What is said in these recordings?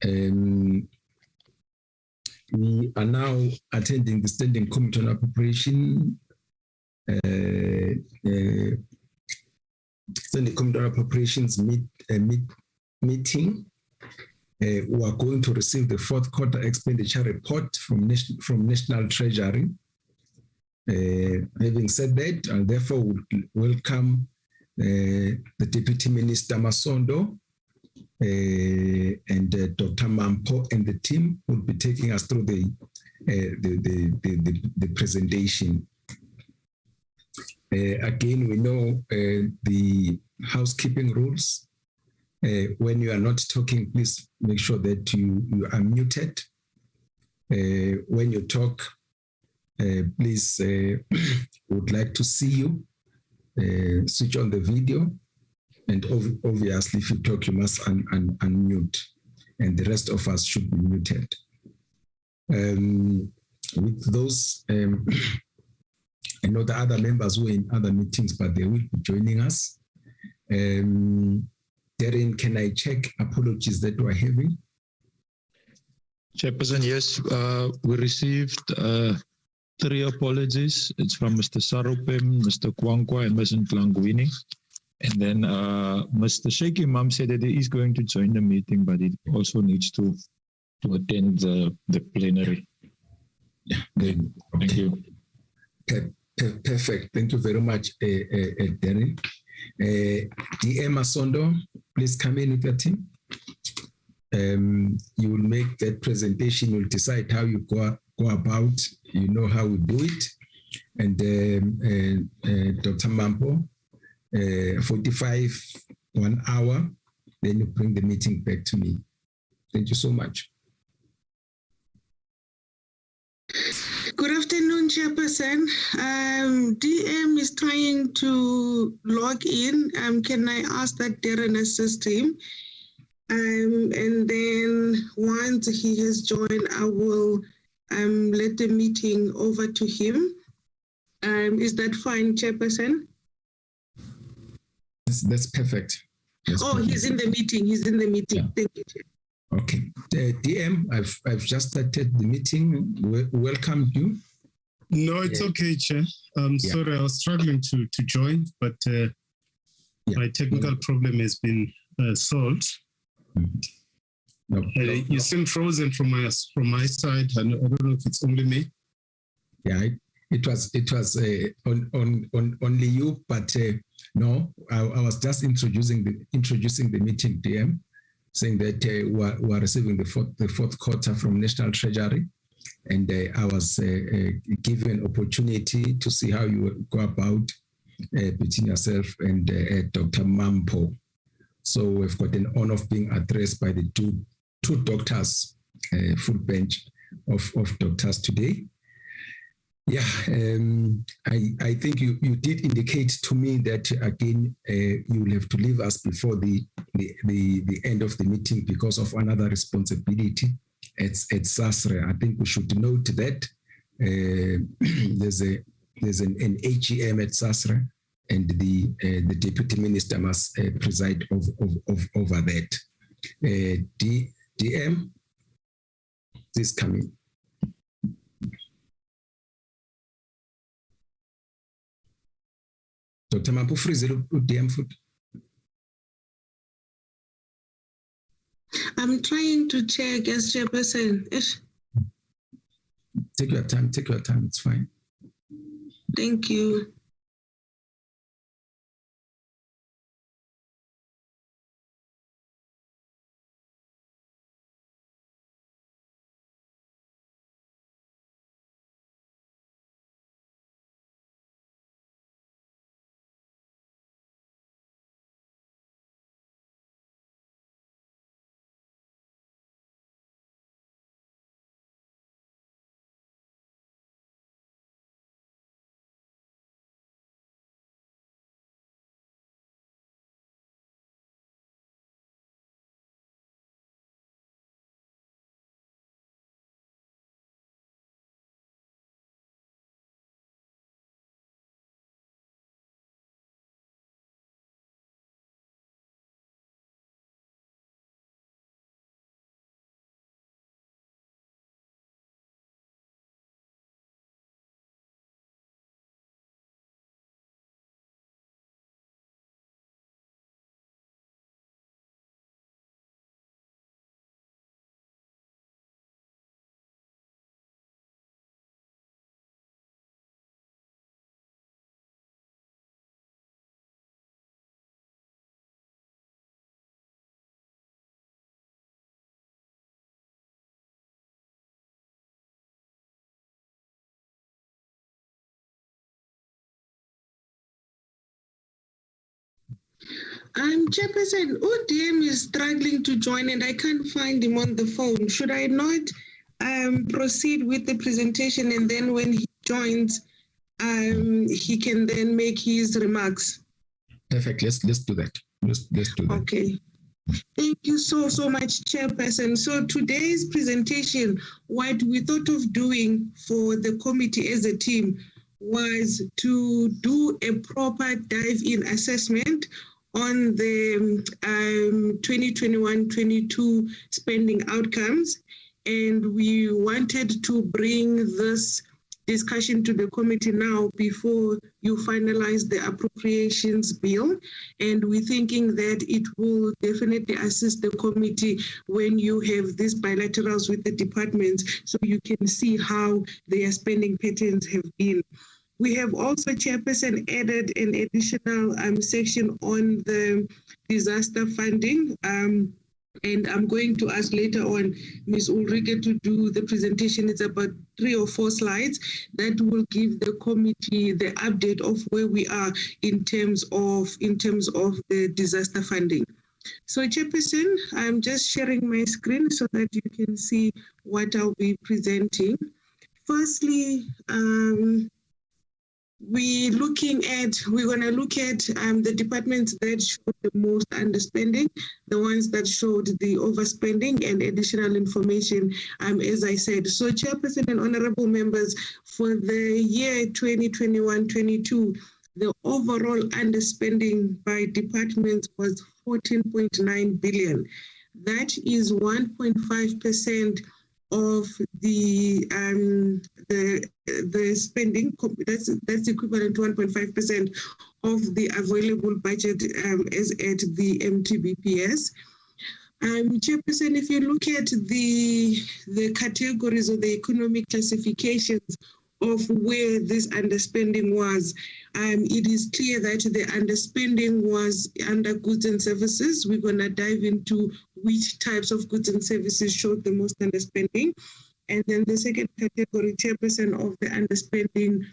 We are now attending the Standing Committee on Appropriation, Standing Committee on Appropriations meeting. We are going to receive the fourth quarter expenditure report from National Treasury. Having said that, I therefore would welcome the Deputy Minister Masondo and Dr. Mampo and the team will be taking us through the presentation. Again, we know the housekeeping rules. When you are not talking, please make sure that you are muted. When you talk, please, would like to see you. Switch on the video. And obviously, if you talk, you must unmute. And the rest of us should be muted. With those, I know the other members who are in other meetings, but they will be joining us. Darren, can I check apologies that we're having? Chairperson, yes, we received 3 apologies. It's from Mr. Sarupem, Mr. Kwankwa, and Mr. Ntlangwini. And then Mr. Sheikh Imam said that he is going to join the meeting, but he also needs to attend the plenary. Yeah, good. Okay. Thank you. Perfect. Thank you very much, Darren. DM Masondo, please come in with your team. You will make that presentation. You'll decide how you go about. You know how we do it. And Dr. Mampo, 45, 1 hour. Then you bring the meeting back to me. Thank you so much. Good afternoon, Chairperson. DM is trying to log in. Can I ask that Darren assist him? And then once he has joined, I will let the meeting over to him. Is that fine, Chairperson? That's perfect. That's perfect. He's in the meeting. He's in the meeting. Yeah. Thank you, Chair. Okay. DM, I've just started the meeting. Welcome you. No, it's okay, Chair. Sorry, I was struggling to join, but my technical problem has been solved. You seem frozen from my side. I don't know if it's only me. Yeah, it was on only you, but no, I was just introducing the meeting, DM, saying that we're receiving the fourth quarter from National Treasury, and I was given an opportunity to see how you would go about between yourself and Dr. Mampo. So we've got an honor of being addressed by the two doctors, full bench of doctors today. Yeah, I think you did indicate to me that again you will have to leave us before the end of the meeting because of another responsibility at SASRE. I think we should note that there's an AGM at SASRE, and the deputy minister must preside over that. DM, please come in. Dr. Mampo, freeze DM foot. I'm trying to check as Chairperson. Take your time, it's fine. Thank you. Chairperson, ODM is struggling to join and I can't find him on the phone. Should I not proceed with the presentation and then when he joins, he can then make his remarks? Perfect. Let's do that. Let's do that. Okay. Thank you so much, Chairperson. So today's presentation, what we thought of doing for the committee as a team was to do a proper dive-in assessment on the 2021-22 spending outcomes. And we wanted to bring this discussion to the committee now before you finalize the appropriations bill. And we're thinking that it will definitely assist the committee when you have these bilaterals with the departments so you can see how their spending patterns have been. We have also, Chairperson, added an additional section on the disaster funding. And I'm going to ask later on Ms. Ulrike to do the presentation. It's about 3 or 4 slides that will give the committee the update of where we are in terms of the disaster funding. So, Chairperson, I'm just sharing my screen so that you can see what I'll be presenting. Firstly, we're going to look at the departments that showed the most underspending, the ones that showed the overspending, and additional information, as I said. So, Chairperson and honorable members, for the year 2021-22, the overall underspending by departments was 14.9 billion. That is 1.5% of the spending. That's equivalent to 1.5% of the available budget as at the MTBPS. Chairperson, if you look at the categories or the economic classifications of where this underspending was, it is clear that the underspending was under goods and services. We're going to dive into which types of goods and services showed the most underspending. And then the second category, Chairperson, of the underspending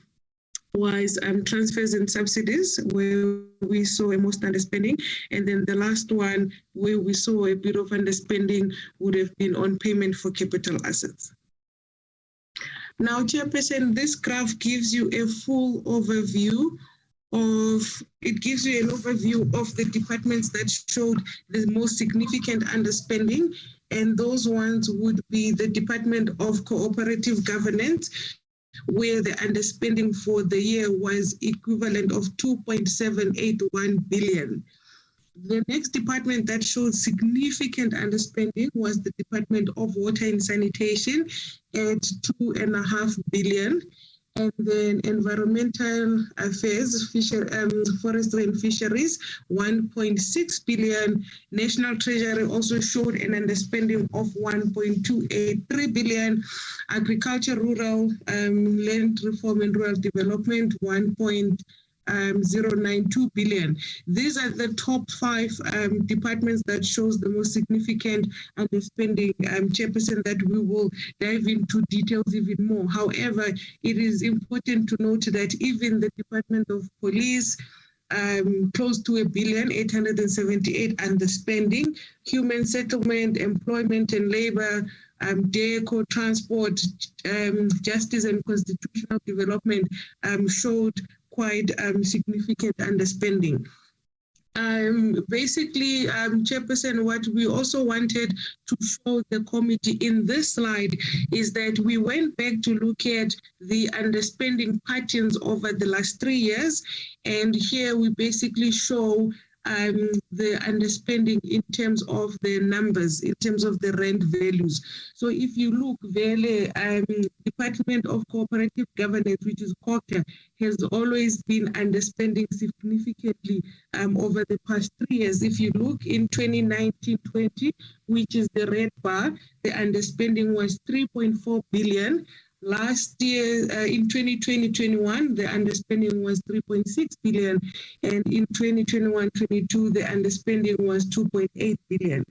was transfers and subsidies, where we saw a most underspending. And then the last one, where we saw a bit of underspending, would have been on payment for capital assets. Now, Chairperson, this graph gives you a full overview of the departments that showed the most significant underspending, and those ones would be the Department of Cooperative Governance, where the underspending for the year was equivalent of 2.781 billion. The next department that showed significant underspending was the Department of Water and Sanitation at 2.5 billion. And then Environmental Affairs, Forestry and Fisheries, 1.6 billion. National Treasury also showed an underspending of 1.283 billion. Agriculture, Rural, Land Reform and Rural Development, 1.092 billion. These are the top 5 departments that shows the most significant underspending, Chairperson, that we will dive into details even more. However, it is important to note that even the Department of Police, close to 1,878,000,000 underspending, Human Settlement, Employment and Labor, DECO, Transport, Justice and Constitutional Development showed quite significant underspending. Basically, Chairperson, what we also wanted to show the committee in this slide is that we went back to look at the underspending patterns over the last 3 years. And here we basically show the underspending in terms of the numbers, in terms of the rent values. So if you look, Department of Cooperative Governance, which is COGTA, has always been underspending significantly over the past 3 years. If you look in 2019-20, which is the red bar, the underspending was 3.4 billion. Last year, in 2020-21, the underspending was 3.6 billion, and in 2021-22, the underspending was 2.8 billion.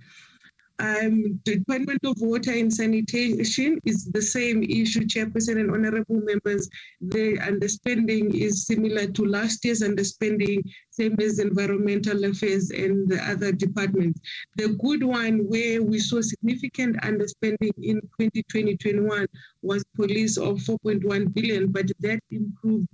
Department of Water and Sanitation is the same issue, Chairperson and honorable members. The underspending is similar to last year's underspending, same as Environmental Affairs and the other departments. The good one where we saw significant underspending in 2020-21 was police of 4.1 billion, but that improved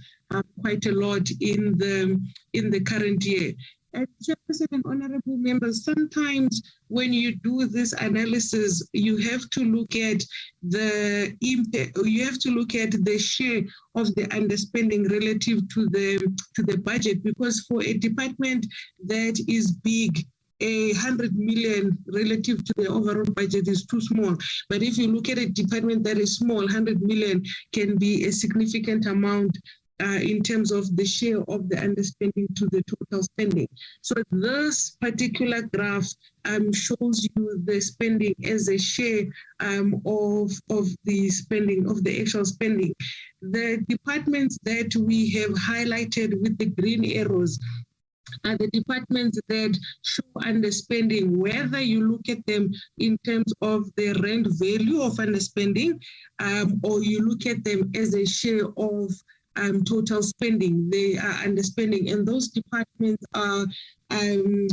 quite a lot in the current year. And Chairperson and honorable members, sometimes when you do this analysis, you have to look at the impact, you have to look at the share of the underspending relative to the budget, because for a department that is big, 100 million relative to the overall budget is too small. But if you look at a department that is small, 100 million can be a significant amount in terms of the share of the underspending to the total spending. So this particular graph shows you the spending as a share of the spending, of the actual spending. The departments that we have highlighted with the green arrows are the departments that show underspending, whether you look at them in terms of the rand value of underspending, or you look at them as a share of total spending. They are underspending, and those departments are DFFE,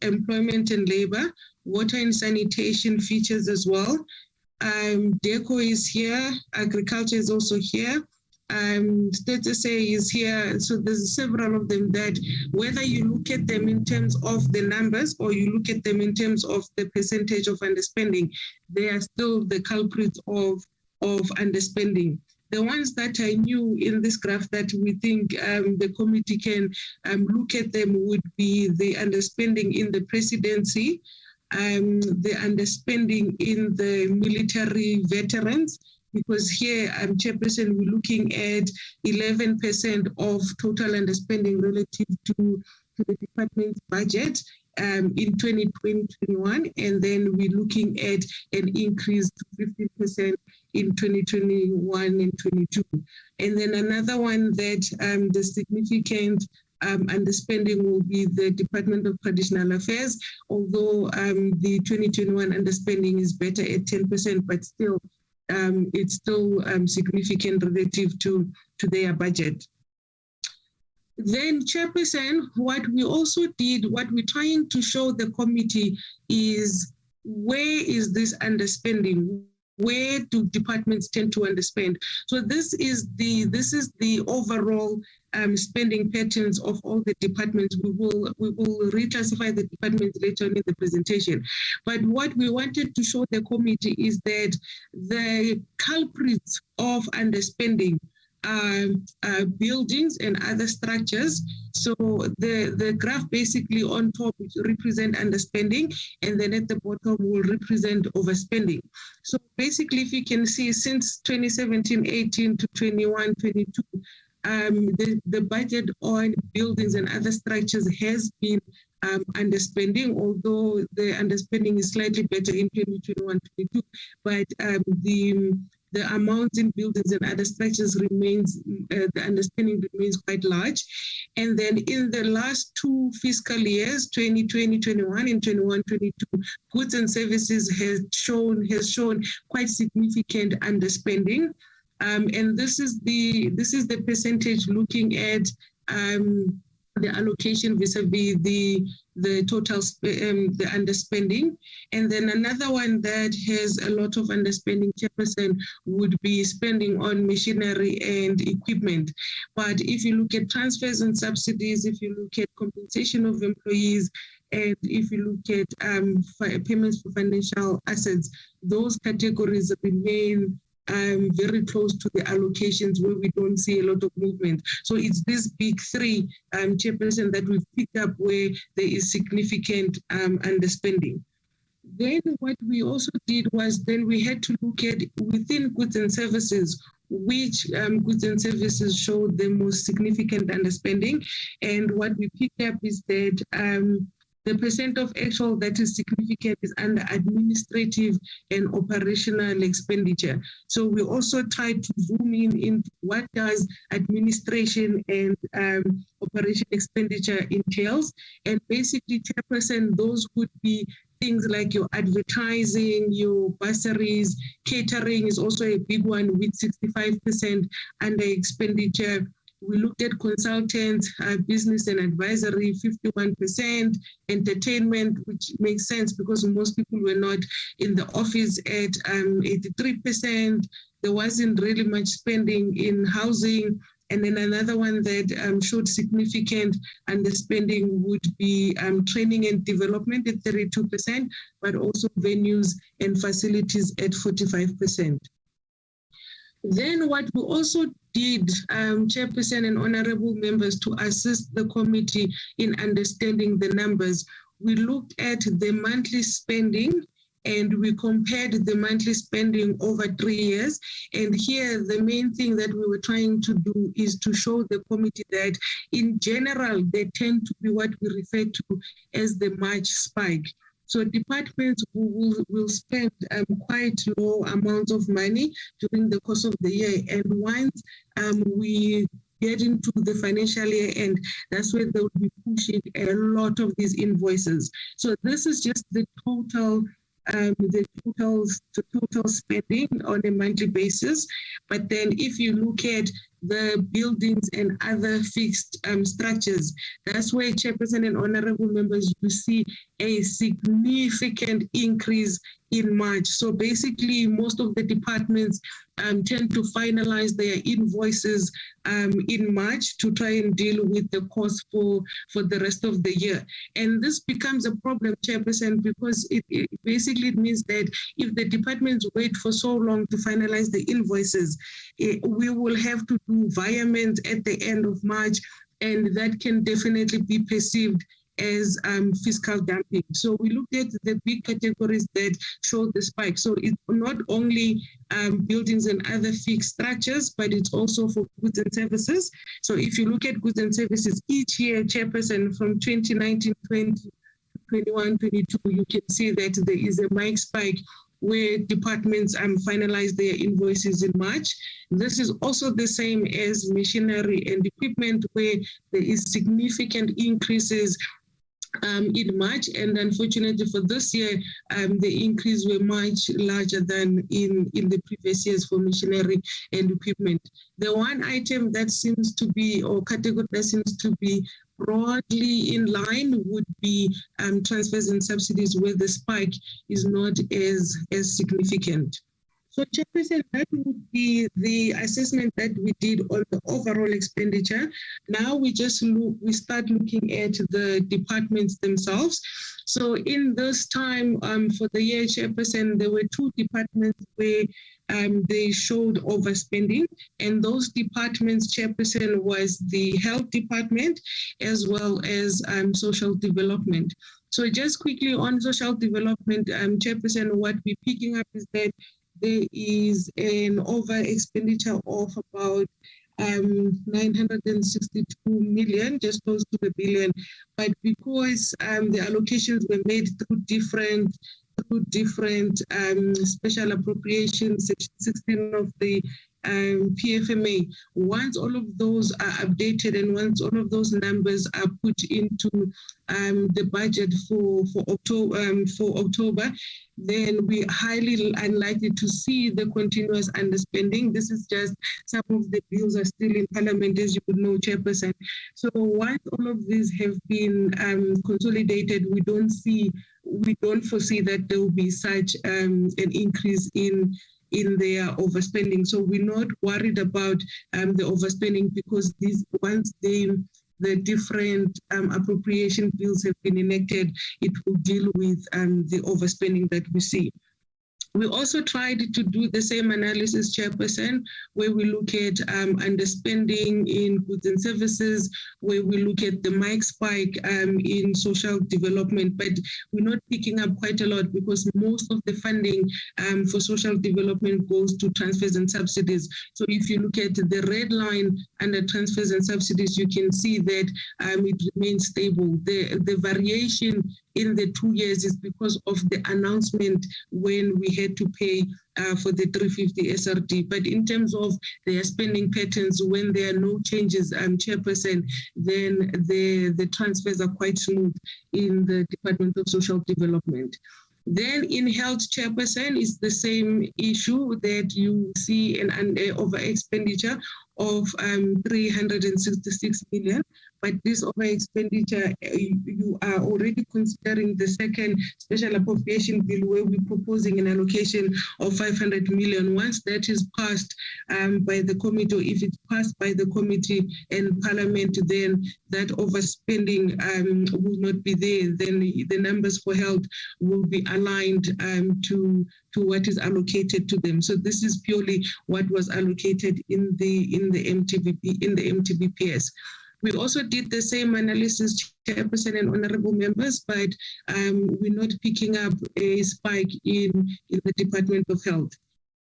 Employment and Labor, Water and Sanitation features as well. DECO is here, Agriculture is also here. Status A is here. So there's several of them that, whether you look at them in terms of the numbers or you look at them in terms of the percentage of underspending, they are still the culprits of underspending. The ones that are new in this graph that we think the committee can look at them would be the underspending in the presidency, the underspending in the military veterans, because here, Chairperson, we're looking at 11% of total underspending relative to the department's budget in 2020-21, and then we're looking at an increase to 15% in 2021 and 22. And then another one that the significant underspending will be the Department of Traditional Affairs, although the 2021 underspending is better at 10%, but still it's still significant relative to their budget. Then, Chairperson, what we also did, what we're trying to show the committee is, where is this underspending? Where do departments tend to underspend? So this is the overall spending patterns of all the departments. We will reclassify the departments later on in the presentation. But what we wanted to show the committee is that the culprits of underspending are buildings and other structures. So the graph basically on top represent underspending, and then at the bottom will represent overspending. So basically, if you can see, since 2017-18 to 21-22, the budget on buildings and other structures has been underspending, although the underspending is slightly better in 2021-22, but the amounts in buildings and other structures remains, the underspending remains quite large. And then in the last two fiscal years, 2020-21 and 21-22, goods and services has shown quite significant underspending. And this is the percentage looking at the allocation vis-a-vis the total the underspending. And then another one that has a lot of underspending, Chairperson, would be spending on machinery and equipment. But if you look at transfers and subsidies, if you look at compensation of employees, and if you look at payments for financial assets, those categories remain very close to the allocations where we don't see a lot of movement. So it's these big three, Chairperson, that we've picked up where there is significant underspending. Then what we also did was then we had to look at within goods and services, which goods and services showed the most significant underspending. And what we picked up is that the percent of actual that is significant is under administrative and operational expenditure. So we also tried to zoom in what does administration and operation expenditure entails. And basically, Chairperson, those would be things like your advertising, your bursaries, catering is also a big one with 65% under expenditure. We looked at consultants, business and advisory, 51%, entertainment, which makes sense because most people were not in the office at 83%. There wasn't really much spending in housing. And then another one that showed significant underspending would be training and development at 32%, but also venues and facilities at 45%. Then what we also did, Chairperson and honorable members, to assist the committee in understanding the numbers, we looked at the monthly spending and we compared the monthly spending over 3 years. And here, the main thing that we were trying to do is to show the committee that in general, they tend to be what we refer to as the March spike. So departments will spend quite low amounts of money during the course of the year. And once we get into the financial year end, that's where they will be pushing a lot of these invoices. So this is just the total spending on a monthly basis. But then if you look at the buildings and other fixed structures, that's where, Chairperson and honorable members, you see a significant increase in March. So basically, most of the departments tend to finalize their invoices in March to try and deal with the cost for the rest of the year. And this becomes a problem, Chairperson, because it basically means that if the departments wait for so long to finalize the invoices, we will have to do virements at the end of March, and that can definitely be perceived as fiscal dumping. So we looked at the big categories that show the spike. So it's not only buildings and other fixed structures, but it's also for goods and services. So if you look at goods and services each year, Chairperson, from 2019, 20, 21, 22, you can see that there is a mild spike where departments finalize their invoices in March. This is also the same as machinery and equipment, where there is significant increases in March, and unfortunately for this year, the increase were much larger than in the previous years for machinery and equipment. The one item that seems to be, or category that seems to be broadly in line, would be transfers and subsidies, where the spike is not as significant. So, Chairperson, that would be the assessment that we did on the overall expenditure. Now we start looking at the departments themselves. So in this time for the year, Chairperson, there were 2 departments where they showed overspending, and those departments, Chairperson, was the health department as well as social development. So just quickly on social development, Chairperson, what we're picking up is that there is an over expenditure of about 962 million, just close to $1 billion. But because the allocations were made through different special appropriations, Section 16 of the PFMA, once all of those are updated and once all of those numbers are put into the budget for October, then we're highly unlikely to see the continuous underspending. This is just some of the bills are still in Parliament, as you would know, Chairperson. So once all of these have been consolidated, we don't foresee that there will be such an increase in their overspending. So we're not worried about the overspending, because once the different appropriation bills have been enacted, it will deal with the overspending that we see. We also tried to do the same analysis, Chairperson, where we look at underspending in goods and services, where we look at the mild spike in social development, but we're not picking up quite a lot because most of the funding for social development goes to transfers and subsidies. So if you look at the red line under transfers and subsidies, you can see that it remains stable. The variation in the 2 years is because of the announcement when we had to pay for the 350 SRD. But in terms of their spending patterns, when there are no changes, Chairperson, then the transfers are quite smooth in the Department of Social Development. Then in health, Chairperson, is the same issue that you see an over expenditure of 366 million. But this over expenditure, you are already considering the second special appropriation bill where we're proposing an allocation of 500 million. Once that is passed by the committee, or if it's passed by the committee and Parliament, then that overspending will not be there. Then the numbers for health will be aligned to what is allocated to them. So this is purely what was allocated in the MTBPS. We also did the same analysis, Chairperson and honorable members, but we're not picking up a spike in the Department of Health.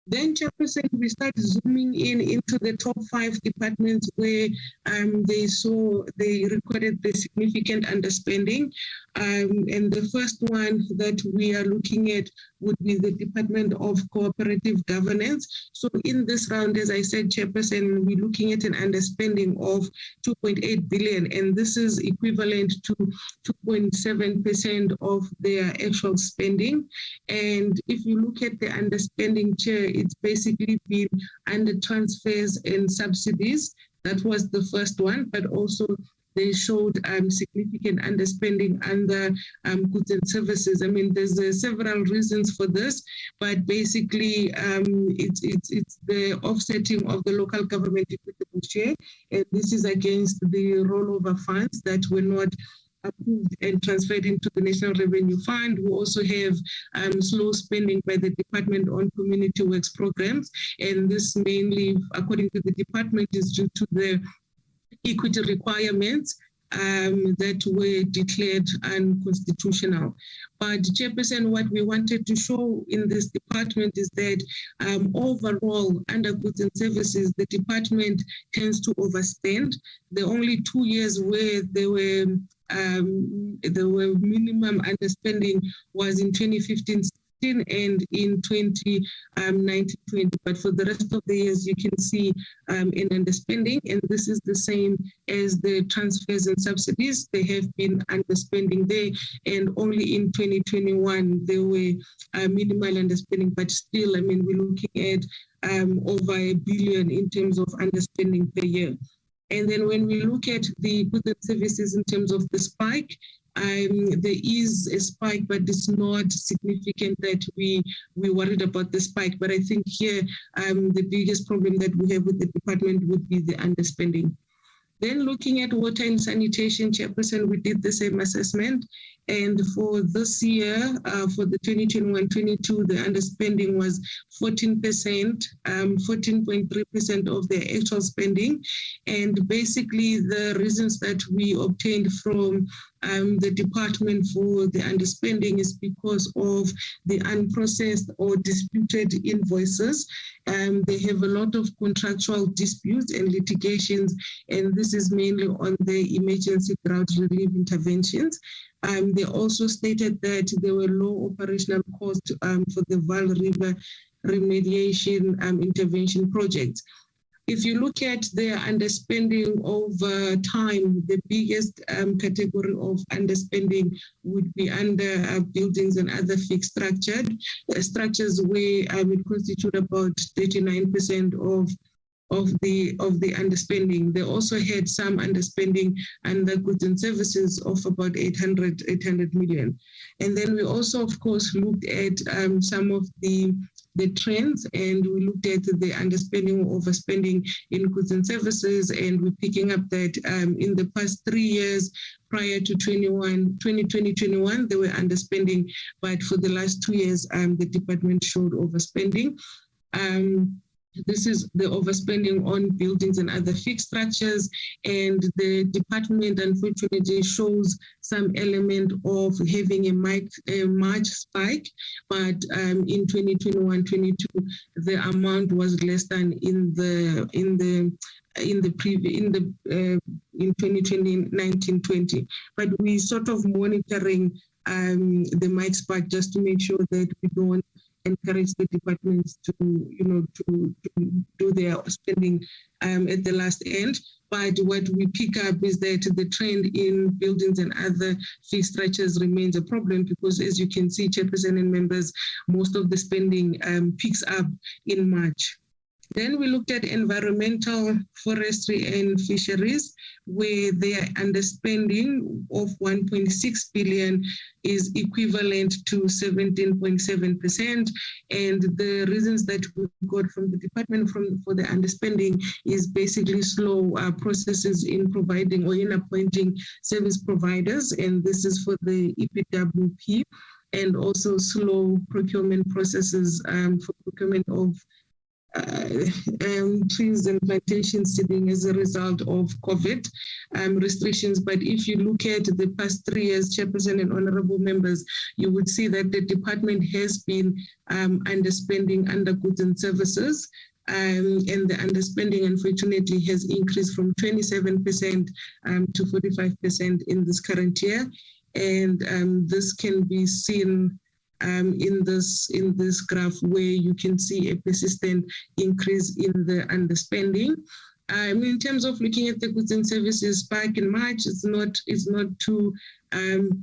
Then, Chairperson, we start zooming into the top 5 departments where they recorded the significant underspending. And the first one that we are looking at would be the Department of Cooperative Governance. So in this round, as I said, Chairperson, we're looking at an underspending of 2.8 billion, and this is equivalent to 2.7% of their actual spending. And if you look at the underspending, Chair, it's basically been under transfers and subsidies. That was the first one, but also they showed significant underspending under goods and services. I mean, there's several reasons for this, but basically it's the offsetting of the local government equitable share, and this is against the rollover funds that were not approved and transferred into the National Revenue Fund. We also have slow spending by the Department on community works programs, and this mainly, according to the department, is due to the equity requirements that were declared unconstitutional. But Chairperson, what we wanted to show in this department is that overall, under goods and services, the department tends to overspend. The only 2 years where there were minimum underspending was in 2015 and in 2019-20, but for the rest of the years you can see an underspending, and this is the same as the transfers and subsidies. They have been underspending there, and only in 2021 there were minimal underspending, but still, I mean, we're looking at over $1 billion in terms of underspending per year. And then when we look at the goods and services in terms of the spike, there is a spike, but it's not significant that we worried about the spike. But I think here the biggest problem that we have with the department would be the underspending. Then looking at water and sanitation, Chairperson, we did the same assessment. And for this year, for the 2021-22, the underspending was 14%, 14.3% of the actual spending. And basically the reasons that we obtained from the department for the underspending is because of the unprocessed or disputed invoices. They have a lot of contractual disputes and litigations, and this is mainly on the emergency drought relief interventions. They also stated that there were low operational costs for the Vaal River remediation intervention projects. If you look at their underspending over time, the biggest category of underspending would be under buildings and other fixed structures where it constitute about 39% of the underspending. They also had some underspending under goods and services of about 800 million. And then we also, of course, looked at some of the trends, and we looked at the underspending or overspending in goods and services, and we're picking up that in the past 3 years prior to 2020-21, they were underspending, but for the last 2 years, the department showed overspending. This is the overspending on buildings and other fixed structures, and the department unfortunately shows some element of having a March spike, but in 2021-22 the amount was less than in 2020-19-20. But we sort of monitoring the might spike, just to make sure that we don't encourage the departments to do their spending at the last end. But what we pick up is that the trend in buildings and other fee structures remains a problem, because as you can see, Chairperson and members, most of the spending picks up in March. Then we looked at environmental, forestry and fisheries, where their underspending of 1.6 billion is equivalent to 17.7%. And the reasons that we got from the department for the underspending is basically slow processes in providing or in appointing service providers. And this is for the EPWP, and also slow procurement processes for procurement of trees and plantation seeding as a result of COVID restrictions. But if you look at the past 3 years, Chairperson and honorable members, you would see that the department has been underspending under goods and services. And the underspending, unfortunately, has increased from 27% to 45% in this current year. And this can be seen in this graph, where you can see a persistent increase in the underspending. In terms of looking at the goods and services spike in March, it's not too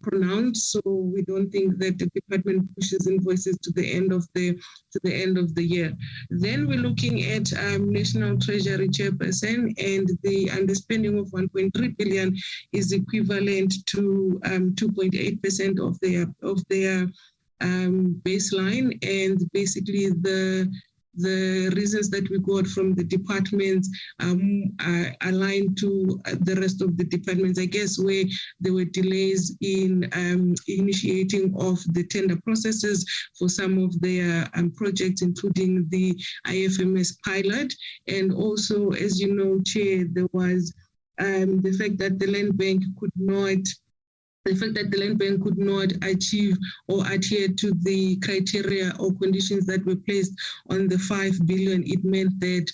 pronounced, so we don't think that the department pushes invoices to the end of the year. Then we're looking at National Treasury Chairperson, and the underspending of 1.3 billion is equivalent to 2.8% of their baseline. And basically the reasons that we got from the departments are aligned to the rest of the departments, I guess, where there were delays in initiating of the tender processes for some of their projects, including the IFMS pilot. And also, as you know, Chair, there was the fact that the Land Bank could not achieve or adhere to the criteria or conditions that were placed on the 5 billion. It meant that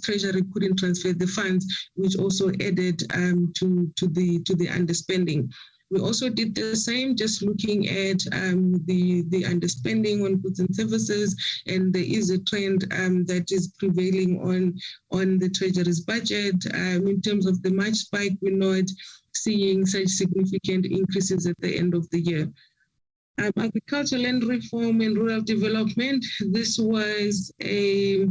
Treasury couldn't transfer the funds, which also added to the underspending. We also did the same, just looking at the underspending on goods and services, and there is a trend that is prevailing on the Treasury's budget. In terms of the March spike, we're not seeing such significant increases at the end of the year. Agriculture, land reform and rural development, this was a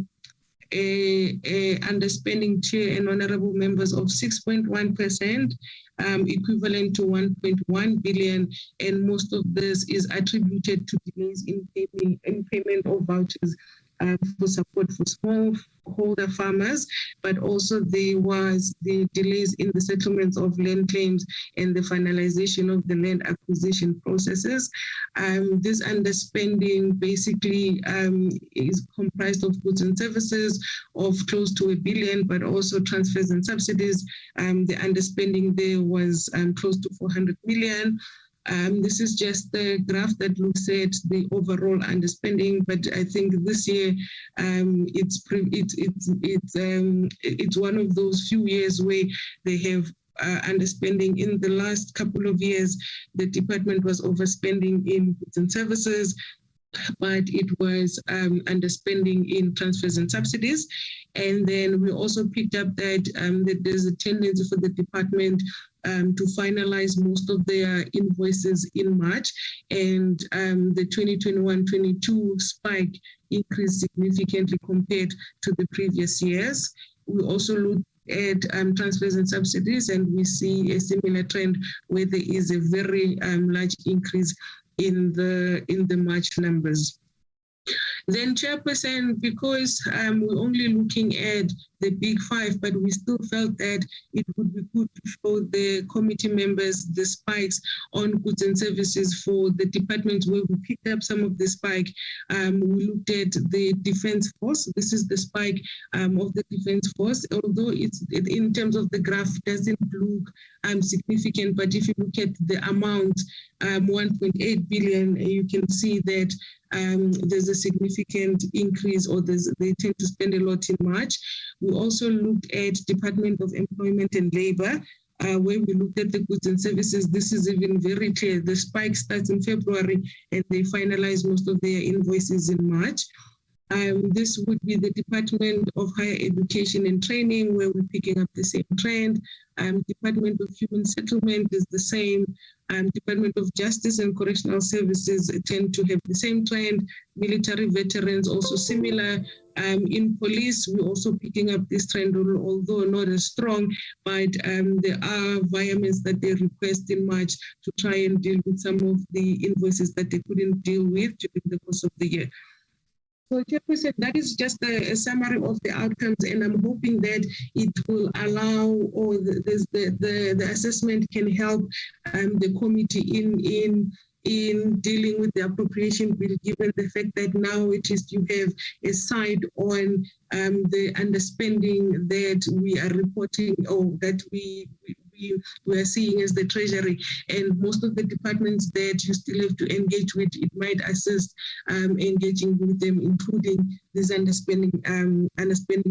underspending, Chair and honorable members, of 6.1%, equivalent to 1.1 billion, and most of this is attributed to delays in payment of vouchers for support for smallholder farmers, but also there was the delays in the settlements of land claims and the finalization of the land acquisition processes. This underspending basically is comprised of goods and services of close to 1 billion, but also transfers and subsidies. The underspending there was close to 400 million. This is just the graph that looks at the overall underspending, but I think this year it's one of those few years where they have underspending. In the last couple of years, the department was overspending in goods and services, but it was underspending in transfers and subsidies. And then we also picked up that there's a tendency for the department to finalize most of their invoices in March, and the 2021-22 spike increased significantly compared to the previous years. We also looked at transfers and subsidies, and we see a similar trend where there is a very large increase in the March numbers. Then, Chairperson, because we're only looking at the big five, but we still felt that it would be good to show the committee members the spikes on goods and services for the departments where we picked up some of the spike. We looked at the Defence Force. This is the spike of the Defence Force, although it's in terms of the graph doesn't look significant, but if you look at the amount, 1.8 billion, you can see that there's a significant increase, or they tend to spend a lot in March. We also looked at Department of Employment and Labor. where we looked at the goods and services, this is even very clear. The spike starts in February and they finalize most of their invoices in March. This would be the Department of Higher Education and Training, where we're picking up the same trend. Department of Human Settlement is the same. Department of Justice and Correctional Services tend to have the same trend. Military veterans also similar. In police, we're also picking up this trend, although not as strong, but there are environments that they request in March to try and deal with some of the invoices that they couldn't deal with during the course of the year. So, Chairperson, that is just a summary of the outcomes, and I'm hoping that it will allow, or the assessment can help the committee in dealing with the appropriation bill, given the fact that now it is to have a side on the underspending that we are reporting, or that we are seeing as the Treasury, and most of the departments that you still have to engage with, it might assist engaging with them, including these underspending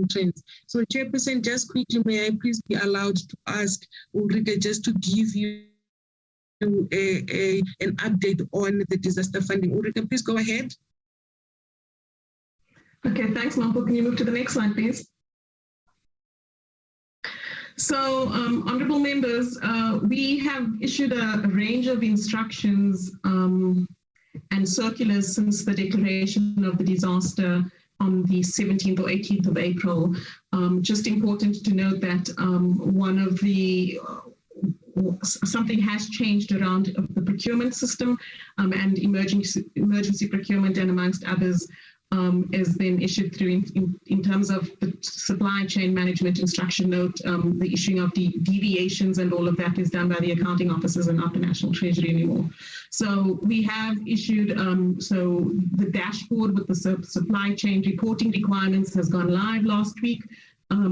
trends. So, Chairperson, just quickly, may I please be allowed to ask Ulrike just to give you an update on the disaster funding. Ulrike, please go ahead. Okay, thanks, Mampo. Can you move to the next slide, please? So, honorable members, we have issued a range of instructions and circulars since the declaration of the disaster on the 17th or 18th of April. Just important to note that something has changed around the procurement system, and emergency procurement, and amongst others, has been issued through in terms of the supply chain management instruction note. The issuing of the deviations and all of that is done by the accounting officers and not the National Treasury anymore. So we have issued, so the dashboard with the supply chain reporting requirements has gone live last week.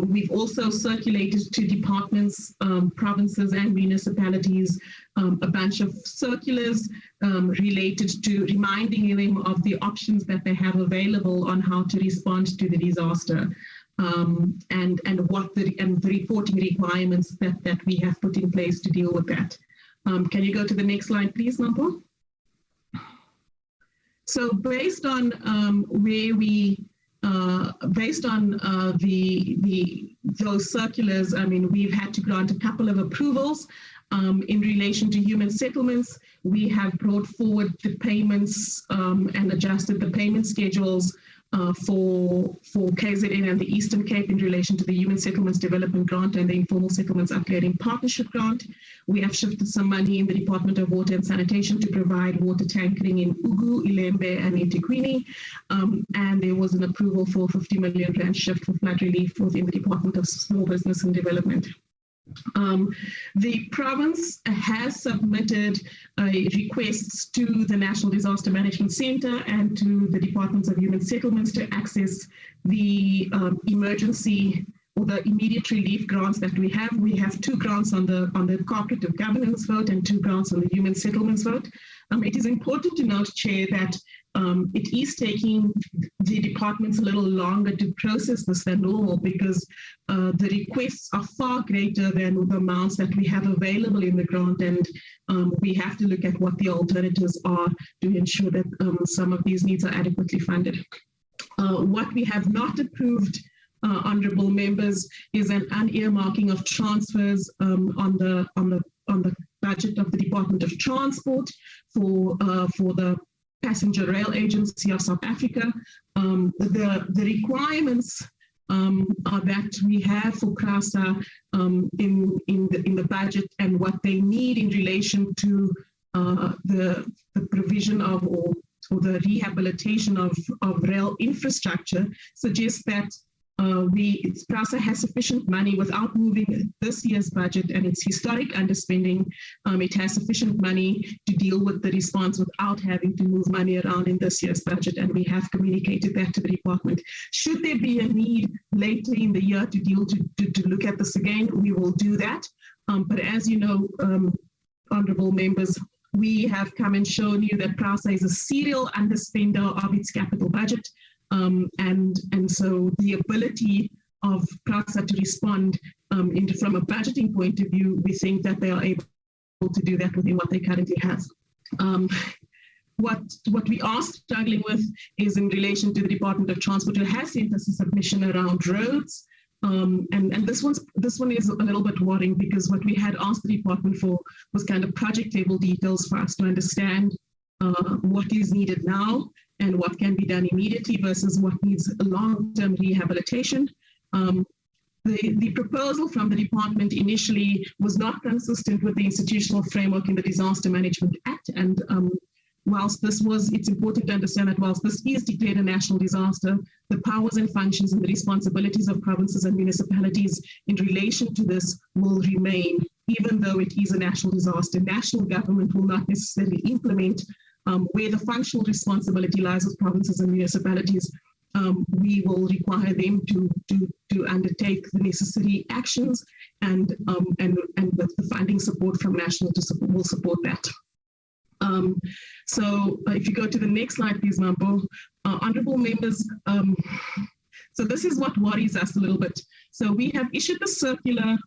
We've also circulated to departments, provinces and municipalities a bunch of circulars related to reminding them of the options that they have available on how to respond to the disaster, and what the reporting requirements that we have put in place to deal with that. Can you go to the next slide, please, Mampo? So based on those circulars, I mean, we've had to grant a couple of approvals. In relation to human settlements, we have brought forward the payments and adjusted the payment schedules for KZN and the Eastern Cape in relation to the Human Settlements Development Grant and the Informal Settlements Upgrading Partnership Grant. We have shifted some money in the Department of Water and Sanitation to provide water tankering in Ugu, Ilembe and eThekwini. And there was an approval for 50 million rand shift for flood relief within the Department of Small Business and Development. The province has submitted requests to the National Disaster Management Center and to the Departments of Human Settlements to access the emergency or the immediate relief grants that we have. We have 2 grants on the cooperative governance vote and 2 grants on the human settlements vote. It is important to note, Chair, that it is taking the departments a little longer to process this than normal, because the requests are far greater than the amounts that we have available in the grant, and we have to look at what the alternatives are to ensure that some of these needs are adequately funded. What we have not approved, honourable members, is an unearmarking of transfers on the budget of the Department of Transport for the Passenger Rail Agency of South Africa. The requirements are that we have for CRASA in the budget, and what they need in relation to the provision of or the rehabilitation of rail infrastructure suggests that CRASA has sufficient money without moving this year's budget and its historic underspending. It has sufficient money to deal with the response without having to move money around in this year's budget, and we have communicated that to the department. Should there be a need later in the year to look at this again, we will do that. But as you know, honourable members, we have come and shown you that CRASA is a serial underspender of its capital budget. And so the ability of PRASA to respond from a budgeting point of view, we think that they are able to do that within what they currently have. What we are struggling with is in relation to the Department of Transport, who has sent us a submission around roads. And this one is a little bit worrying, because what we had asked the department for was kind of project level details for us to understand what is needed now and what can be done immediately versus what needs long-term rehabilitation. The proposal from the department initially was not consistent with the institutional framework in the Disaster Management Act. And whilst it's important to understand that whilst this is declared a national disaster, the powers and functions and the responsibilities of provinces and municipalities in relation to this will remain, even though it is a national disaster. National government will not necessarily implement where the functional responsibility lies with provinces and municipalities. We will require them to undertake the necessary actions, and with the funding support from national will support that. So if you go to the next slide, please, Mambo. Honorable members, so this is what worries us a little bit. So we have issued a circular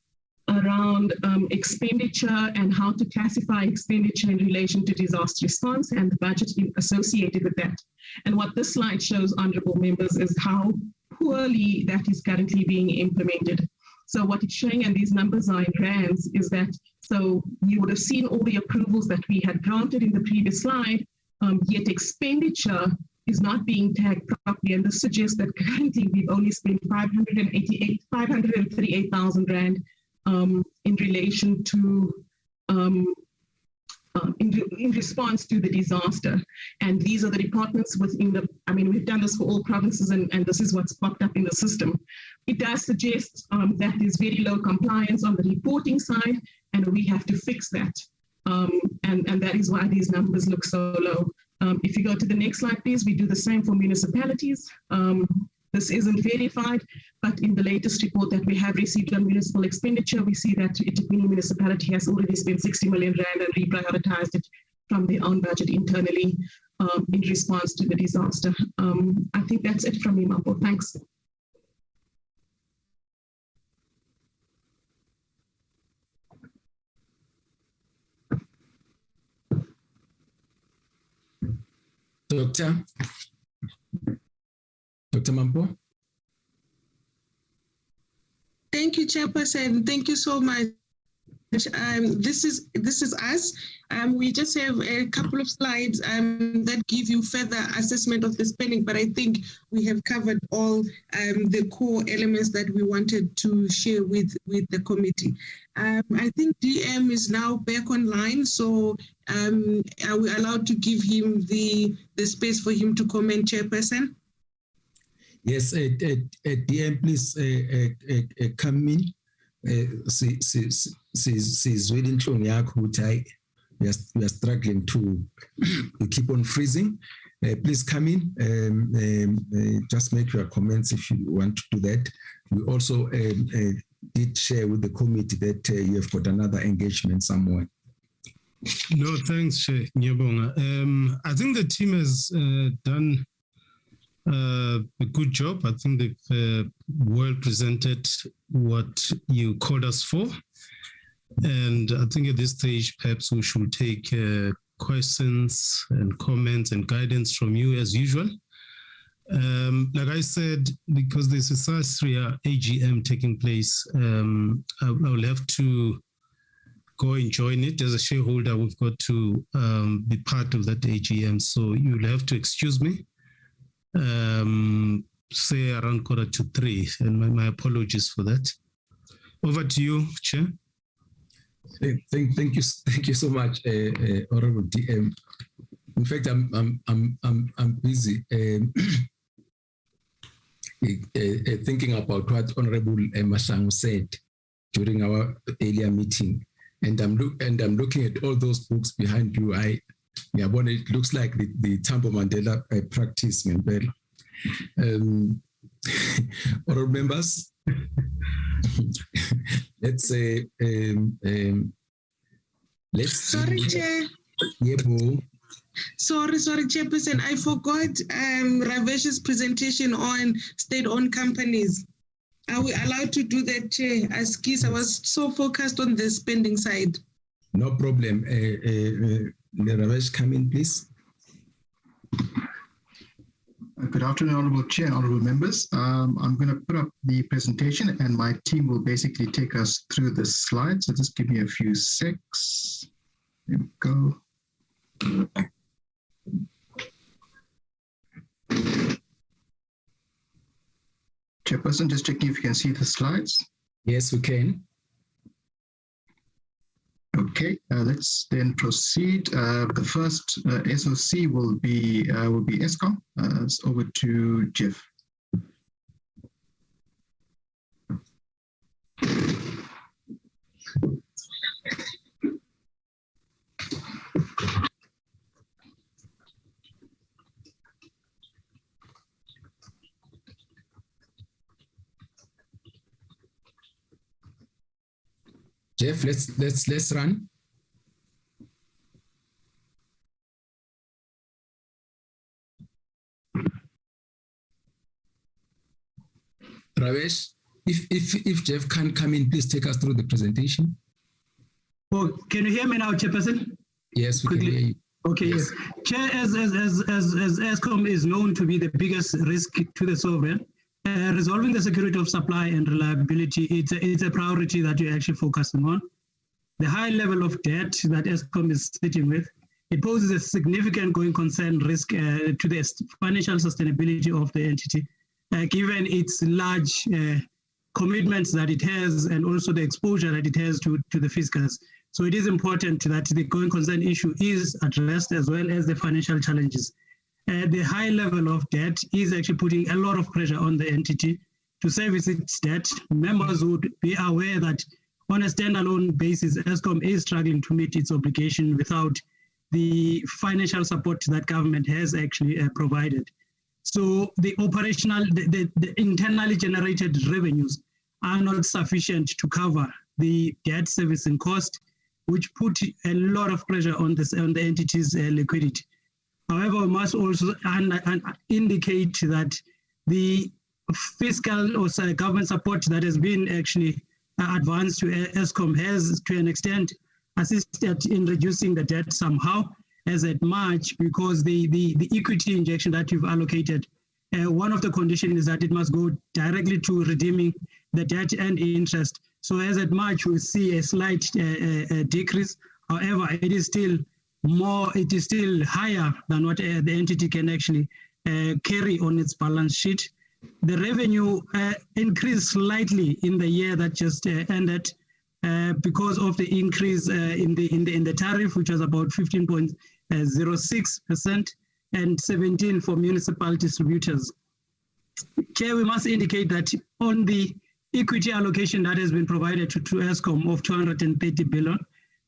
around expenditure and how to classify expenditure in relation to disaster response and the budget associated with that. And what this slide shows, honorable members, is how poorly that is currently being implemented. So what it's showing, and these numbers are in rands, is that, so you would have seen all the approvals that we had granted in the previous slide, yet expenditure is not being tagged properly. And this suggests that currently we've only spent 538,000 Rand in relation to, in response to the disaster. And these are the departments within the, we've done this for all provinces, and this is what's popped up in the system. It does suggest that there's very low compliance on the reporting side, and we have to fix that. And that is why these numbers look so low. If you go to the next slide, please, we do the same for municipalities. This isn't verified, but in the latest report that we have received on municipal expenditure, we see that eThekwini municipality has already spent 60 million Rand and reprioritized it from their own budget internally in response to the disaster. I think that's it from me, Mambo. Thanks. Dr. Mampo. Thank you, Chairperson. Thank you so much. This is us. We just have a couple of slides that give you further assessment of the spending, but I think we have covered all the core elements that we wanted to share with the committee. I think DM is now back online, so are we allowed to give him the space for him to comment, Chairperson? Yes, DM, please come in. Sizwile inhlungu yakho ukuthi we are struggling to keep on freezing. Please come in, just make your comments if you want to do that. We also did share with the committee that you have got another engagement somewhere. No, thanks, Nyabonga. I think the team has done a good job. I think they've well presented what you called us for. And I think at this stage, perhaps we should take questions and comments and guidance from you as usual. Like I said, because there's a Sasria AGM taking place, I will have to go and join it. As a shareholder, we've got to be part of that AGM. So you'll have to excuse me. Say around 2:45, and my apologies for that. Over to you, Chair. Thank you so much, Honorable DM. In fact, I'm busy thinking about what Honorable Mashangu said during our earlier meeting, and I'm looking at all those books behind you. It looks like the Tambo Mandela practice, Ngempela. Honorable members, let's say, Sorry, Chair. Sorry, Chairperson. I forgot Ravesh's presentation on state-owned companies. Are we allowed to do that, Chair? As case, I was so focused on the spending side. No problem. Ramesh, come in, please. Good afternoon, Honorable Chair and Honorable Members. I'm going to put up the presentation and my team will basically take us through the slides. So just give me a few secs. There we go. Chairperson, just checking if you can see the slides. Yes, we can. Okay, let's then proceed. The first SOC will be ESCOM. It's over to Jeff. Jeff, let's run. Ramesh, if Jeff can come in, please take us through the presentation. Oh, can you hear me now, Chairperson? Yes, we can hear you. Okay, yes. Chair, as ESCOM is known to be the biggest risk to the sovereign, resolving the security of supply and reliability, it's a priority that you're actually focusing on. The high level of debt that ESCOM is sitting with, it poses a significant going concern risk to the financial sustainability of the entity, given its large commitments that it has and also the exposure that it has to the fiscals. So it is important that the going concern issue is addressed as well as the financial challenges. The high level of debt is actually putting a lot of pressure on the entity to service its debt. Members would be aware that on a standalone basis, ESCOM is struggling to meet its obligation without the financial support that government has actually provided. So the operational, the internally generated revenues are not sufficient to cover the debt servicing cost, which put a lot of pressure on the entity's liquidity. However, we must also indicate that the fiscal or government support that has been actually advanced to ESCOM has, to an extent, assisted in reducing the debt somehow, as at March, because the equity injection that you've allocated, one of the conditions is that it must go directly to redeeming the debt and interest. So as at March, we see a slight decrease. However, it is still higher than what the entity can actually carry on its balance sheet. The revenue increased slightly in the year that just ended because of the increase in the tariff, which was about 15.06% and 17 for municipal distributors. Chair, we must indicate that on the equity allocation that has been provided to ESCOM of 230 billion,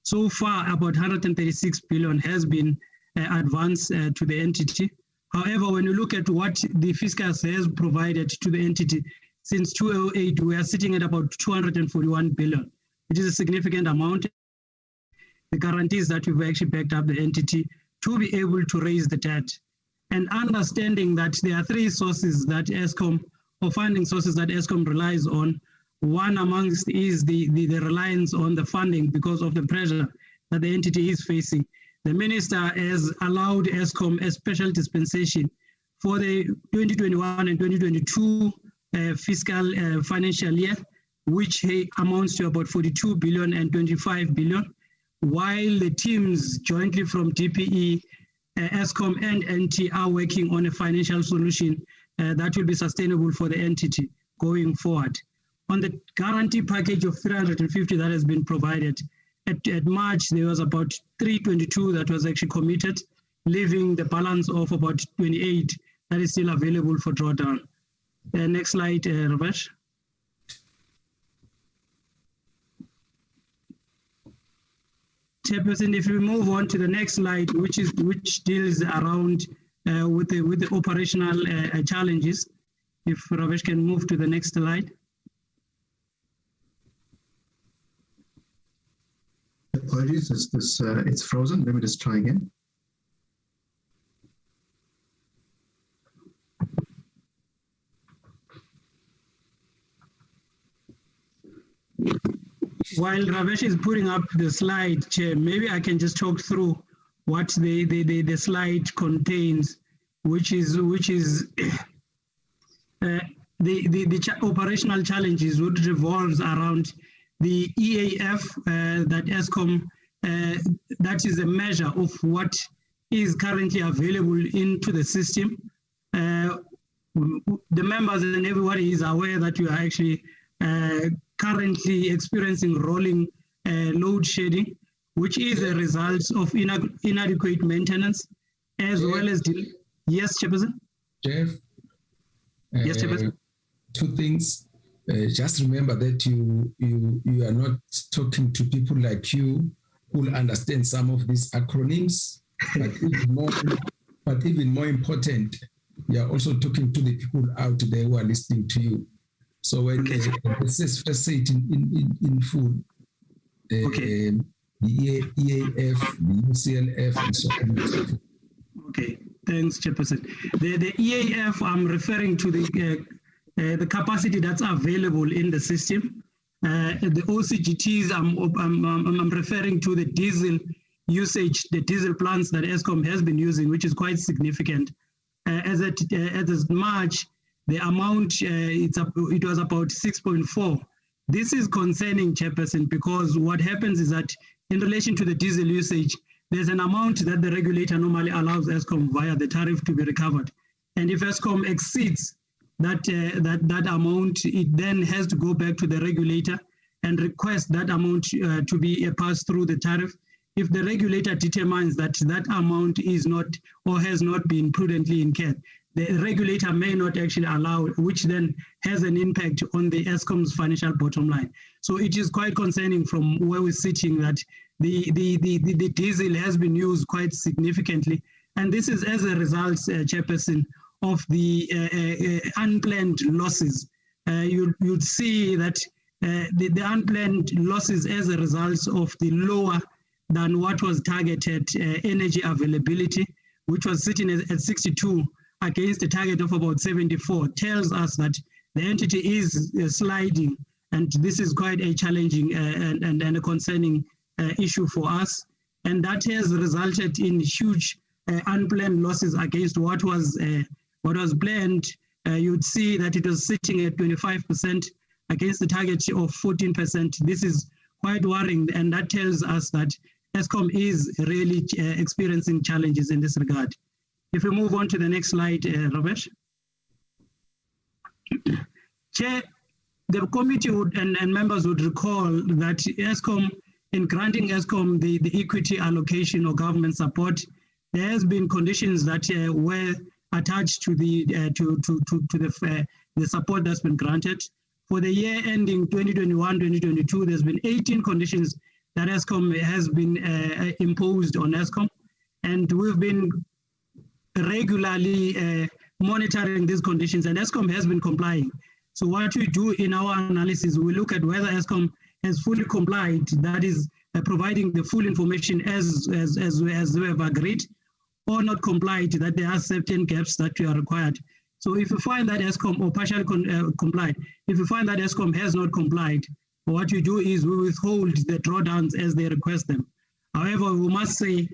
so far about 136 billion has been advanced to the entity. However, when you look at what the fiscus has provided to the entity since 2008, we are sitting at about 241 billion, which is a significant amount. The guarantees that we've actually backed up the entity to be able to raise the debt. And understanding that there are three sources that ESCOM, or funding sources that ESCOM relies on. One amongst is the reliance on the funding because of the pressure that the entity is facing. The minister has allowed ESCOM a special dispensation for the 2021 and 2022 fiscal financial year, which amounts to about 42 billion and 25 billion, while the teams jointly from DPE, ESCOM and NT are working on a financial solution that will be sustainable for the entity going forward. On the guarantee package of 350 that has been provided, at March, there was about 322 that was actually committed, leaving the balance of about 28 that is still available for drawdown. Next slide, Ramesh. Chairperson, if we move on to the next slide, which deals around with the operational challenges. If Ramesh can move to the next slide. Apologies, it's frozen. Let me just try again. while Ravesh is putting up the slide, Chair, maybe I can just talk through what the slide contains, which is the operational challenges, which revolves around the EAF that Eskom, that is a measure of what is currently available into the system. The members and everybody is aware that we are actually currently experiencing rolling load shedding, which is a result of inadequate maintenance, as Jeff, well as yes, Chairperson. Jeff. Yes, Chairperson. Two things. Just remember that you are not talking to people like you who understand some of these acronyms, but even more important, you are also talking to the people out there who are listening to you. So when let's say it in full, the EAF, the UCLF, and so on. Okay, thanks, Chairperson. The EAF, I'm referring to the capacity that's available in the system. The OCGTs, I'm referring to the diesel usage, the diesel plants that Eskom has been using, which is quite significant. As March, the amount, it was about 6.4. This is concerning, Chairperson, because what happens is that in relation to the diesel usage, there's an amount that the regulator normally allows Eskom via the tariff to be recovered. And if Eskom exceeds that amount, it then has to go back to the regulator and request that amount to be passed through the tariff. If the regulator determines that that amount is not or has not been prudently incurred, the regulator may not actually allow, which then has an impact on the Eskom's financial bottom line. So it is quite concerning from where we're sitting that the diesel has been used quite significantly. And this is as a result, Chairperson, of the unplanned losses. You'd see that the unplanned losses as a result of the lower than what was targeted energy availability, which was sitting at 62 against a target of about 74, tells us that the entity is sliding, and this is quite a challenging and a concerning issue for us. And that has resulted in huge unplanned losses against what was planned. You'd see that it was sitting at 25% against the target of 14%. This is quite worrying, and that tells us that Eskom is really experiencing challenges in this regard. If we move on to the next slide, Ravesh. Chair, the committee and members would recall that Eskom, in granting Eskom the equity allocation or government support, there has been conditions that were attached to the support that's been granted. For the year ending 2021-2022, there's been 18 conditions that Eskom has been imposed on Eskom, and we've been regularly monitoring these conditions, and Eskom has been complying. So what we do in our analysis, we look at whether Eskom has fully complied, that is providing the full information as we have agreed, or not complied, that there are certain gaps that are required. So if you find that Eskom or partially complied, if you find that Eskom has not complied, what we do is we withhold the drawdowns as they request them. However, we must say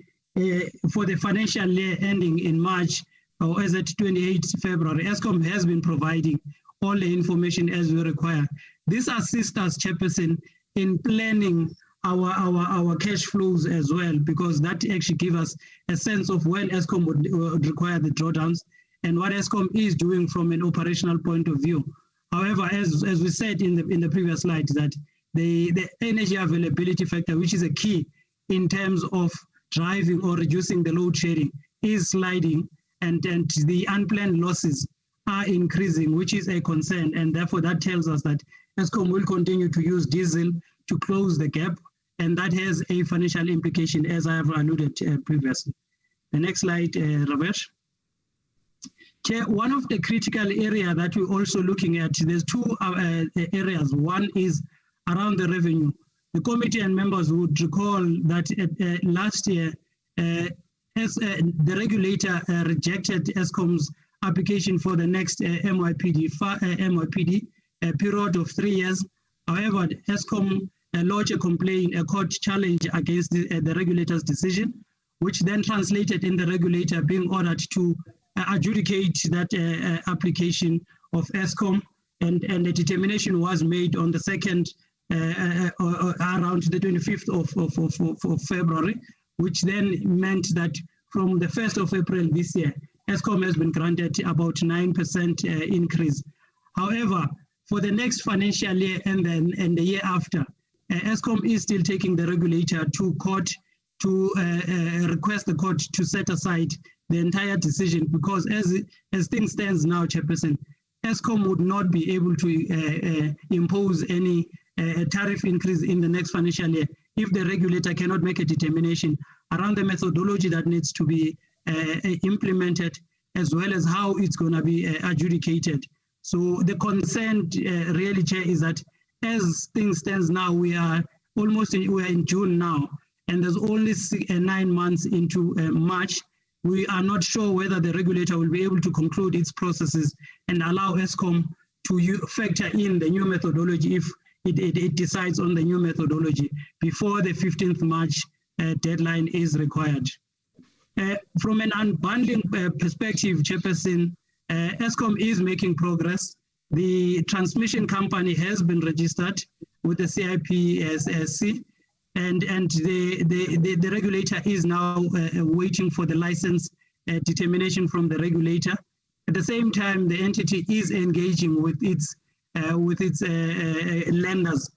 for the financial year ending in March, or as at 28 February, Eskom has been providing all the information as we require. This assists us, Chairperson, in planning our cash flows as well, because that actually gives us a sense of when Eskom would require the drawdowns and what Eskom is doing from an operational point of view. However, as we said in the previous slide, that the energy availability factor, which is a key in terms of driving or reducing the load shedding, is sliding, and the unplanned losses are increasing, which is a concern. And therefore, that tells us that Eskom will continue to use diesel to close the gap, and that has a financial implication, as I have alluded previously. The next slide, Ravesh. Chair, one of the critical areas that we're also looking at, there's two areas. One is around the revenue. The committee and members would recall that last year, as the regulator rejected Eskom's application for the next MYPD period of 3 years. However, Eskom lodge a complaint, a court challenge against the regulator's decision, which then translated in the regulator being ordered to adjudicate that application of Eskom, and the determination was made on the 2nd, around the 25th of February, which then meant that from the 1st of April this year, Eskom has been granted about 9% increase. However, for the next financial year and the year after, Eskom is still taking the regulator to court to request the court to set aside the entire decision, because as things stands now, Chairperson, Eskom would not be able to impose any tariff increase in the next financial year if the regulator cannot make a determination around the methodology that needs to be implemented, as well as how it's going to be adjudicated. So the concern really, Chair, is that as things stands now, we are in June now, and there's only 9 months into March. We are not sure whether the regulator will be able to conclude its processes and allow Eskom to factor in the new methodology if it decides on the new methodology before the 15th March deadline is required. From an unbundling perspective, Chairperson, Eskom is making progress. The transmission company has been registered with the CIPSC, and the regulator is now waiting for the license determination from the regulator. At the same time, the entity is engaging with its lenders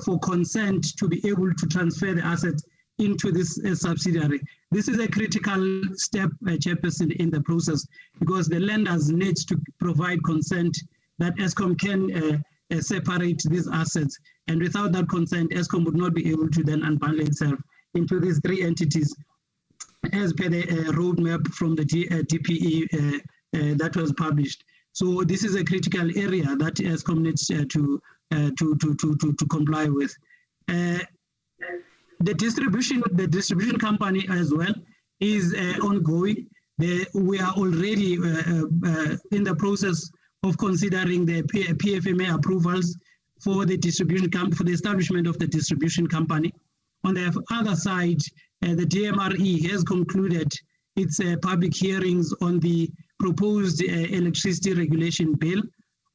for consent to be able to transfer the assets into this subsidiary. This is a critical step, Chairperson, in the process, because the lenders need to provide consent that Eskom can separate these assets. And without that consent, Eskom would not be able to then unbundle itself into these 3 entities as per the roadmap from the DPE that was published. So this is a critical area that Eskom needs to comply with. The distribution company as well is ongoing. We are already in the process of considering the PFMA approvals for the establishment of the distribution company. On the other side, the DMRE has concluded its public hearings on the proposed electricity regulation bill,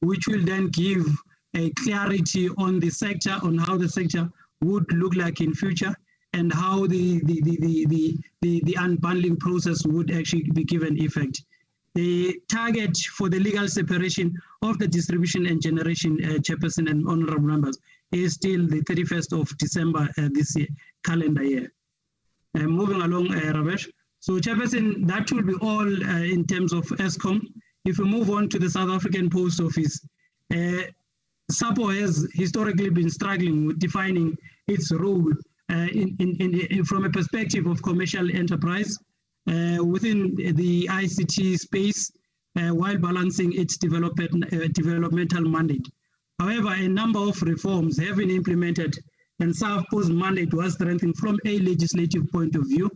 which will then give a clarity on the sector, on how the sector would look like in future, and how the unbundling process would actually be given effect. The target for the legal separation of the distribution and generation, Chairperson and honorable members, is still the 31st of December this year, calendar year. Moving along, Ramesh. So, Chairperson, that will be all in terms of Eskom. If we move on to the South African Post Office, SAPO has historically been struggling with defining its role from a perspective of commercial enterprise within the ICT space while balancing its developmental mandate. However, a number of reforms have been implemented, and SAPO's mandate was strengthened from a legislative point of view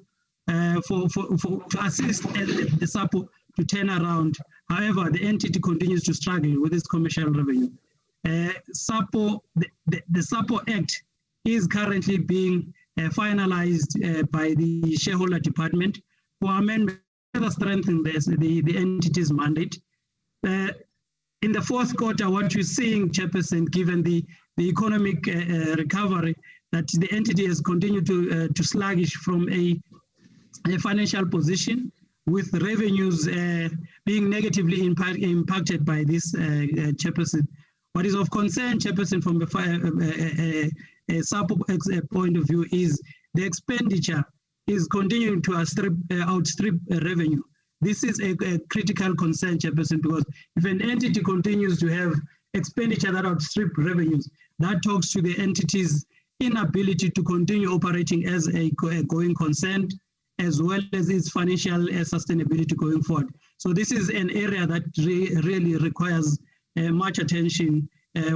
to assist the SAPO to turn around. However, the entity continues to struggle with its commercial revenue. The SAPO Act is currently being finalized by the shareholder department for amendment to strengthen the entity's mandate. In the fourth quarter, what we're seeing, Chairperson, given the economic recovery, that the entity has continued to sluggish from a financial position, with revenues being negatively impacted by this, Chairperson. What is of concern, Chairperson, from a SAPO point of view is the expenditure is continuing to outstrip revenue. This is a critical concern, Chairperson, because if an entity continues to have expenditure that outstrip revenues, that talks to the entity's inability to continue operating as a going concern, as well as its financial sustainability going forward. So this is an area that really requires much attention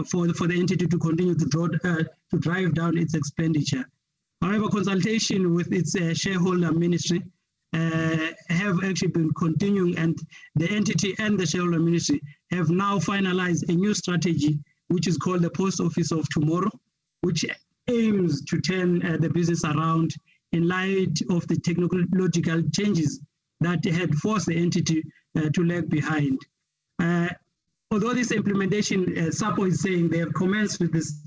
for the entity to continue to drive down its expenditure. However, consultation with its shareholder ministry have actually been continuing, and the entity and the shareholder ministry have now finalized a new strategy, which is called the Post Office of Tomorrow, which aims to turn the business around in light of the technological changes that had forced the entity to lag behind. Although this implementation, SAPO is saying they have commenced with this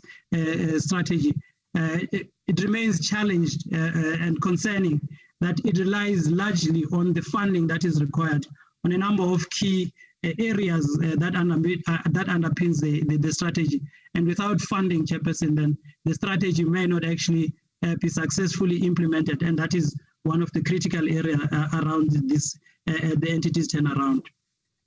strategy, it remains challenged and concerning that it relies largely on the funding that is required on a number of key areas that underpins the strategy. And without funding, Chairperson, then the strategy may not actually be successfully implemented. And that is one of the critical areas around this, the entity's turnaround.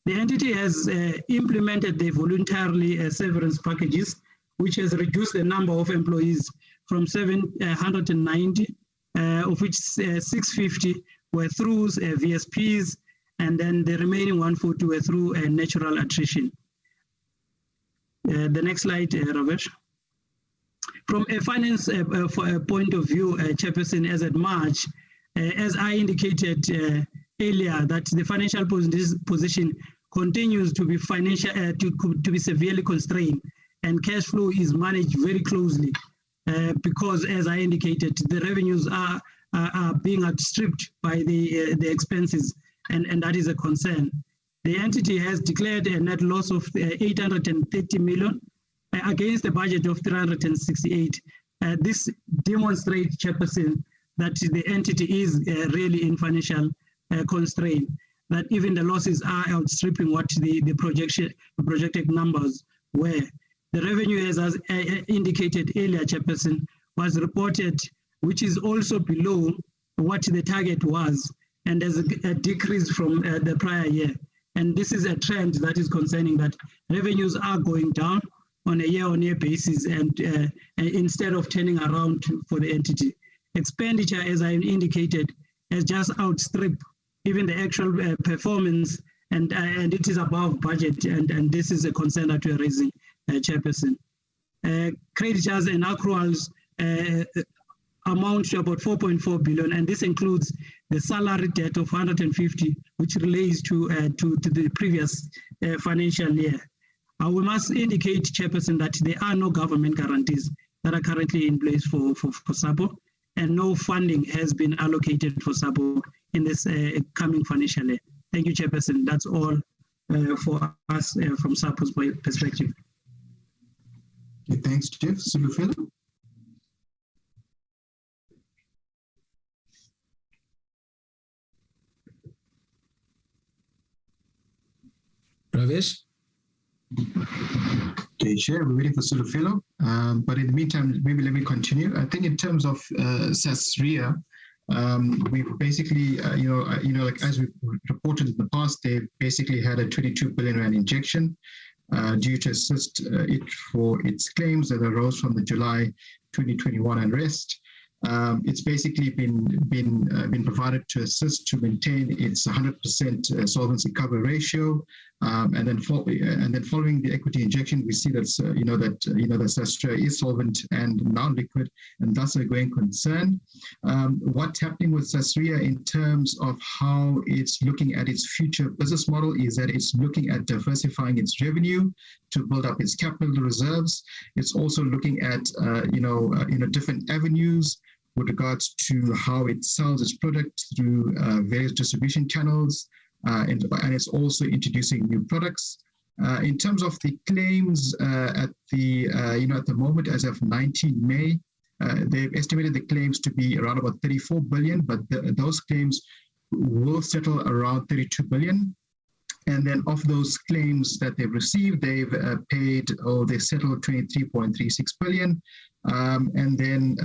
The entity has implemented the voluntary severance packages, which has reduced the number of employees from 790, of which 650 were through VSPs, and then the remaining 140 were through natural attrition. The next slide, Ravesh. From a finance point of view, Chairperson, as at March, as I indicated earlier, that the financial position continues to be to be severely constrained, and cash flow is managed very closely because, as I indicated, the revenues are being outstripped by the expenses, and that is a concern. The entity has declared a net loss of 830 million against a budget of 368. This demonstrates, Chairperson, that the entity is really in financial constraint, that even the losses are outstripping what the projected numbers were. The revenue, as indicated earlier, Chairperson, was reported, which is also below what the target was, and there's a decrease from the prior year. And this is a trend that is concerning, that revenues are going down on a year-on-year basis, and instead of turning around for the entity. Expenditure, as I indicated, has just outstripped even the actual performance, and it is above budget, and this is a concern that we are raising, Chairperson. Creditors and accruals amount to about 4.4 billion, and this includes the salary debt of 150, which relates to the previous financial year. We must indicate, Chairperson, that there are no government guarantees that are currently in place for SAPO, and no funding has been allocated for SAPO in this coming financial year. Thank you, Chairperson. That's all for us from SAPO's perspective. Okay, thanks, Jeff. Solufelo. Ravesh? Okay, Chair, we're waiting for Solufelo. But in the meantime, maybe let me continue. I think in terms of Sasria, we've basically, like as we reported in the past, they basically had a 22 billion rand injection due to assist it for its claims that arose from the July 2021 unrest. It's basically been provided to assist to maintain its 100% solvency cover ratio, and then following the equity injection, we see that that Sasria is solvent and non-liquid, and thus a going concern. What's happening with Sasria in terms of how it's looking at its future business model is that it's looking at diversifying its revenue to build up its capital reserves. It's also looking at different avenues with regards to how it sells its product through various distribution channels, and it's also introducing new products. In terms of the claims at the moment, as of 19 May, they've estimated the claims to be around about 34 billion, but those claims will settle around 32 billion. And then of those claims that they've received, they've they settled 23.36 billion. And then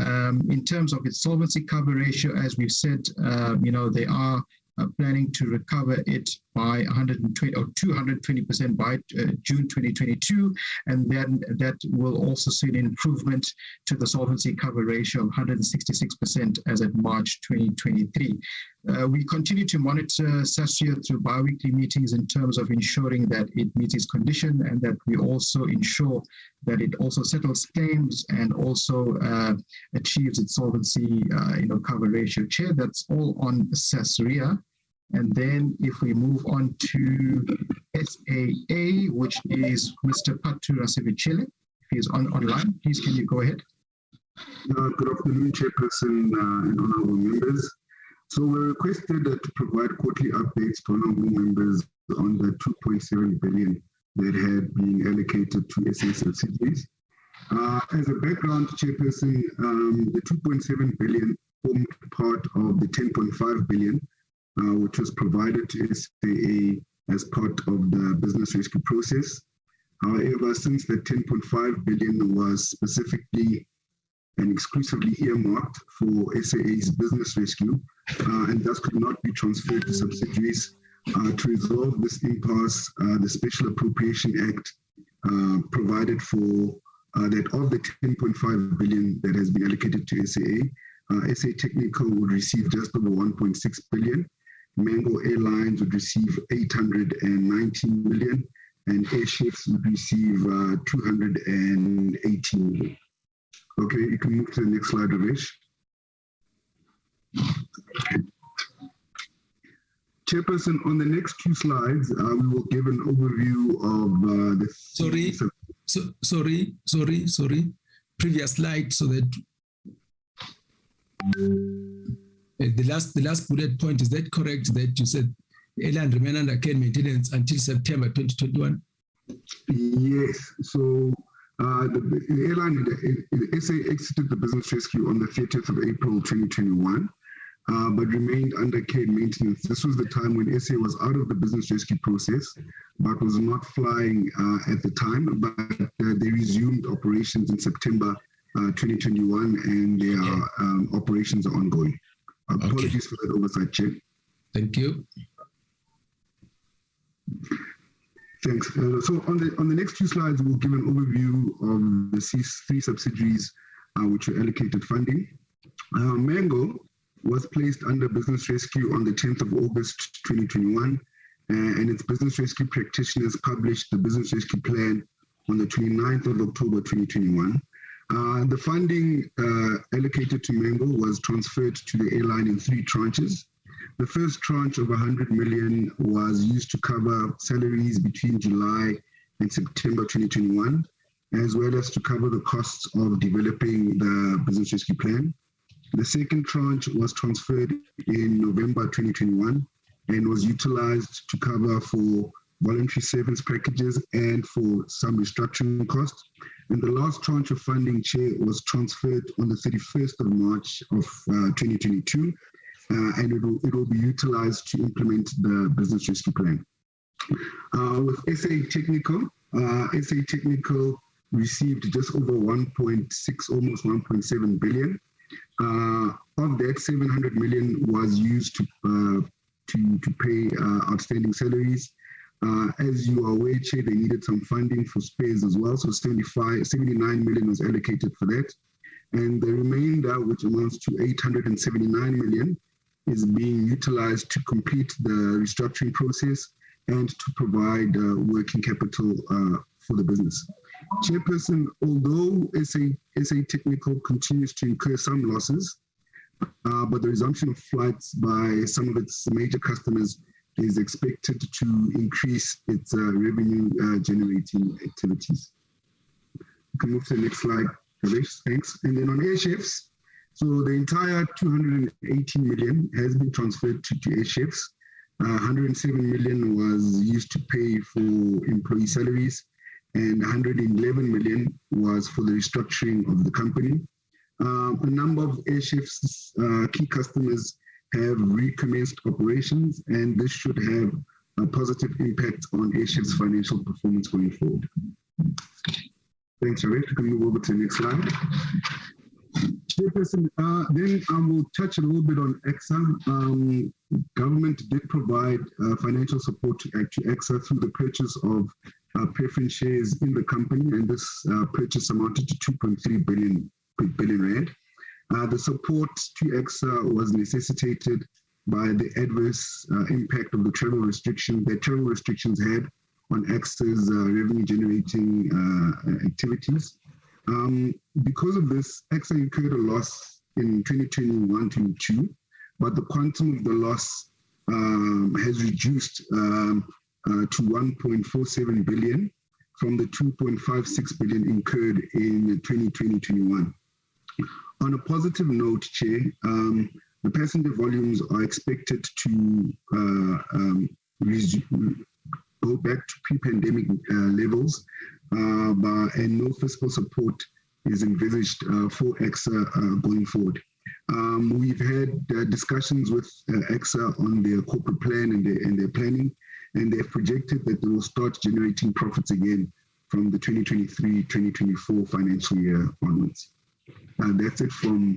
in terms of its solvency cover ratio, as we've said, they are planning to recover it by 120 or 220% by June 2022, and then that will also see an improvement to the solvency cover ratio of 166% as of March 2023. We continue to monitor Sasria through bi-weekly meetings in terms of ensuring that it meets its condition, and that we also ensure that it also settles claims and also achieves its solvency cover ratio. Chair, that's all on Sasria. And then if we move on to SAA, which is Mr. Patu Rasevichele, if he's online, please can you go ahead? Good afternoon, Chairperson and honourable members. So we're requested to provide quarterly updates to honourable members on the 2.7 billion that had been allocated to SA subsidiaries. As a background, Chairperson, the 2.7 billion formed part of the 10.5 billion, which was provided to SAA as part of the business rescue process. However, since the 10.5 billion was specifically and exclusively earmarked for SAA's business rescue, and thus could not be transferred to subsidiaries, to resolve this impasse, the Special Appropriation Act provided for that of the 10.5 billion that has been allocated to SAA, SA Technical would receive just over 1.6 billion, Mango Airlines would receive 819 million, and Airships would receive 218 million. Okay, you can move to the next slide, Ramesh. Chairperson, on the next two slides, we will give an overview of the... Sorry. Previous slide, so that the last bullet point, is that correct, that you said airline remain under care and maintenance until September 2021? Yes, so the airline, the SA exited the business rescue on the 30th of April 2021, but remained under care and maintenance. This was the time when SA was out of the business rescue process, but was not flying at the time, but they resumed operations in September 2021, and their operations are ongoing. Apologies for that oversight, Chair. Thank you. Thanks. So on the next two slides, we'll give an overview of the three subsidiaries which were allocated funding. Mango was placed under business rescue on the 10th of August 2021, and its business rescue practitioners published the business rescue plan on the 29th of October 2021. The funding allocated to Mango was transferred to the airline in three tranches. The first tranche of 100 million was used to cover salaries between July and September 2021, as well as to cover the costs of developing the business rescue plan. The second tranche was transferred in November 2021 and was utilized to cover for voluntary service packages and for some restructuring costs. And the last tranche of funding, Chair, was transferred on the 31st of March of 2022, and it will be utilized to implement the business rescue plan. With SA Technical received just over 1.6, almost 1.7 billion. Of that, 700 million was used to pay outstanding salaries. As you are aware, Chair, they needed some funding for spares as well, so 79 million was allocated for that. And the remainder, which amounts to 879 million, is being utilized to complete the restructuring process and to provide working capital for the business. Chairperson, although SA Technical continues to incur some losses, but the resumption of flights by some of its major customers is expected to increase its revenue generating activities. You can move to the next slide, Ramesh, thanks. And then on Airships, so the entire 218 million has been transferred to Airships. 107 million was used to pay for employee salaries, and 111 million was for the restructuring of the company. A number of Airships' key customers have recommenced operations, and this should have a positive impact on Airships' financial performance going forward. Thanks, Ramesh. We can move over to the next slide. Chairperson, then I will touch a little bit on EXA. Government did provide financial support to EXA through the purchase of preference shares in the company, and this purchase amounted to 2.3 billion rand. The support to EXA was necessitated by the adverse impact of the travel restriction that travel restrictions had on EXA's revenue-generating activities. Because of this, EXA incurred a loss in 2021-22, but the quantum of the loss has reduced to 1.47 billion from the 2.56 billion incurred in 2020-21. On a positive note, Chair, the passenger volumes are expected to go back to pre-pandemic levels, and no fiscal support is envisaged for AXA going forward. We've had discussions with AXA on their corporate plan and their planning, and they've projected that they will start generating profits again from the 2023-2024 financial year onwards. That's it from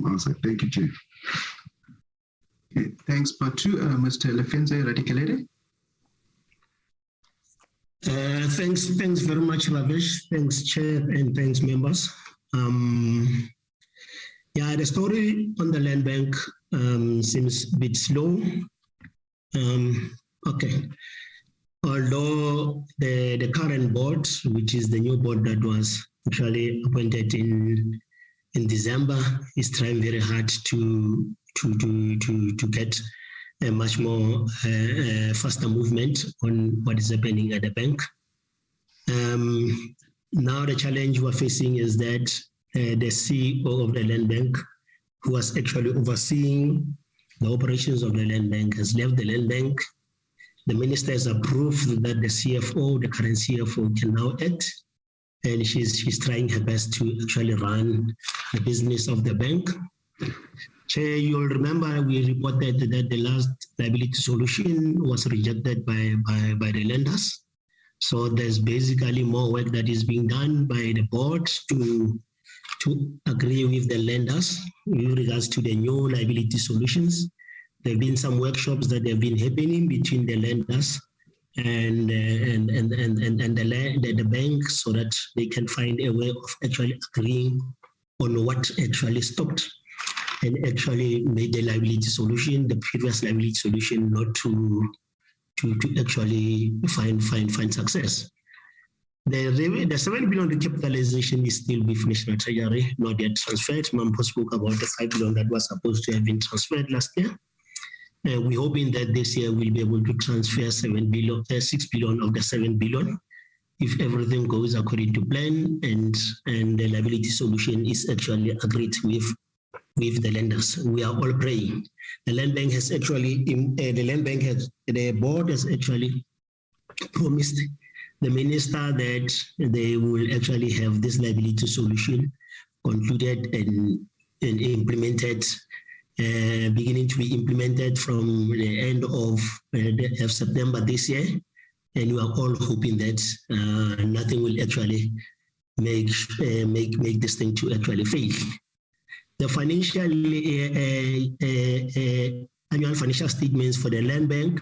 our side. Thank you, Chair. Okay, thanks, Patu. Mr. Lefenze Radikalede. Thanks very much, Ravesh. Thanks, Chair, and thanks, members. Yeah, the story on the land bank seems a bit slow. Okay. Although the current board, which is the new board that was actually appointed in December, is trying very hard to get a much more faster movement on what is happening at the bank. Now the challenge we're facing is that the CEO of the land bank, who was actually overseeing the operations of the land bank, has left the land bank. The minister has approved that the CFO, the current CFO, can now act, and she's trying her best to actually run the business of the bank. Chair, you'll remember we reported that the last liability solution was rejected by the lenders. So there's basically more work that is being done by the board to agree with the lenders with regards to the new liability solutions. There have been some workshops that have been happening between the lenders and the bank, so that they can find a way of actually agreeing on what actually stopped and actually made the liability solution, the previous liability solution, not to actually find success. The 7 billion recapitalization is still with National Treasury, not yet transferred. Mampo spoke about the 5 billion that was supposed to have been transferred last year. We're hoping that this year we'll be able to transfer 6 billion of the 7 billion if everything goes according to plan and the liability solution is actually agreed with the lenders. We are all praying. The land bank has actually, the board has actually promised the minister that they will actually have this liability solution concluded and implemented, beginning to be implemented from the end of September this year. And we are all hoping that nothing will actually make this thing to actually fail. The financial annual financial statements for the land bank,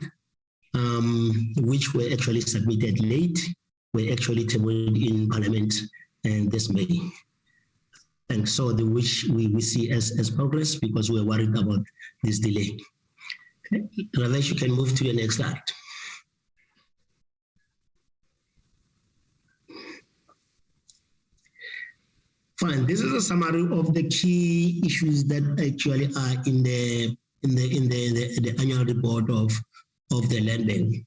which were actually submitted late, were actually tabled in Parliament this May. And so which we see as progress, because we're worried about this delay. Ravesh, you can move to your next slide. Fine. This is a summary of the key issues that actually are in the annual report of the land bank.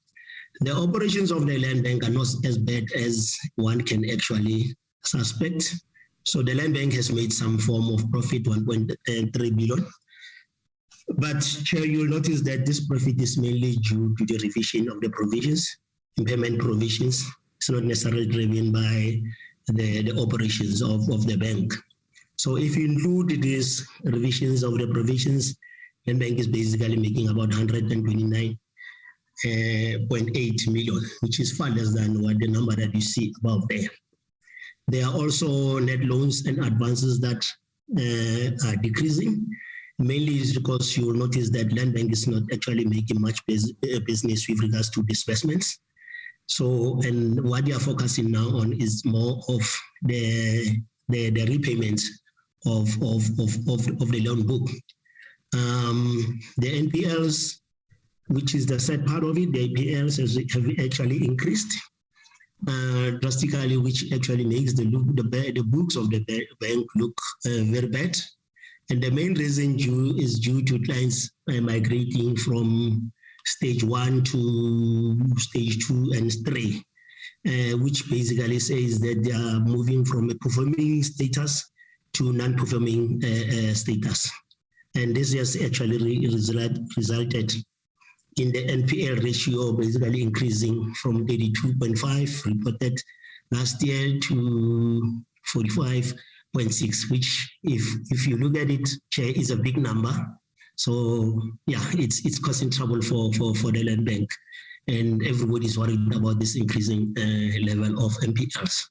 The operations of the land bank are not as bad as one can actually suspect. So the land bank has made some form of profit, 1.3 billion. But Chair, you'll notice that this profit is mainly due to the revision of the provisions, impairment provisions. It's not necessarily driven by the operations of the bank. So if you include these revisions of the provisions, the bank is basically making about 129.8 million, which is far less than what the number that you see above there. There are also net loans and advances that are decreasing. Mainly is because you will notice that land bank is not actually making much business with regards to disbursements. So, and what they are focusing now on is more of the repayments of the loan book. The NPLs, which is the sad part of it, the NPLs have actually increased drastically, which actually makes the books of the bank look very bad. And the main reason is due to clients migrating from stage 1 to stage 2 and 3, which basically says that they are moving from a performing status to non-performing status. And this has actually resulted in the NPL ratio basically increasing from 32.5 reported last year to 45.6, which if you look at it, Chair, is a big number. So yeah, it's causing trouble for the land bank, and everybody's worried about this increasing level of NPLs.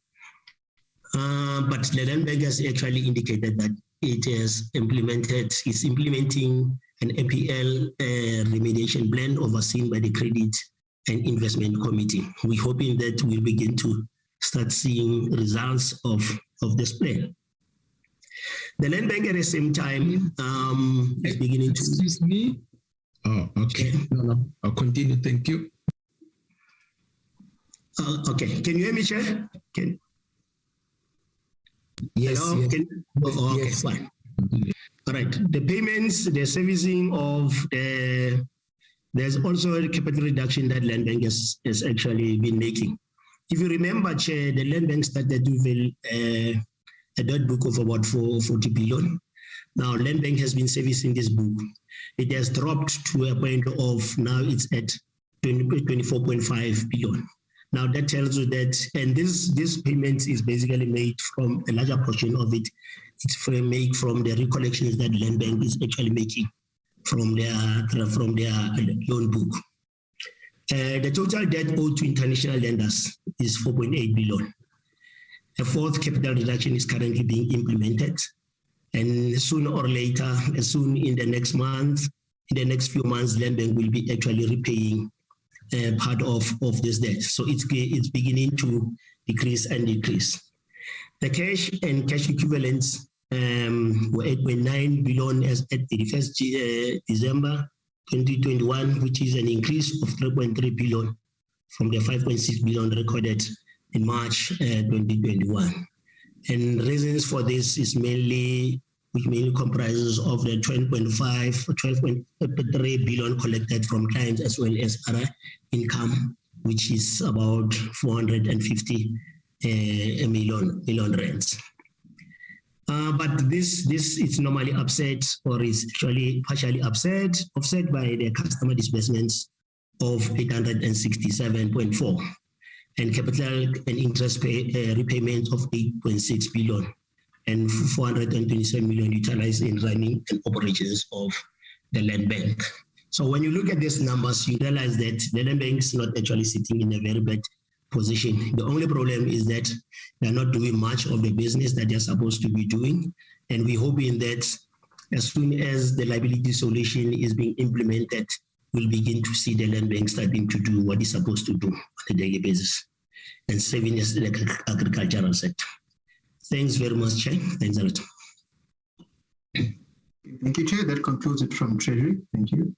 But the land bank has actually indicated that it's implementing an NPL remediation plan overseen by the Credit and Investment Committee. We're hoping that we'll begin to start seeing results of this plan. The land bank at the same time is beginning to... Excuse me? Oh, okay. No. I'll continue. Thank you. Okay. Can you hear me, Chair? Yes. Hello? Yes. Okay, Yes. fine. All right. The payments, the servicing of the... There's also a capital reduction that land bank has actually been making. If you remember, Chair, the land bank started with a debt book of about 40 billion. Now, land bank has been servicing this book. It has dropped to a point of now it's at 24.5 billion. Now, that tells you that, and this payment is basically made from a larger portion of it. It's made from the recollections that land bank is actually making from their loan book. The total debt owed to international lenders is 4.8 billion. A fourth capital reduction is currently being implemented, and sooner or later, as soon in the next month, in the next few months, land bank will be actually repaying part of this debt. So it's beginning to decrease and decrease. The cash and cash equivalents were 8.9 billion as at 31st December 2021, which is an increase of 3.3 billion from the 5.6 billion recorded in March 2021. And reasons for this is which mainly comprises of the 12.3 billion collected from clients as well as other income, which is about 450 million rands. But this is normally offset, or is actually partially offset by the customer disbursements of 867.4 and capital and interest repayments of 8.6 billion and 427 million utilized in running and operations of the land bank. So when you look at these numbers, you realize that the land bank is not actually sitting in a very bad position. The only problem is that they're not doing much of the business that they're supposed to be doing. And we're hoping that as soon as the liability solution is being implemented, we'll begin to see the land bank starting to do what it's supposed to do on a daily basis and serving as the agricultural sector. Thanks very much, Chair. Thanks a lot. Thank you, Chair. That concludes it from Treasury. Thank you.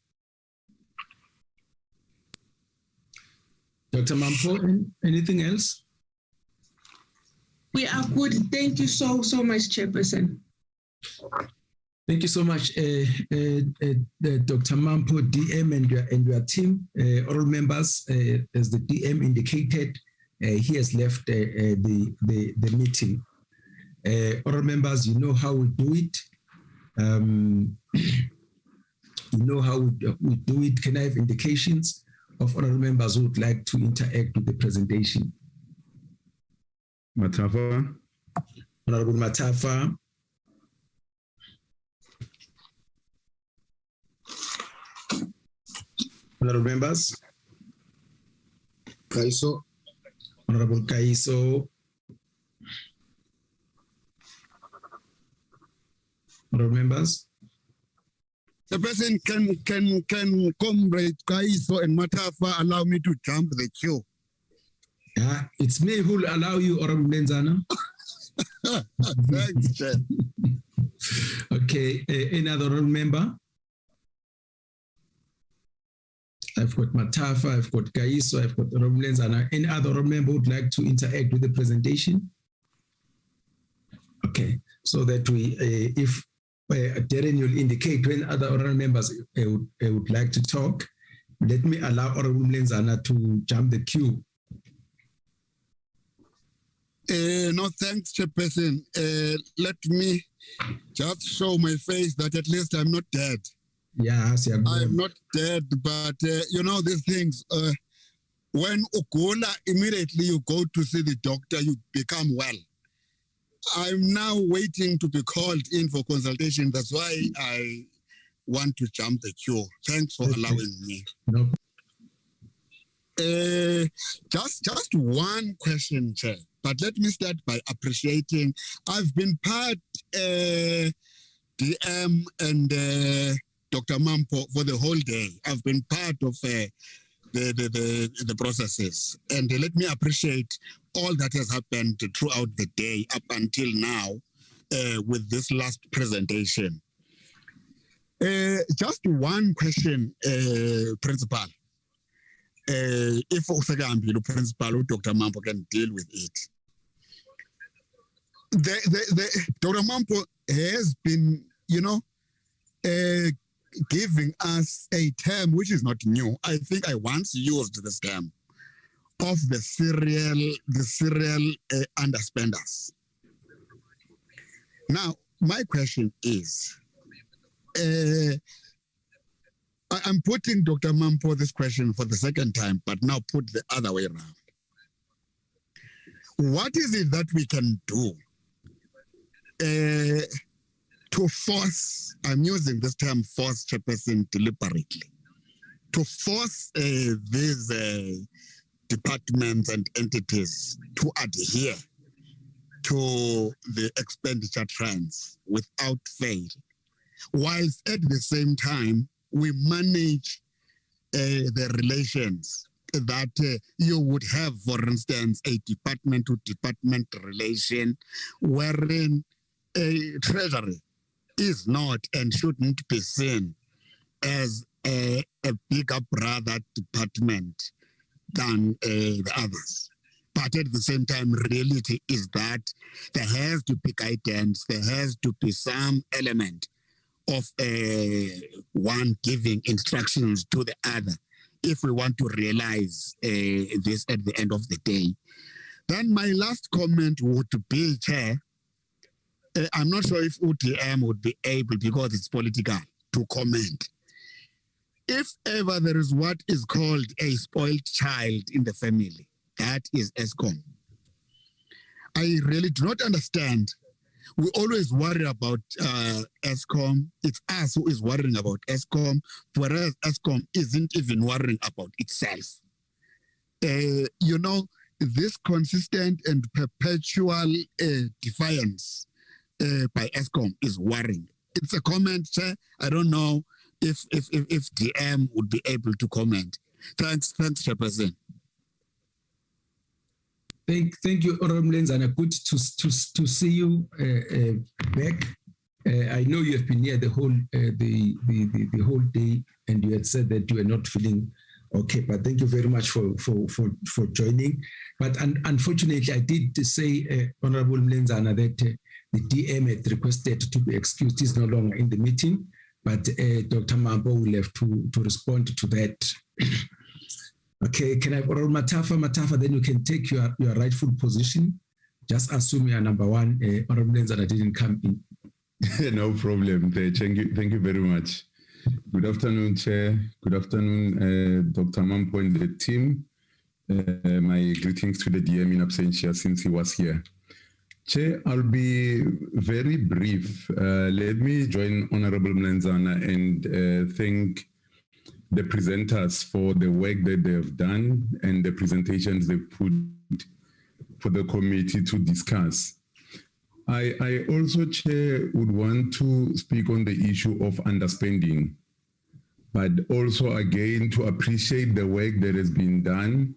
Dr. Mampo, anything else? We are good. Thank you so much, Chairperson. Thank you so much, Dr. Mampo, DM, and your team. All members, as the DM indicated, he has left the meeting. All members, you know how we do it. You know how we do it. Can I have indications of honorable members who would like to interact with the presentation? Matafa. Honorable Matafa. Honorable members. Kaiso. Honorable Kaiso. Honorable members. The person can Comrade Kaiso and Matafa allow me to jump the queue? Yeah, it's me who will allow you, Honorable Menzana. Thanks, Chair. Okay, any other honorable member? I've got Matafa, I've got Kaiso, I've got Honorable Menzana. Any other honorable member would like to interact with the presentation? Okay, so that we, if Darren, you'll indicate when other honorable members would like to talk. Let me allow Honorable Menzana to jump the queue. No, thanks, Chairperson. Let me just show my face that at least I'm not dead. Yeah, I'm not dead, but these things, when ugola, immediately you go to see the doctor, you become well. I'm now waiting to be called in for consultation. That's why I want to jump the queue. Thanks for allowing me. No. Just one question, Chair. But let me start by appreciating. I've been part DM and Dr. Mampo for the whole day. I've been part of the processes, and let me appreciate all that has happened throughout the day up until now with this last presentation. Just one question, Principal. If the Principal, Dr. Mampo can deal with it. Dr. Mampo has been, giving us a term which is not new. I think I once used this term of the serial underspenders. Now, my question is, I'm putting Dr. Mampo this question for the second time, but now put the other way around. What is it that we can do to force, I'm using this term force, Chairperson, deliberately, to force these departments and entities to adhere to the expenditure trends without fail, whilst at the same time we manage the relations that you would have, for instance, a department-to-department relation wherein a treasury is not and shouldn't be seen as a bigger brother department than the others. But at the same time, reality is that there has to be guidance, there has to be some element of one giving instructions to the other if we want to realize this at the end of the day. Then my last comment would be, Chair, I'm not sure if UTM would be able, because it's political, to comment. If ever there is what is called a spoiled child in the family, that is ESCOM. I really do not understand. We always worry about ESCOM. It's us who is worrying about ESCOM, whereas ESCOM isn't even worrying about itself. This consistent and perpetual defiance by ESCOM is worrying. It's a comment, Chair. I don't know if DM would be able to comment. Thanks, Chairperson. Thank you, Honorable Lenzana. Good to see you back. I know you have been here the whole day, and you had said that you were not feeling okay. But thank you very much for joining. But unfortunately, I did say, Honorable Lenzana, that the DM had requested to be excused. He's no longer in the meeting, but Dr. Mampo will have to respond to that. Okay, can I borrow Matafa, then you can take your rightful position. Just assume you are number one. Honorable Lenzana didn't come in. No problem. Thank you very much. Good afternoon, Chair. Good afternoon, Dr. Mampo and the team. My greetings to the DM in absentia since he was here. Chair, I'll be very brief. Let me join Honorable Lenzana and thank the presenters for the work that they have done and the presentations they've put for the committee to discuss. I also, Chair, would want to speak on the issue of underspending, but also again to appreciate the work that has been done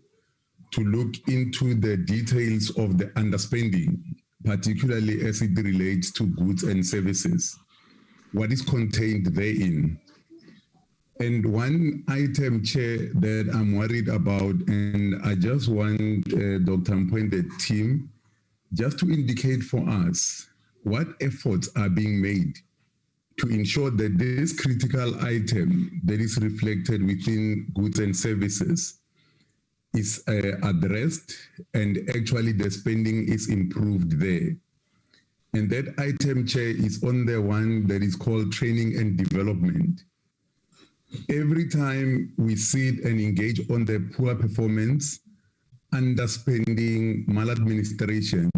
to look into the details of the underspending, particularly as it relates to goods and services, what is contained therein. And one item, Chair, that I'm worried about, and I just want Dr. Mampo and the team just to indicate for us what efforts are being made to ensure that this critical item that is reflected within goods and services is addressed and actually the spending is improved there. And that item, Chair, is on the one that is called training and development. Every time we sit and engage on the poor performance, underspending, maladministration,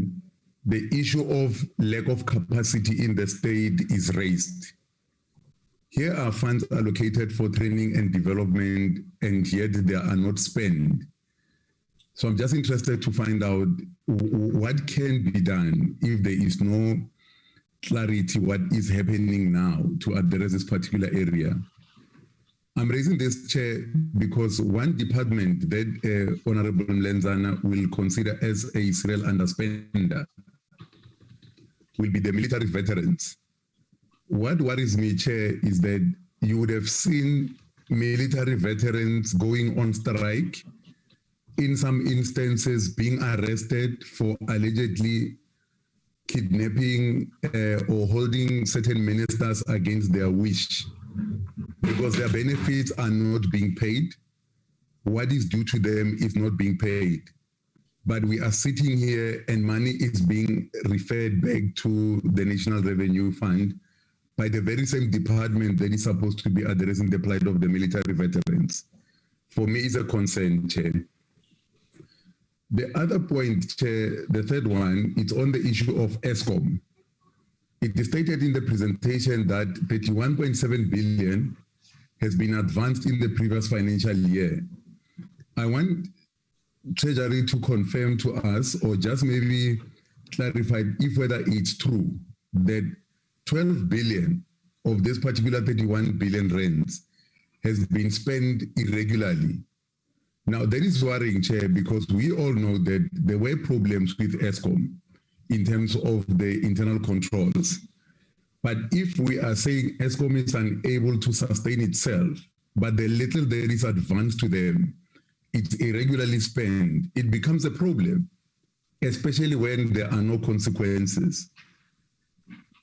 the issue of lack of capacity in the state is raised. Here are funds allocated for training and development, and yet they are not spent. So I'm just interested to find out what can be done if there is no clarity what is happening now to address this particular area. I'm raising this, Chair, because one department that Honorable Mlenzana will consider as a serial underspender will be the military veterans. What worries me, Chair, is that you would have seen military veterans going on strike, in some instances being arrested for allegedly kidnapping or holding certain ministers against their wish, because their benefits are not being paid. What is due to them is not being paid. But we are sitting here and money is being referred back to the National Revenue Fund by the very same department that is supposed to be addressing the plight of the military veterans. For me, it's a concern, Chair. The other point, Chair, the third one, it's on the issue of ESCOM. It is stated in the presentation that 31.7 billion has been advanced in the previous financial year. I want Treasury to confirm to us, or just maybe clarify if whether it's true that 12 billion of this particular 31 billion rands has been spent irregularly. Now, that is worrying, Chair, because we all know that there were problems with ESCOM in terms of the internal controls. But if we are saying ESCOM is unable to sustain itself, but the little that is advanced to them, it's irregularly spent, it becomes a problem, especially when there are no consequences.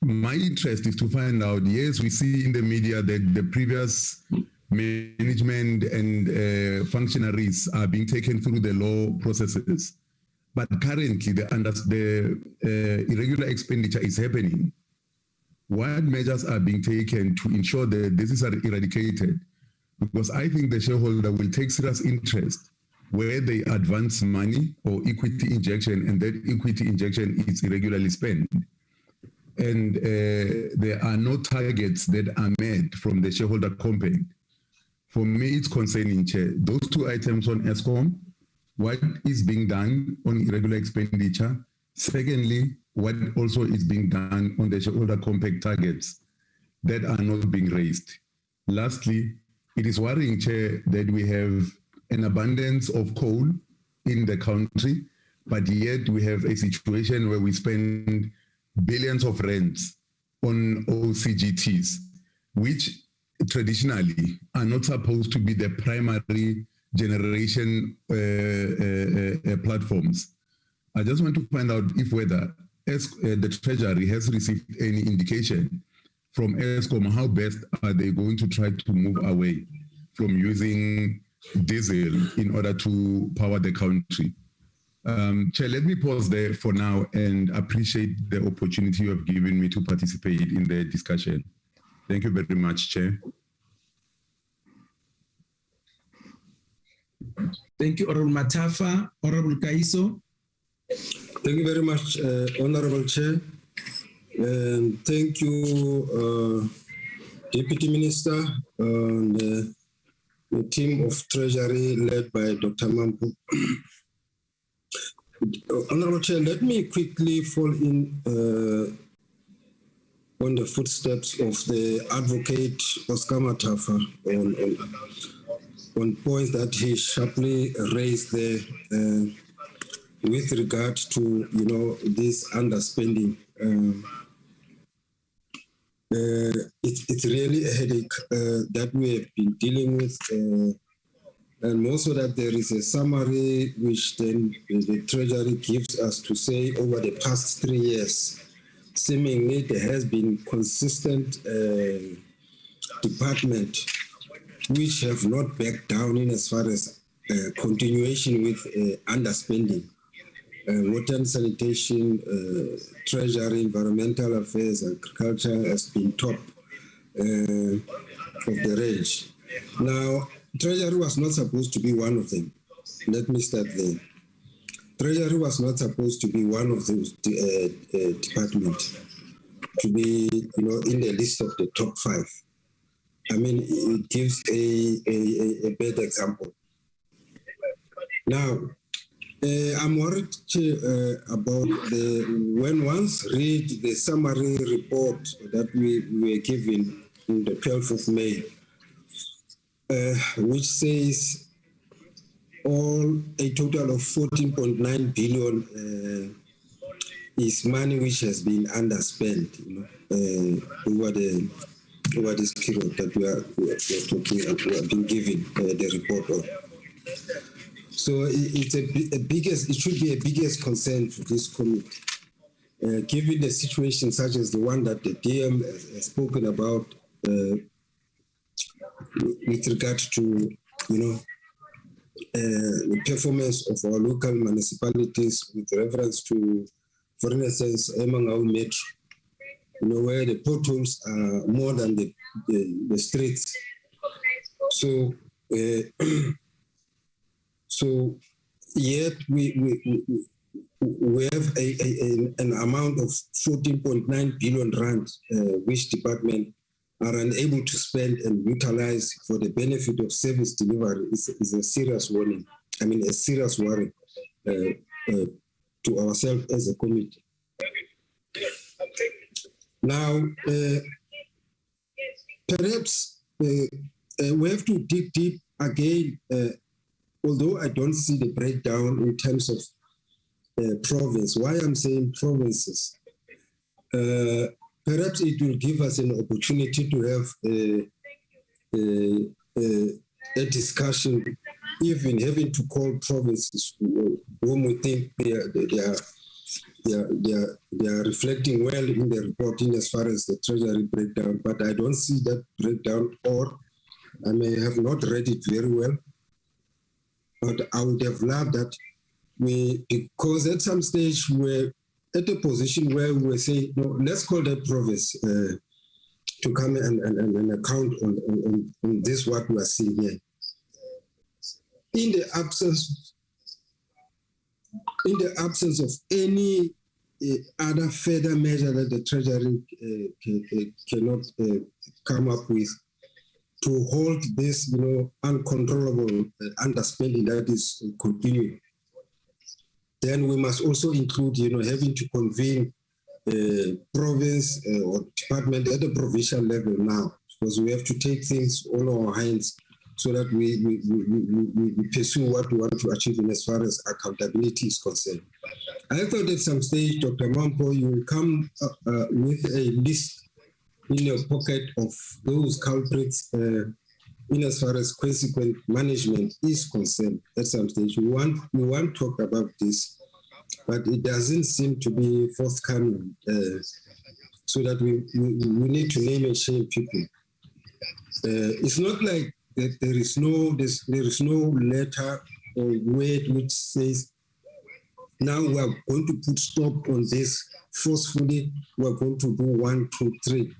My interest is to find out, yes, we see in the media that the previous management and functionaries are being taken through the law processes. But currently, the irregular expenditure is happening. What measures are being taken to ensure that this is eradicated? Because I think the shareholder will take serious interest where they advance money or equity injection, and that equity injection is irregularly spent. And there are no targets that are met from the shareholder complaint. For me, it's concerning, Chair. Those two items on ESCOM, what is being done on irregular expenditure? Secondly, what also is being done on the shareholder compact targets that are not being raised? Lastly, it is worrying, Chair, that we have an abundance of coal in the country, but yet we have a situation where we spend billions of rands on OCGTs, which traditionally are not supposed to be the primary generation platforms. I just want to find out if whether the Treasury has received any indication from ESCOM how best are they going to try to move away from using diesel in order to power the country. Chair, let me pause there for now and appreciate the opportunity you have given me to participate in the discussion. Thank you very much, Chair. Thank you, Honorable Matafa. Honorable Kaiso. Thank you very much, Honorable Chair. And thank you, Deputy Minister, and the team of Treasury led by Dr. Mampu. Honorable Chair, let me quickly fall in on the footsteps of the advocate Oscar Matafa on points that he sharply raised there with regard to, this underspending. It's really a headache that we have been dealing with, and also that there is a summary which then the Treasury gives us to say over the past 3 years, seemingly there has been consistent department which have not backed down in as far as continuation with underspending. water and sanitation, treasury, environmental affairs, agriculture has been top of the range. Now, treasury was not supposed to be one of them. Let me start there. Treasury was not supposed to be one of those departments to be, in the list of the top 5. I mean, it gives a bad example. Now, I'm worried about when once read the summary report that we were given on the 12th of May, which says a total of 14.9 billion is money which has been underspent, over this period that we have been given the report on. So it should be a biggest concern for this committee, given the situation such as the one that the DM has spoken about with regard to, the performance of our local municipalities with reference to, for instance, Emangau Metro, where the potholes are more than the streets. So, so yet we have an amount of 14.9 billion rand, which department are unable to spend and utilize for the benefit of service delivery is a serious warning. I mean, a serious worry to ourselves as a committee. Now, perhaps we have to dig deep again, although I don't see the breakdown in terms of province. Why I'm saying provinces? Perhaps it will give us an opportunity to have a discussion, even having to call provinces whom we think they are reflecting well in the reporting as far as the treasury breakdown, but I don't see that breakdown, or I may have not read it very well. But I would have loved that because at some stage we're at a position where we say, no, let's call that province to come and account on this, what we are seeing here. In the absence of any other further measure that the Treasury cannot come up with to hold this, uncontrollable underspending that is continuing, then we must also include, having to convene province or department at the provincial level now, because we have to take things on our hands so that we pursue what we want to achieve in as far as accountability is concerned. I thought at some stage, Dr. Mampo, you will come with a list in your pocket of those culprits in as far as consequent management is concerned. At some stage, we want to talk about this, but it doesn't seem to be forthcoming, so that we need to name and shame people. It's not like that there is no letter or word which says, now we are going to put stop on this forcefully, we are going to do 1, 2, 3.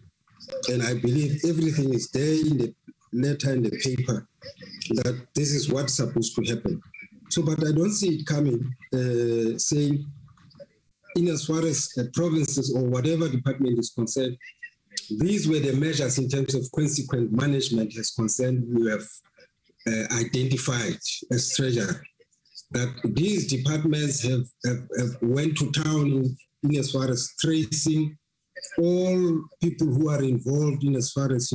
And I believe everything is there in the letter and the paper that this is what's supposed to happen. So, but I don't see it coming, saying, in as far as the provinces or whatever department is concerned, these were the measures in terms of consequent management is concerned, we have identified as Treasury, that these departments have went to town in as far as tracing all people who are involved in as far as,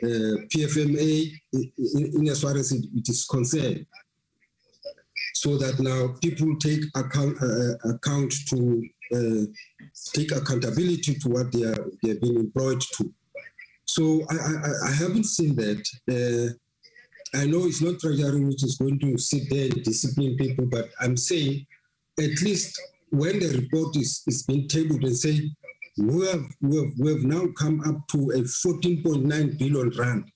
PFMA, in as far as it is concerned. So that now people take account to take accountability to what they are being employed to. So I haven't seen that. I know it's not Treasury which is going to sit there and discipline people, but I'm saying at least when the report is being tabled and say we have now come up to a 14.9 billion rand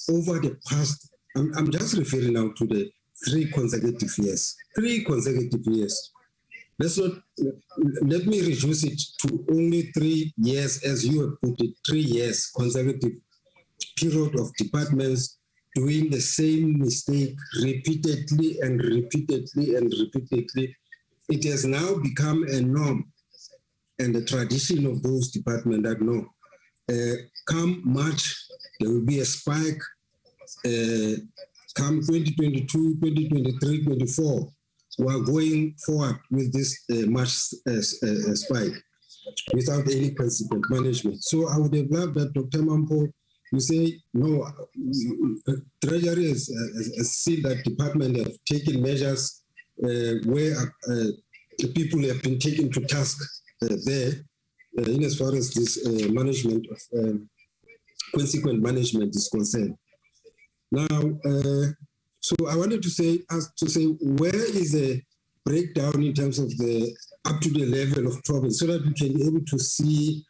over the past. I'm just referring now to the 3 consecutive years. 3 consecutive years. Let me reduce it to only 3 years, as you have put it, 3 years consecutive period of departments doing the same mistake repeatedly and repeatedly and repeatedly. It has now become a norm and a tradition of those departments that no, come March, there will be a spike. Come 2022, 2023, 24, we are going forward with this March spike without any consequent management. So I would have loved that Dr. Mampo, you say, no, Treasury has seen that department have taken measures where people have been taken to task there in as far as this management of consequent management is concerned. Now, so I wanted to say, where is the breakdown in terms of the up-to-date level of province, so that we can be able to see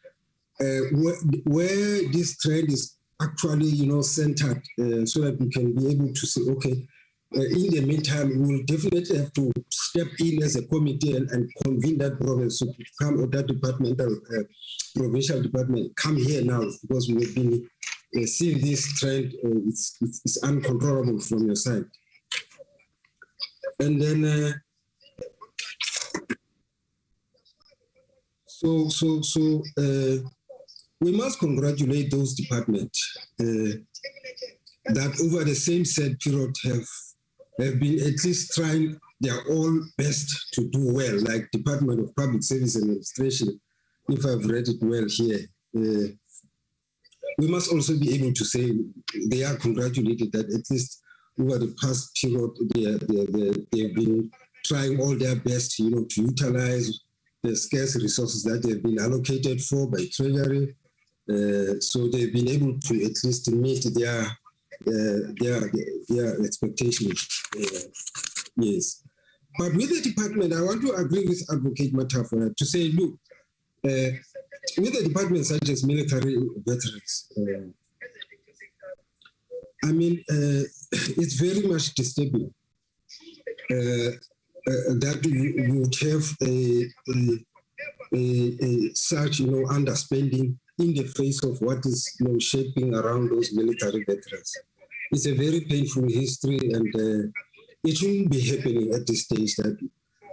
where this trend is actually, centered, so that we can be able to say, okay, in the meantime, we will definitely have to step in as a committee and convene that province to come, or that departmental, provincial department, come here now, because we've been seeing this trend. It's uncontrollable from your side. And then, we must congratulate those departments that over the same said period have been at least trying their all best to do well, like Department of Public Service Administration, if I've read it well here. We must also be able to say they are congratulated that at least over the past period they've been trying all their best, to utilize the scarce resources that they've been allocated for by Treasury. So they've been able to at least meet their expectations. Yes. But with the department, I want to agree with Advocate Matafora to say, look, with the department such as military veterans, it's very much disturbing that you would have a such underspending in the face of what is shaping around those military veterans. It's a very painful history, and it shouldn't be happening at this stage. That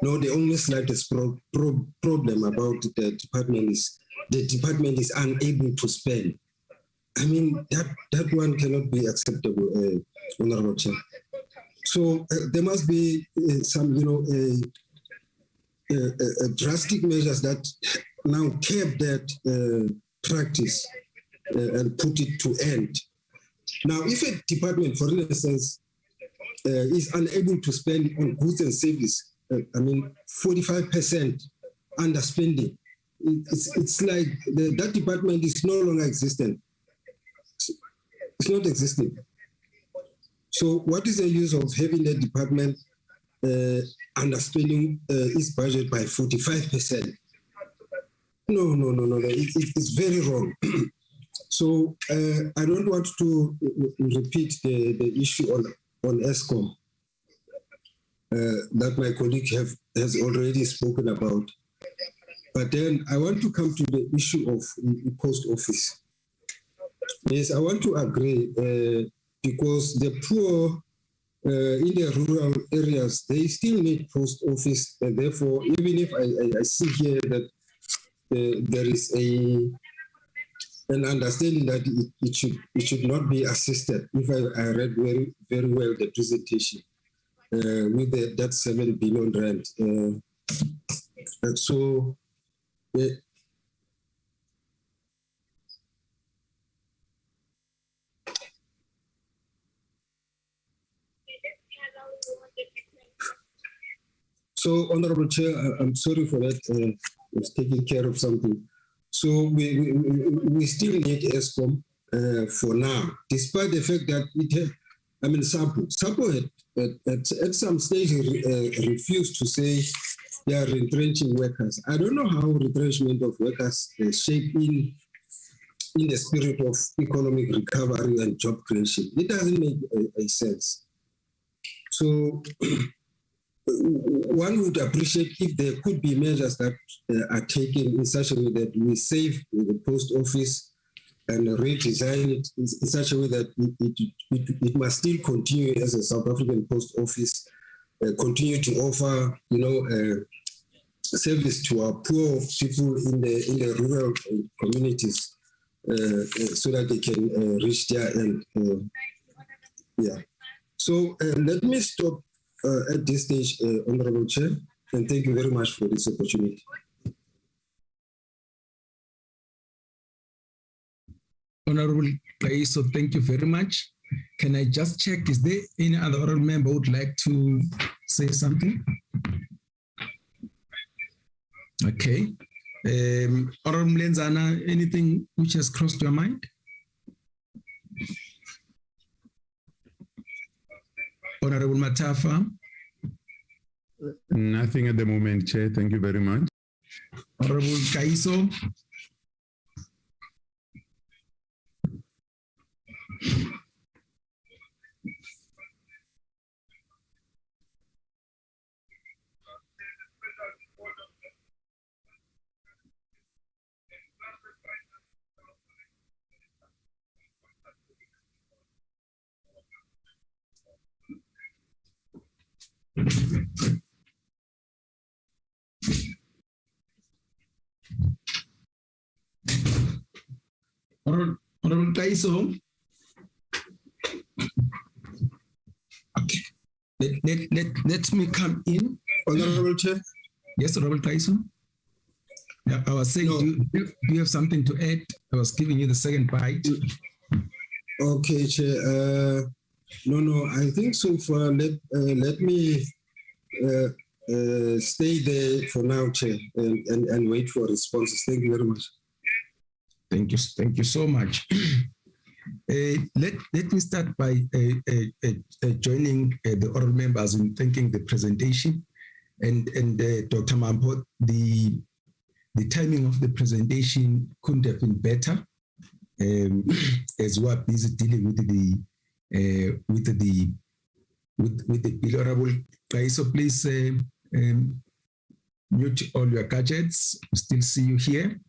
the only slightest problem about the department is unable to spend. That one cannot be acceptable, Honorable Chair. So there must be some, drastic measures that now curb that practice and put it to end. Now, if a department, for instance, is unable to spend on goods and service, 45% underspending, it's like that department is no longer existent. It's not existing. So what is the use of having that department underspending its budget by 45%? No. It's very wrong. So I don't want to repeat the issue on ESCOM that my colleague has already spoken about. But then I want to come to the issue of post office. Yes, I want to agree because the poor in the rural areas, they still need post office. And therefore, even if I see here that there is an understanding that it should not be assisted, if I read very, very well the presentation with that 7 billion rand. And so, so, Honorable Chair, I'm sorry for that. I was taking care of something. So we still need ESCOM for now, despite the fact that it had, SAPO had at some stage refused to say they are retrenching workers. I don't know how retrenchment of workers shape in the spirit of economic recovery and job creation. It doesn't make a sense. So one would appreciate if there could be measures that are taken in such a way that we save the post office and redesign it in such a way that it must still continue as a South African post office, continue to offer, service to our poor people in the rural communities, so that they can reach their end. So let me stop at this stage, Honorable Chair, and thank you very much for this opportunity. Honorable Kaiso, thank you very much. Can I just check, is there any other honorable member who would like to say something? Okay. Honorable Lenzana, anything which has crossed your mind? Honorable Matafa? Nothing at the moment, Chair. Thank you very much. Honorable Kaiso? Honorable Kaiso? Okay. Let me come in. Honorable Chair? Yes, Honorable Kaiso? Yeah, I was saying, do you have something to add? I was giving you the second bite. Okay, Chair. No, I think so far. Let me stay there for now, Chair, and wait for responses. Thank you very much. Thank you so much. Let me start by joining the oral members in thanking the presentation, and Dr. Mampo, the timing of the presentation couldn't have been better, as we are busy dealing with the bill. Honorable Kaiso, please mute all your gadgets. We still see you here.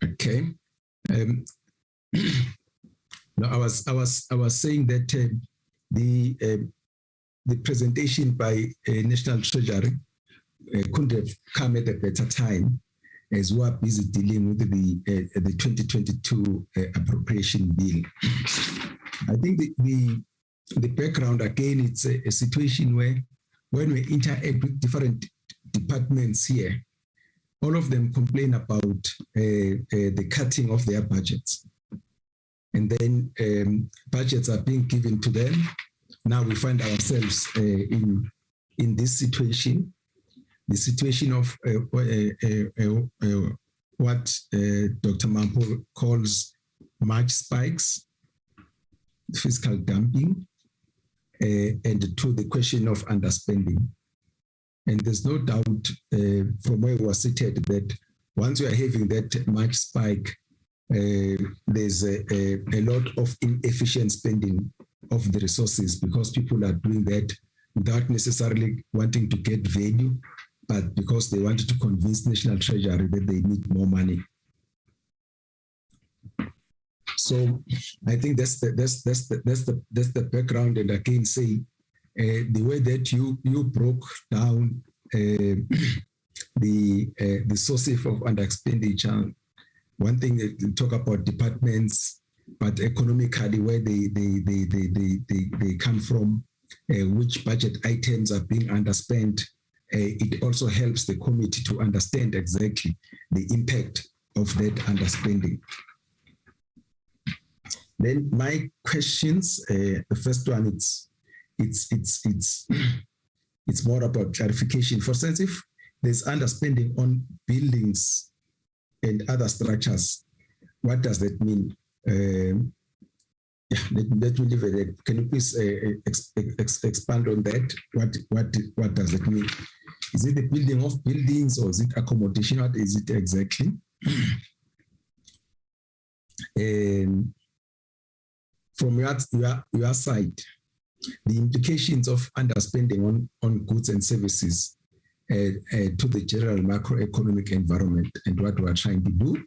Okay. No, I was saying that the presentation by National Treasury couldn't have come at a better time, as we are busy dealing with the 2022 appropriation bill. I think the background, again, it's a situation where when we interact with different departments here, all of them complain about the cutting of their budgets. And then budgets are being given to them. Now we find ourselves in this situation, the situation of what Dr. Mampo calls March spikes, fiscal dumping, and to the question of underspending. And there's no doubt from where we were seated that once we are having that March spike, there's a lot of inefficient spending of the resources, because people are doing that without necessarily wanting to get value, but because they wanted to convince National Treasury that they need more money. So I think that's the background. And again, say the way that you broke down the sources of under expenditure. One thing that you talk about departments, but economically where they come from, which budget items are being underspent. It also helps the committee to understand exactly the impact of that underspending. Then my questions, the first one, it's more about clarification. For instance, if there's underspending on buildings and other structures, what does that mean? Let me leave it there. Can you please expand on that? What does it mean? Is it the building of buildings, or is it accommodation? What is it exactly? And from your side, the implications of underspending on goods and services to the general macroeconomic environment and what we are trying to do.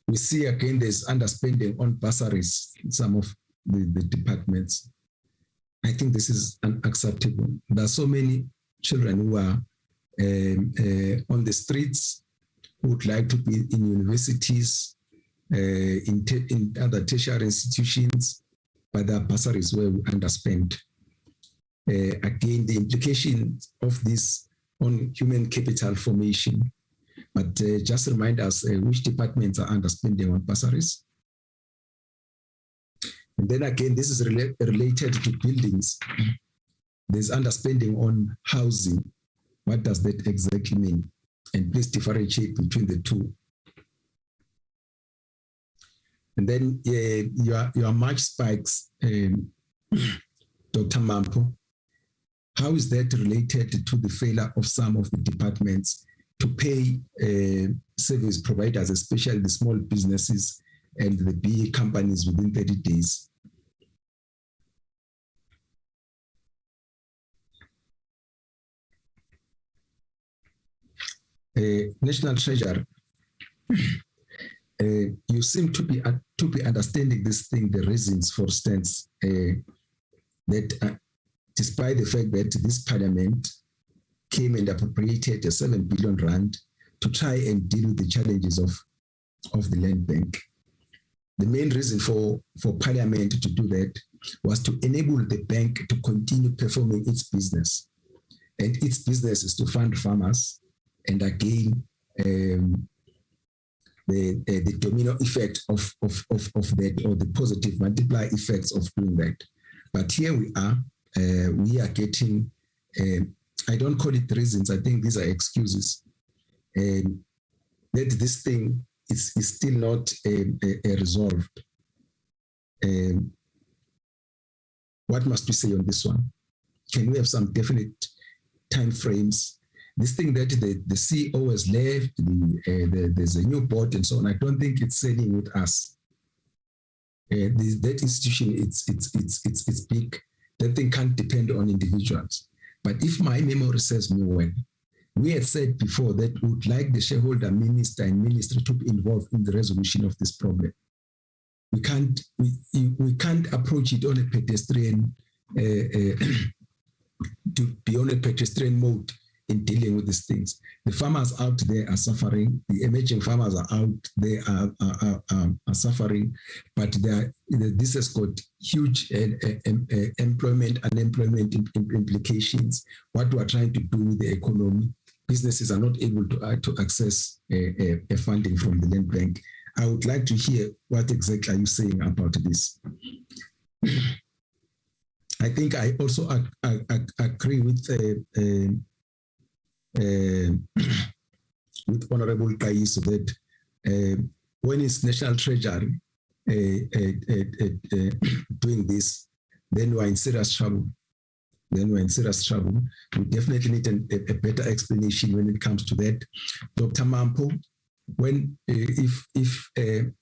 We see again there's underspending on bursaries in some of the departments. I think this is unacceptable. There are so many children who are on the streets who would like to be in universities, in other tertiary institutions, but their bursaries were underspent. Again, the implications of this on human capital formation. But just remind us which departments are underspending on bursaries. And then again, this is related to buildings. There's underspending on housing. What does that exactly mean? And please differentiate between the two. And then your March spikes, Dr. Mampo, how is that related to the failure of some of the departments to pay service providers, especially the small businesses and the big companies within 30 days? National Treasury, you seem to be understanding this thing, the reasons, for instance, that despite the fact that this parliament came and appropriated 7 billion rand to try and deal with the challenges of the land bank. The main reason for parliament to do that was to enable the bank to continue performing its business. And its business is to fund farmers, and again, the domino effect of that, or the positive multiplier effects of doing that. But here we are getting, I don't call it reasons, I think these are excuses, that this thing is still not resolved. What must we say on this one? Can we have some definite time frames? This thing that the CEO has left, there's a new board and so on, I don't think it's selling with us. That institution, it's big. That thing can't depend on individuals. But if my memory serves me well, we had said before that we would like the shareholder minister and ministry to be involved in the resolution of this problem. We can't approach it on a pedestrian, to be on a pedestrian mode in dealing with these things. The farmers out there are suffering. The emerging farmers are out there are suffering, but this has got huge unemployment implications. What we are trying to do with the economy, businesses are not able to access a funding from the land bank. I would like to hear what exactly are you saying about this. I think I also agree with Honorable Kaiso that when it's National Treasury doing this, then we're in serious trouble. We definitely need a better explanation when it comes to that. Dr. Mampo, when if the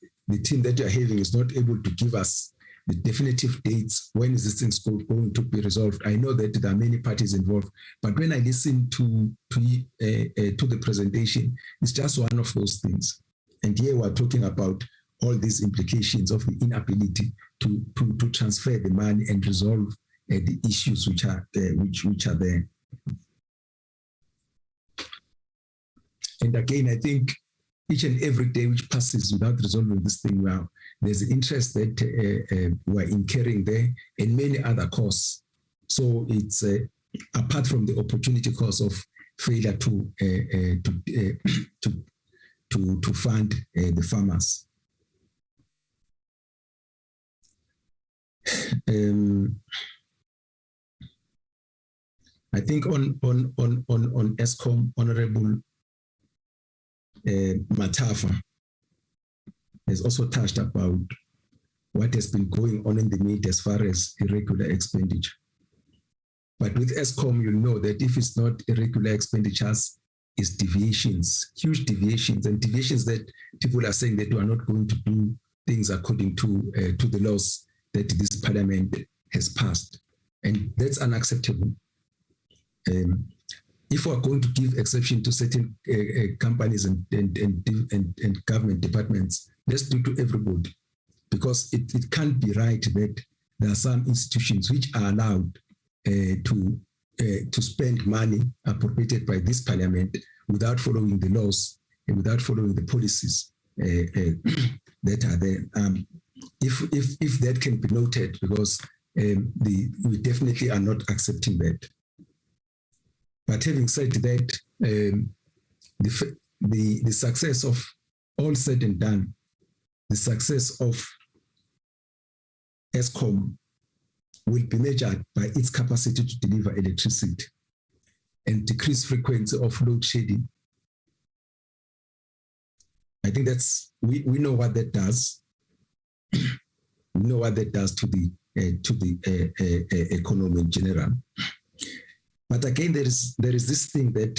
team that you're having is not able to give us the definitive dates, when is this thing going to be resolved? I know that there are many parties involved, but when I listen to the presentation, it's just one of those things. And here we're talking about all these implications of the inability to transfer the money and resolve the issues which are there. And again, I think each and every day which passes without resolving this thing well, there's interest that we're incurring there and many other costs. So it's apart from the opportunity cost of failure to fund the farmers. I think on ESCOM, Honorable Matafa has also touched about what has been going on in the media as far as irregular expenditure. But with ESCOM, you'll know that if it's not irregular expenditures, it's deviations, huge deviations, and deviations that people are saying that we are not going to do things according to the laws that this parliament has passed. And that's unacceptable. If we're going to give exception to certain companies and government departments, let's do to everybody, because it can't be right that there are some institutions which are allowed to spend money appropriated by this parliament without following the laws and without following the policies that are there. If that can be noted, because we definitely are not accepting that. But having said that, the success of all said and done, the success of Eskom will be measured by its capacity to deliver electricity and decrease frequency of load shedding. I think we know what that does. We know what that does to the economy in general. But again, there is this thing that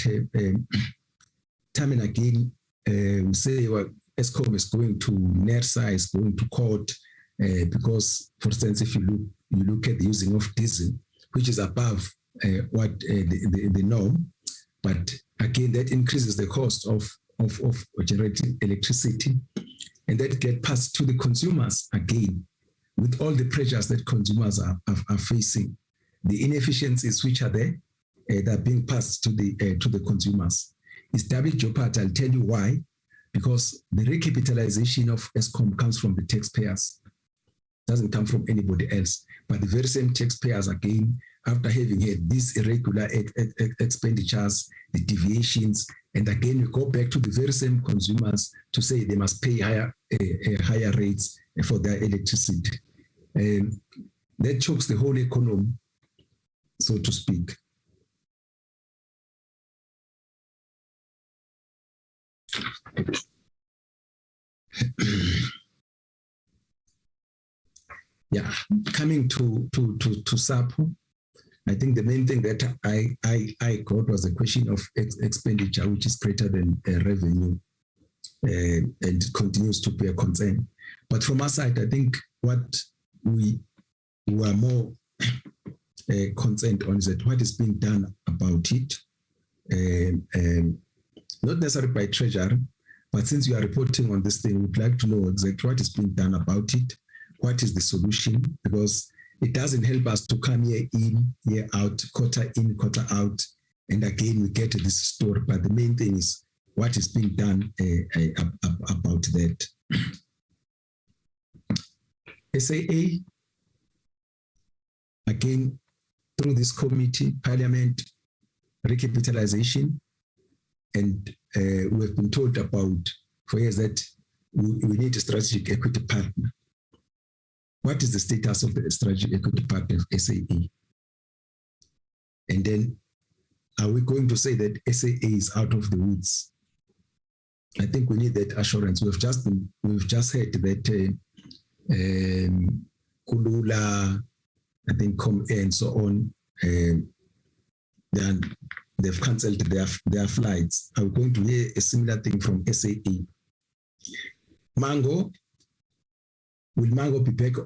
time and again we say, well, Eskom is going to NERSA, is going to court, because, for instance, if you look at the using of diesel, which is above what the norm, but again, that increases the cost of generating electricity, and that get passed to the consumers again, with all the pressures that consumers are facing, the inefficiencies which are there, that are being passed to the consumers. It's double jeopardy. I'll tell you why. Because the recapitalization of Eskom comes from the taxpayers. It doesn't come from anybody else. But the very same taxpayers, again, after having had these irregular expenditures, the deviations, and again, we go back to the very same consumers to say they must pay higher rates for their electricity. That chokes the whole economy, so to speak. Yeah, coming to SAPO, I think the main thing that I got was the question of expenditure, which is greater than revenue, and it continues to be a concern. But from our side, I think what we are more concerned on is that what is being done about it, not necessarily by Treasury, but since you are reporting on this thing, we'd like to know exactly what is being done about it, what is the solution, because it doesn't help us to come year in, year out, quarter in, quarter out, and again we get this story. But the main thing is what is being done about that. SAA, again, through this committee, Parliament, recapitalization, and we've been told about for years that we need a strategic equity partner. What is the status of the strategic equity partner of SAA? And then, are we going to say that SAA is out of the woods? I think we need that assurance. We've just heard that Kulula, I think and so on, then they've cancelled their flights. Are we going to hear a similar thing from SAA? Mango, will Mango be back?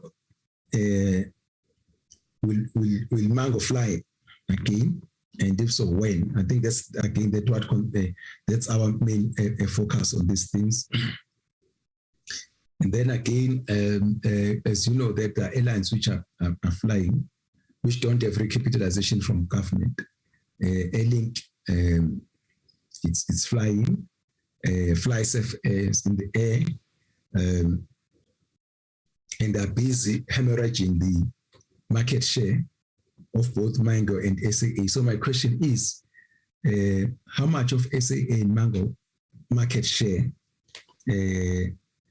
Will Mango fly again? And if so, when? I think that's again that's our main focus on these things. And then again, as you know, that there are airlines which are flying, which don't have recapitalization from government. Airlink, it's flying. FlySafe is in the air, and they're busy hemorrhaging the market share of both Mango and SAA. So my question is, how much of SAA and Mango market share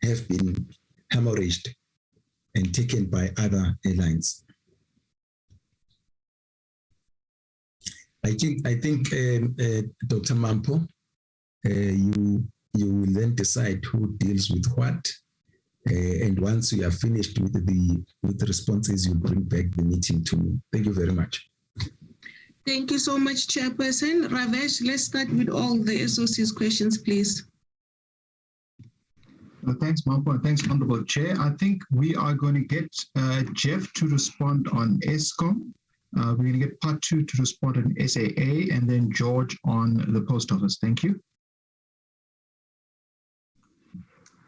have been hemorrhaged and taken by other airlines? I think Dr. Mampo, you will then decide who deals with what, and once you are finished with the responses, you'll bring back the meeting to me. Thank you very much. Thank you so much, Chairperson. Ravesh, let's start with all the SOC's questions, please. Thanks, Mampo. Thanks, Honorable Chair. I think we are going to get Jeff to respond on ESCOM. We're going to get Part 2 to respond on SAA, and then George on the post office. Thank you.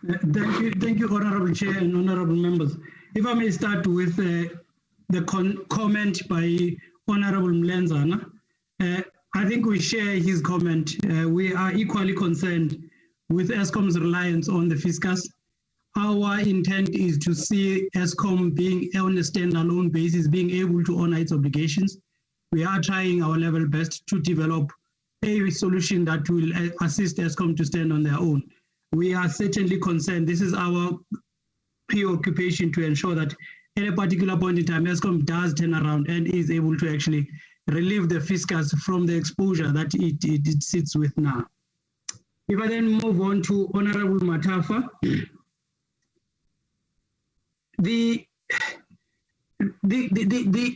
Thank you, Honorable Chair and Honorable Members. If I may start with the comment by Honorable Mlenzana. I think we share his comment. We are equally concerned with ESCOM's reliance on the fiscus. Our intent is to see ESCOM being on a standalone basis, being able to honor its obligations. We are trying our level best to develop a solution that will assist ESCOM to stand on their own. We are certainly concerned. This is our preoccupation to ensure that at a particular point in time, ESCOM does turn around and is able to actually relieve the fiscus from the exposure that it sits with now. If I then move on to Honorable Matafa, the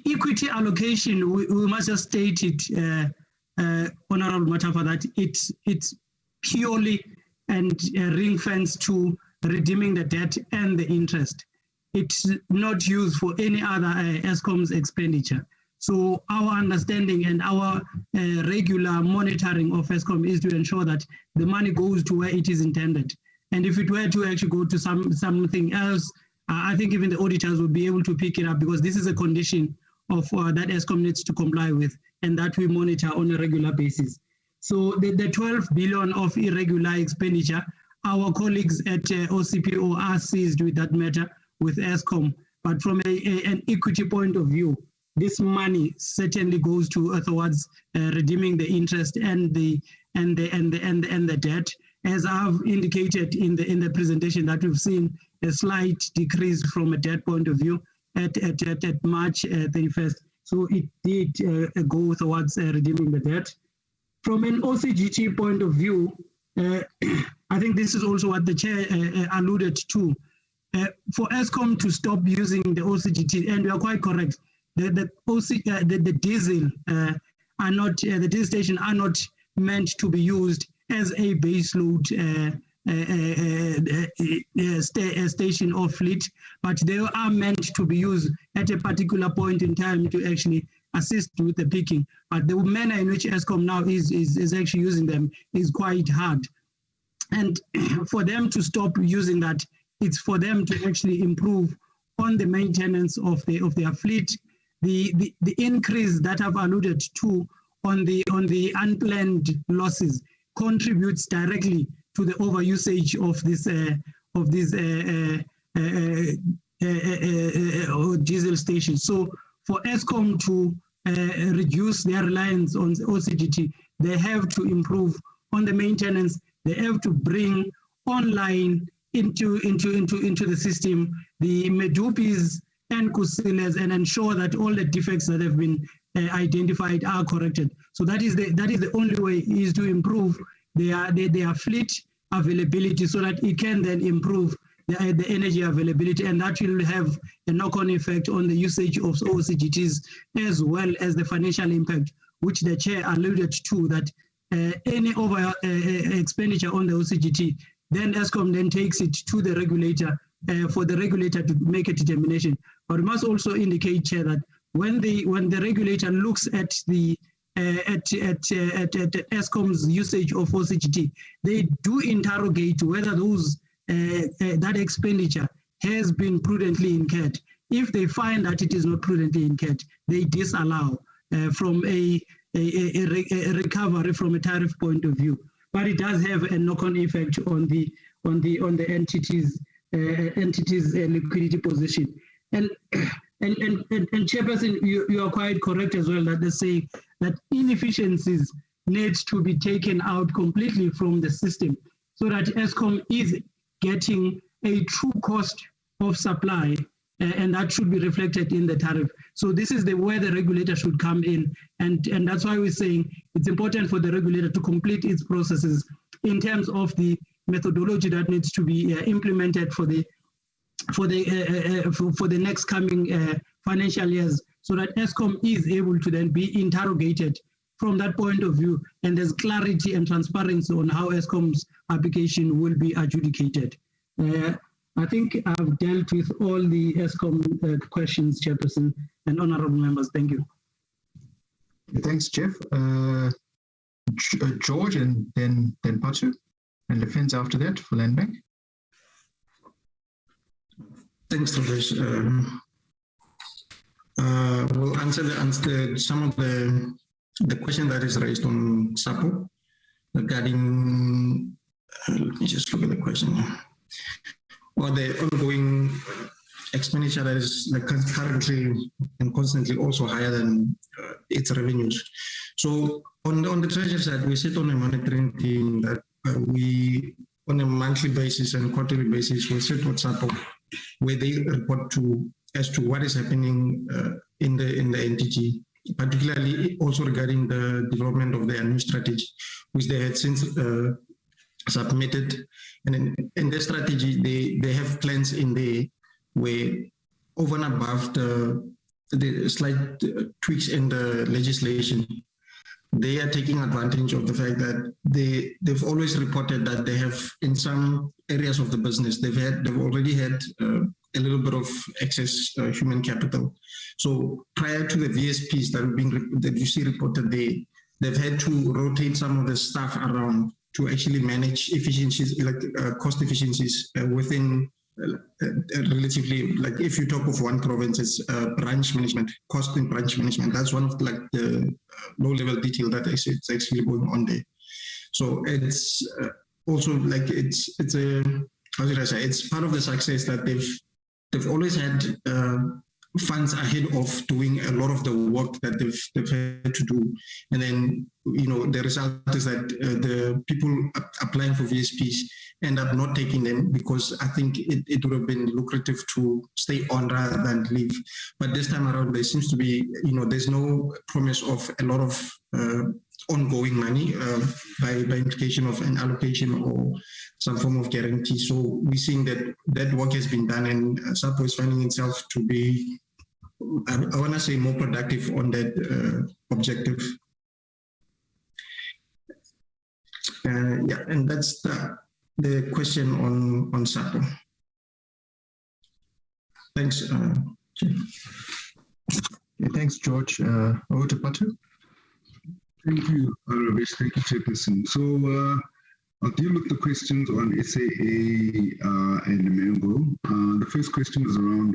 equity allocation, we must just state it, Honorable Matafa, that it's purely and ring fence to redeeming the debt and the interest. It's not used for any other ESCOM's expenditure. So our understanding and our regular monitoring of ESCOM is to ensure that the money goes to where it is intended. And if it were to actually go to something else, I think even the auditors will be able to pick it up, because this is a condition of that ESCOM needs to comply with, and that we monitor on a regular basis. So the 12 billion of irregular expenditure, our colleagues at OCPO are seized with that matter with ESCOM. But from an equity point of view, this money certainly goes towards redeeming the interest and the debt. As I've indicated in the presentation, that we've seen a slight decrease from a debt point of view at March 31st. So it did go towards redeeming the debt. From an OCGT point of view, I think this is also what the chair alluded to. For ESCOM to stop using the OCGT, and we are quite correct, the diesel the diesel station are not meant to be used as a baseload station or fleet, but they are meant to be used at a particular point in time to actually assist with the picking. But the manner in which ESCOM now is actually using them is quite hard. And for them to stop using that, it's for them to actually improve on the maintenance of their fleet. The increase that I've alluded to on the unplanned losses contributes directly to the overusage of these diesel stations. So for ESCOM to reduce their reliance on OCGT, they have to improve on the maintenance. They have to bring online into the system the Medupis and Kusiles and ensure that all the defects that have been identified are corrected. So that is the only way is to improve their fleet availability, so that it can then improve the energy availability, and that will have a knock-on effect on the usage of OCGTs as well as the financial impact, which the chair alluded to, that any over expenditure on the OCGT, then ESCOM then takes it to the regulator for the regulator to make a determination. But we must also indicate, Chair, that when the regulator looks at the at ESCOM's usage of OCGT, they do interrogate whether those that expenditure has been prudently incurred. If they find that it is not prudently incurred, they disallow from a recovery from a tariff point of view. But it does have a knock-on effect on the entities liquidity position. And Chairperson, you are quite correct as well that they say that inefficiencies need to be taken out completely from the system, so that ESCOM is getting a true cost of supply, and that should be reflected in the tariff. So this is where the regulator should come in, and that's why we're saying it's important for the regulator to complete its processes in terms of the methodology that needs to be implemented for the next coming financial years, so that ESCOM is able to then be interrogated from that point of view, and there's clarity and transparency on how ESCOM's application will be adjudicated. I think I've dealt with all the ESCOM questions, Chairperson and honourable members. Thank you. Thanks, Jeff. George and then Patu, and Lefenz after that for Land Bank. Thanks, Todesh. We'll answer some of the question that is raised on SAPO regarding, let me just look at the question, or the ongoing expenditure that is currently and constantly also higher than its revenues. So on the Treasury side, we sit on a monitoring team that we, on a monthly basis and quarterly basis, we sit with SAPO where they report as to what is happening in the NTG, particularly also regarding the development of their new strategy, which they had since submitted. And in their strategy, they have plans in there where over and above the slight tweaks in the legislation, they are taking advantage of the fact that they've always reported that they have, in some areas of the business, they've already had a little bit of excess human capital. So prior to the VSPs that you see reported, they've had to rotate some of the staff around to actually manage efficiencies, cost efficiencies within relatively, like if you talk of one province, it's branch management, cost in branch management. That's one of the low-level detail that it's actually going on there. So it's also it's a, how should I say, it's part of the success that they've always had funds ahead of doing a lot of the work that they've had to do. And then, the result is that the people applying for VSPs end up not taking them because I think it would have been lucrative to stay on rather than leave. But this time around, there seems to be, there's no promise of a lot of ongoing money by implication of an allocation or some form of guarantee. So we're seeing that work has been done, and SAPO is finding itself to be, I want to say, more productive on that objective. And that's the question on SAPO. Thanks, Thanks, George. Over to Patu. Thank you, Ramesh. Thank you, Chairperson. So I'll deal with the questions on SAA and Mango. The first question is around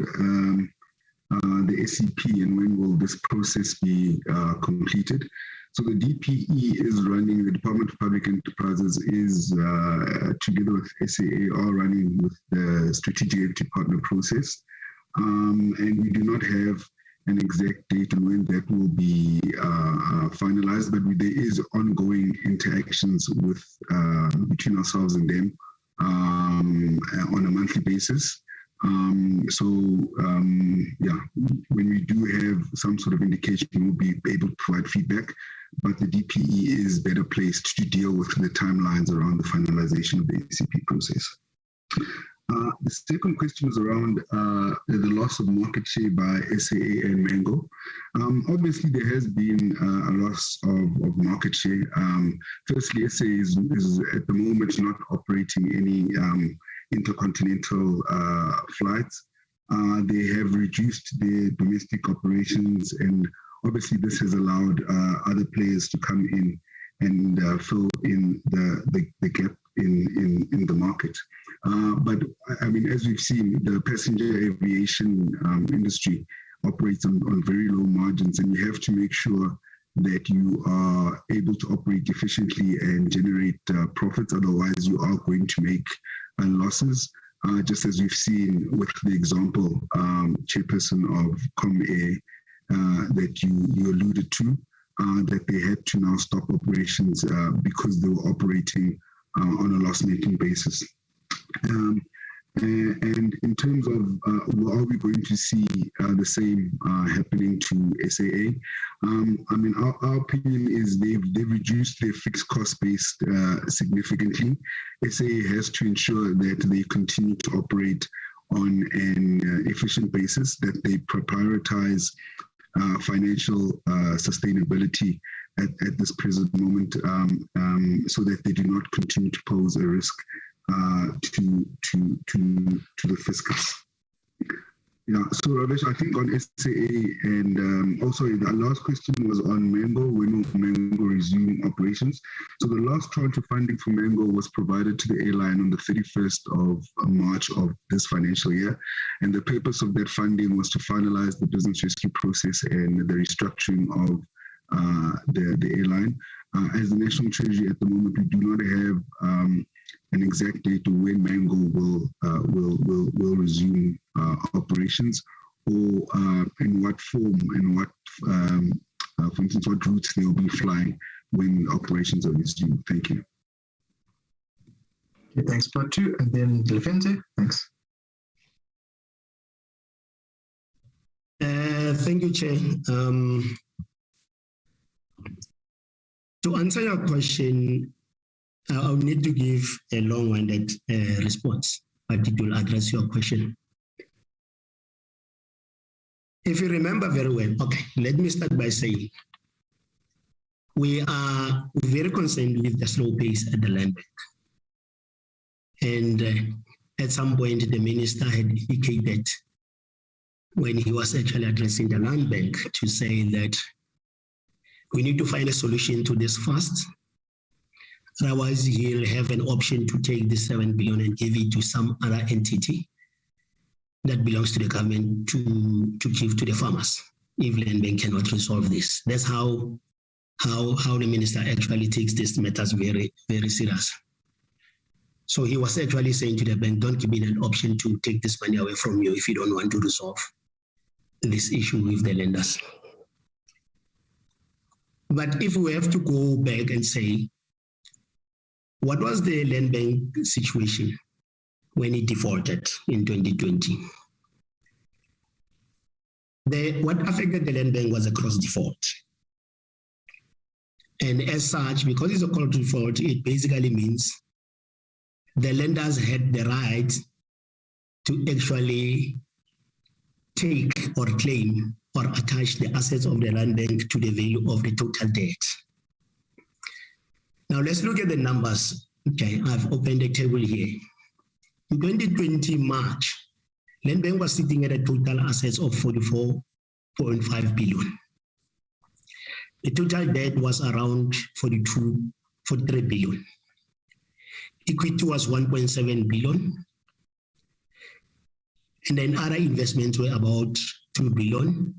the SEP and when will this process be completed. So the DPE is running, the Department of Public Enterprises is, together with SAA, are running with the Strategic Equity Partner process. And we do not have an exact date on when that will be finalized, but there is ongoing interactions with between ourselves and them on a monthly basis. When we do have some sort of indication, we'll be able to provide feedback, but the DPE is better placed to deal with the timelines around the finalization of the SEP process. The second question is around the loss of market share by SAA and Mango. Obviously, there has been a loss of market share. Firstly, SAA is at the moment not operating any intercontinental flights. They have reduced their domestic operations, and obviously this has allowed other players to come in and fill in the gap in the market. But I mean, as we've seen, the passenger aviation industry operates on very low margins, and you have to make sure that you are able to operate efficiently and generate profits. Otherwise, you are going to make losses, just as we've seen with the example, Chairperson of ComAir, that you alluded to, that they had to now stop operations because they were operating on a loss-making basis. And in terms of are we going to see the same happening to SAA? I mean, our opinion is they've reduced their fixed cost base significantly. SAA has to ensure that they continue to operate on an efficient basis, that they prioritize financial sustainability at this present moment, so that they do not continue to pose a risk to the fiscus. Yeah, so Ramesh, I think on SAA and also the last question was on Mango, when will Mango resume operations? So the last tranche of funding for Mango was provided to the airline on the 31st of March of this financial year. And the purpose of that funding was to finalize the business rescue process and the restructuring of the airline. As the National Treasury at the moment, we do not have an exact date of when Mango will resume operations, or in what form and what, for instance, what routes they will be flying when operations are resumed. Thank you. Okay, thanks, Patu. And then Delphente, thanks. Thank you, Chair. To answer your question, I'll need to give a long-winded response, but it will address your question. If you remember very well, okay, let me start by saying we are very concerned with the slow pace at the land bank. And at some point, the minister had indicated when he was actually addressing the land bank to say that we need to find a solution to this fast. Otherwise, he'll have an option to take the 7 billion and give it to some other entity that belongs to the government to give to the farmers if land bank cannot resolve this. That's how the minister actually takes these matters very, very serious. So he was actually saying to the bank, don't give me an option to take this money away from you if you don't want to resolve this issue with the lenders. But if we have to go back and say, what was the land bank situation when it defaulted in 2020? What affected the land bank was a cross default. And as such, because it's a cross default, it basically means the lenders had the right to actually take or claim or attach the assets of the land bank to the value of the total debt. Now let's look at the numbers. Okay, I've opened a table here. In 2020 March, land bank was sitting at a total assets of 44.5 billion. The total debt was around 43 billion. Equity was 1.7 billion. And then other investments were about 2 billion.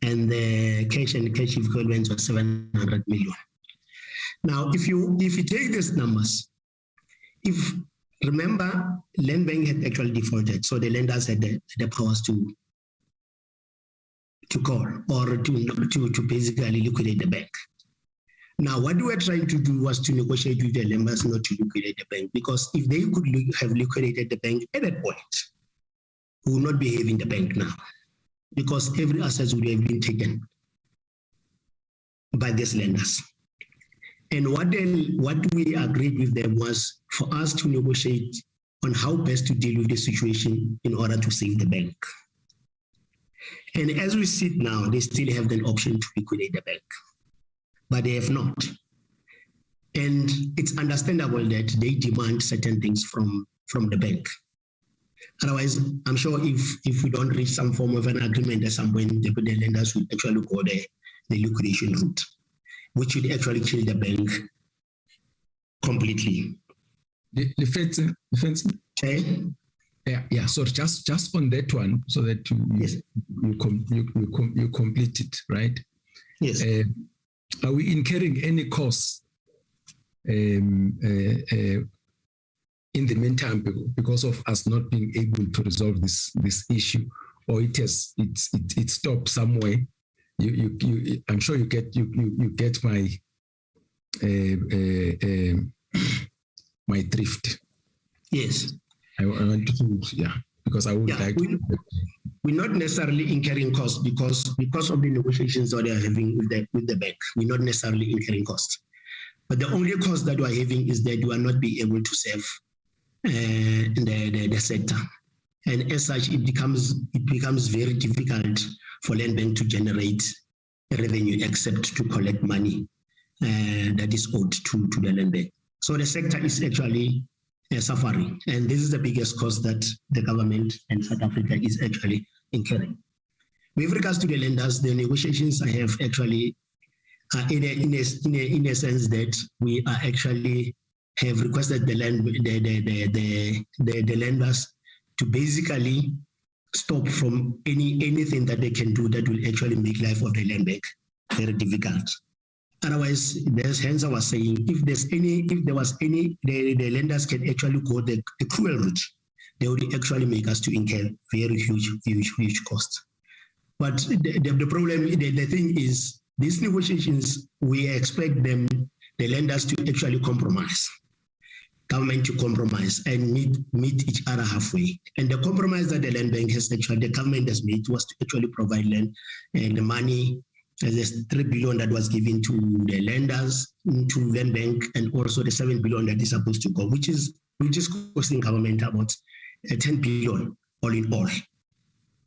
And the cash and cash equivalents were 700 million. Now, if you take these numbers, remember, land bank had actually defaulted, so the lenders had the powers to call or to basically liquidate the bank. Now, what we were trying to do was to negotiate with the lenders not to liquidate the bank, because if they could have liquidated the bank at that point, we would not be having the bank now, because every asset would have been taken by these lenders. And what we agreed with them was for us to negotiate on how best to deal with the situation in order to save the bank. And as we sit now, they still have the option to liquidate the bank, but they have not. And it's understandable that they demand certain things from the bank. Otherwise, I'm sure if we don't reach some form of an agreement at some point, the lenders will actually go the liquidation route, which would actually kill the bank completely. Defense. Okay. Yeah. So just on that one, so that you complete it, right? Yes. Are we incurring any costs in the meantime because of us not being able to resolve this issue, or it stopped somewhere? I'm sure you get my my drift. Yes. I want to, because I would like to. We're not necessarily incurring costs because of the negotiations that they are having with the bank. We're not necessarily incurring costs. But the only cost that we're having is that we are not being able to serve the sector. And as such, it becomes very difficult for land bank to generate revenue except to collect money that is owed to the land bank. So the sector is actually suffering. And this is the biggest cost that the government and South Africa is actually incurring. With regards to the lenders, the negotiations I have actually in a sense that we are actually have requested the lenders to basically stop from anything that they can do that will actually make life of the land bank very difficult. Otherwise, hence I was saying, if there was any, the lenders can actually go the cruel route. They would actually make us to incur very huge costs. But the problem, the thing is, these negotiations, we expect them, the lenders, to actually compromise, government to compromise and meet each other halfway. And the compromise that the land bank has actually, the government has made, was to actually provide land and the money. There's 3 billion that was given to the lenders, to land bank, and also the 7 billion that is supposed to go, which is costing government about 10 billion all in all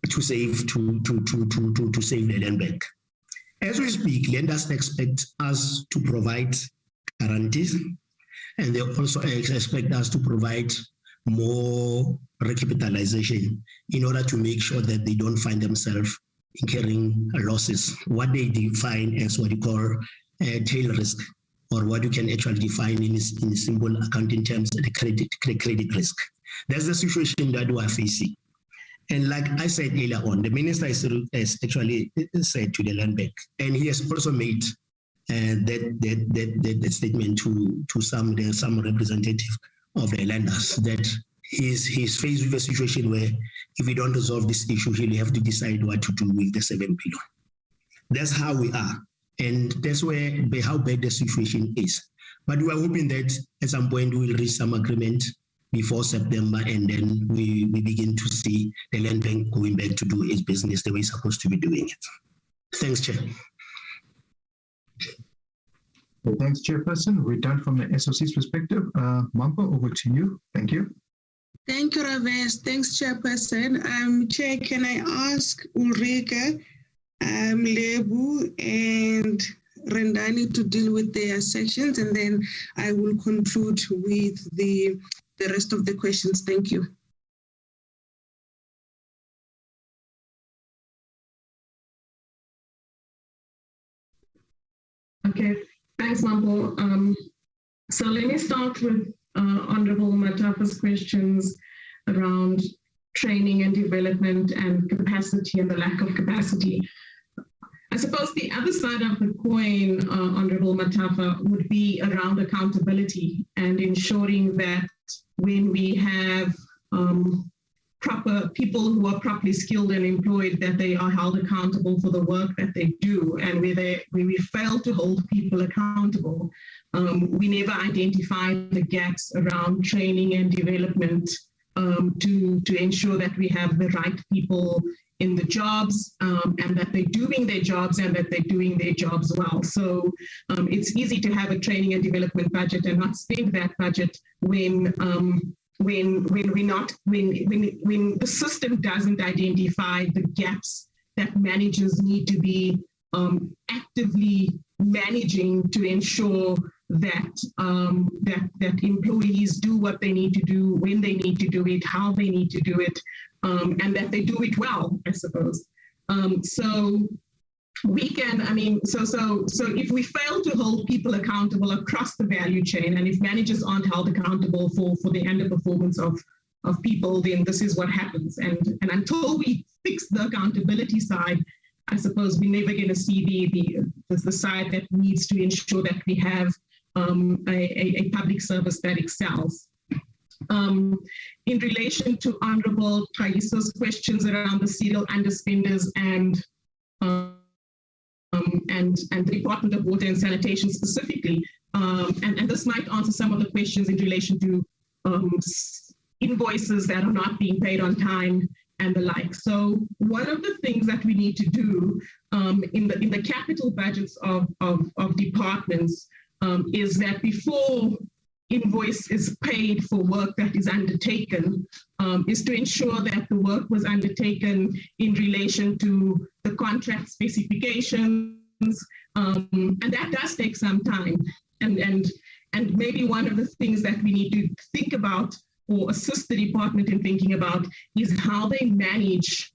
to save the land bank. As we speak, lenders expect us to provide guarantees, and they also expect us to provide more recapitalization in order to make sure that they don't find themselves incurring losses. What they define as what you call tail risk, or what you can actually define in simple accounting terms, the credit risk. That's the situation that we are facing. And like I said earlier on, the minister has actually said to the land bank, and he has also made that statement to some representative of the lenders, that he's faced with a situation where if we don't resolve this issue, he'll have to decide what to do with the 7 billion. That's how we are. And that's how bad the situation is. But we are hoping that at some point we will reach some agreement before September, and then we begin to see the land bank going back to do its business the way it's supposed to be doing it. Thanks, Chair. Thanks, Chairperson. We're done from the SOC's perspective. Mampo, over to you. Thank you. Thank you, Ravesh. Thanks, Chairperson. Chair, can I ask Ulrike, Lebu, and Rendani to deal with their sections, and then I will conclude with the rest of the questions. Thank you. Okay, thanks, Mambo. So let me start with Honorable Matafa's questions around training and development and capacity and the lack of capacity. I suppose the other side of the coin, Honorable Matafa, would be around accountability and ensuring that when we have proper people who are properly skilled and employed, that they are held accountable for the work that they do. And where we fail to hold people accountable, we never identify the gaps around training and development to ensure that we have the right people in the jobs, and that they're doing their jobs and that they're doing their jobs well. So it's easy to have a training and development budget and not spend that budget when the system doesn't identify the gaps that managers need to be actively managing to ensure that that employees do what they need to do, when they need to do it, how they need to do it, and that they do it well, I suppose. So we can, so if we fail to hold people accountable across the value chain, and if managers aren't held accountable for the underperformance of people, then this is what happens. And until we fix the accountability side, I suppose we're never going to see the side that needs to ensure that we have a public service that excels. In relation to Honorable Kaiso's questions around the serial underspenders and the Department of Water and Sanitation specifically, and this might answer some of the questions in relation to invoices that are not being paid on time and the like. So one of the things that we need to do in the capital budgets of departments is that before invoice is paid for work that is undertaken, is to ensure that the work was undertaken in relation to the contract specifications, and that does take some time. And And maybe one of the things that we need to think about or assist the department in thinking about is how they manage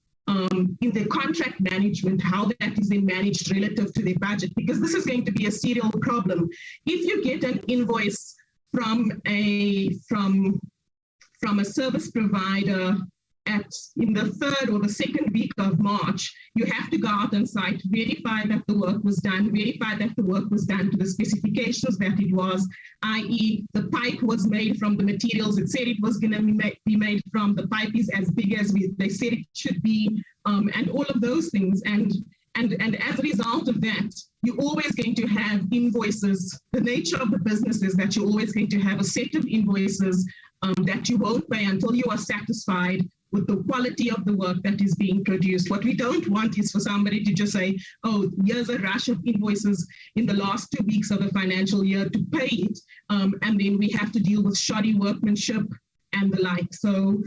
in their contract management, how that is then managed relative to their budget, because this is going to be a serial problem. If you get an invoice from a service provider in the third or the second week of March, you have to go out on site, verify that the work was done, verify that the work was done to the specifications that it was, i.e. the pipe was made from the materials it said it was going to be made from, the pipe is as big as they said it should be, and all of those things. And as a result of that, you're always going to have invoices. The nature of the business is that you're always going to have a set of invoices that you won't pay until you are satisfied with the quality of the work that is being produced. What we don't want is for somebody to just say, oh, here's a rush of invoices in the last 2 weeks of the financial year to pay it, and then we have to deal with shoddy workmanship and the like. So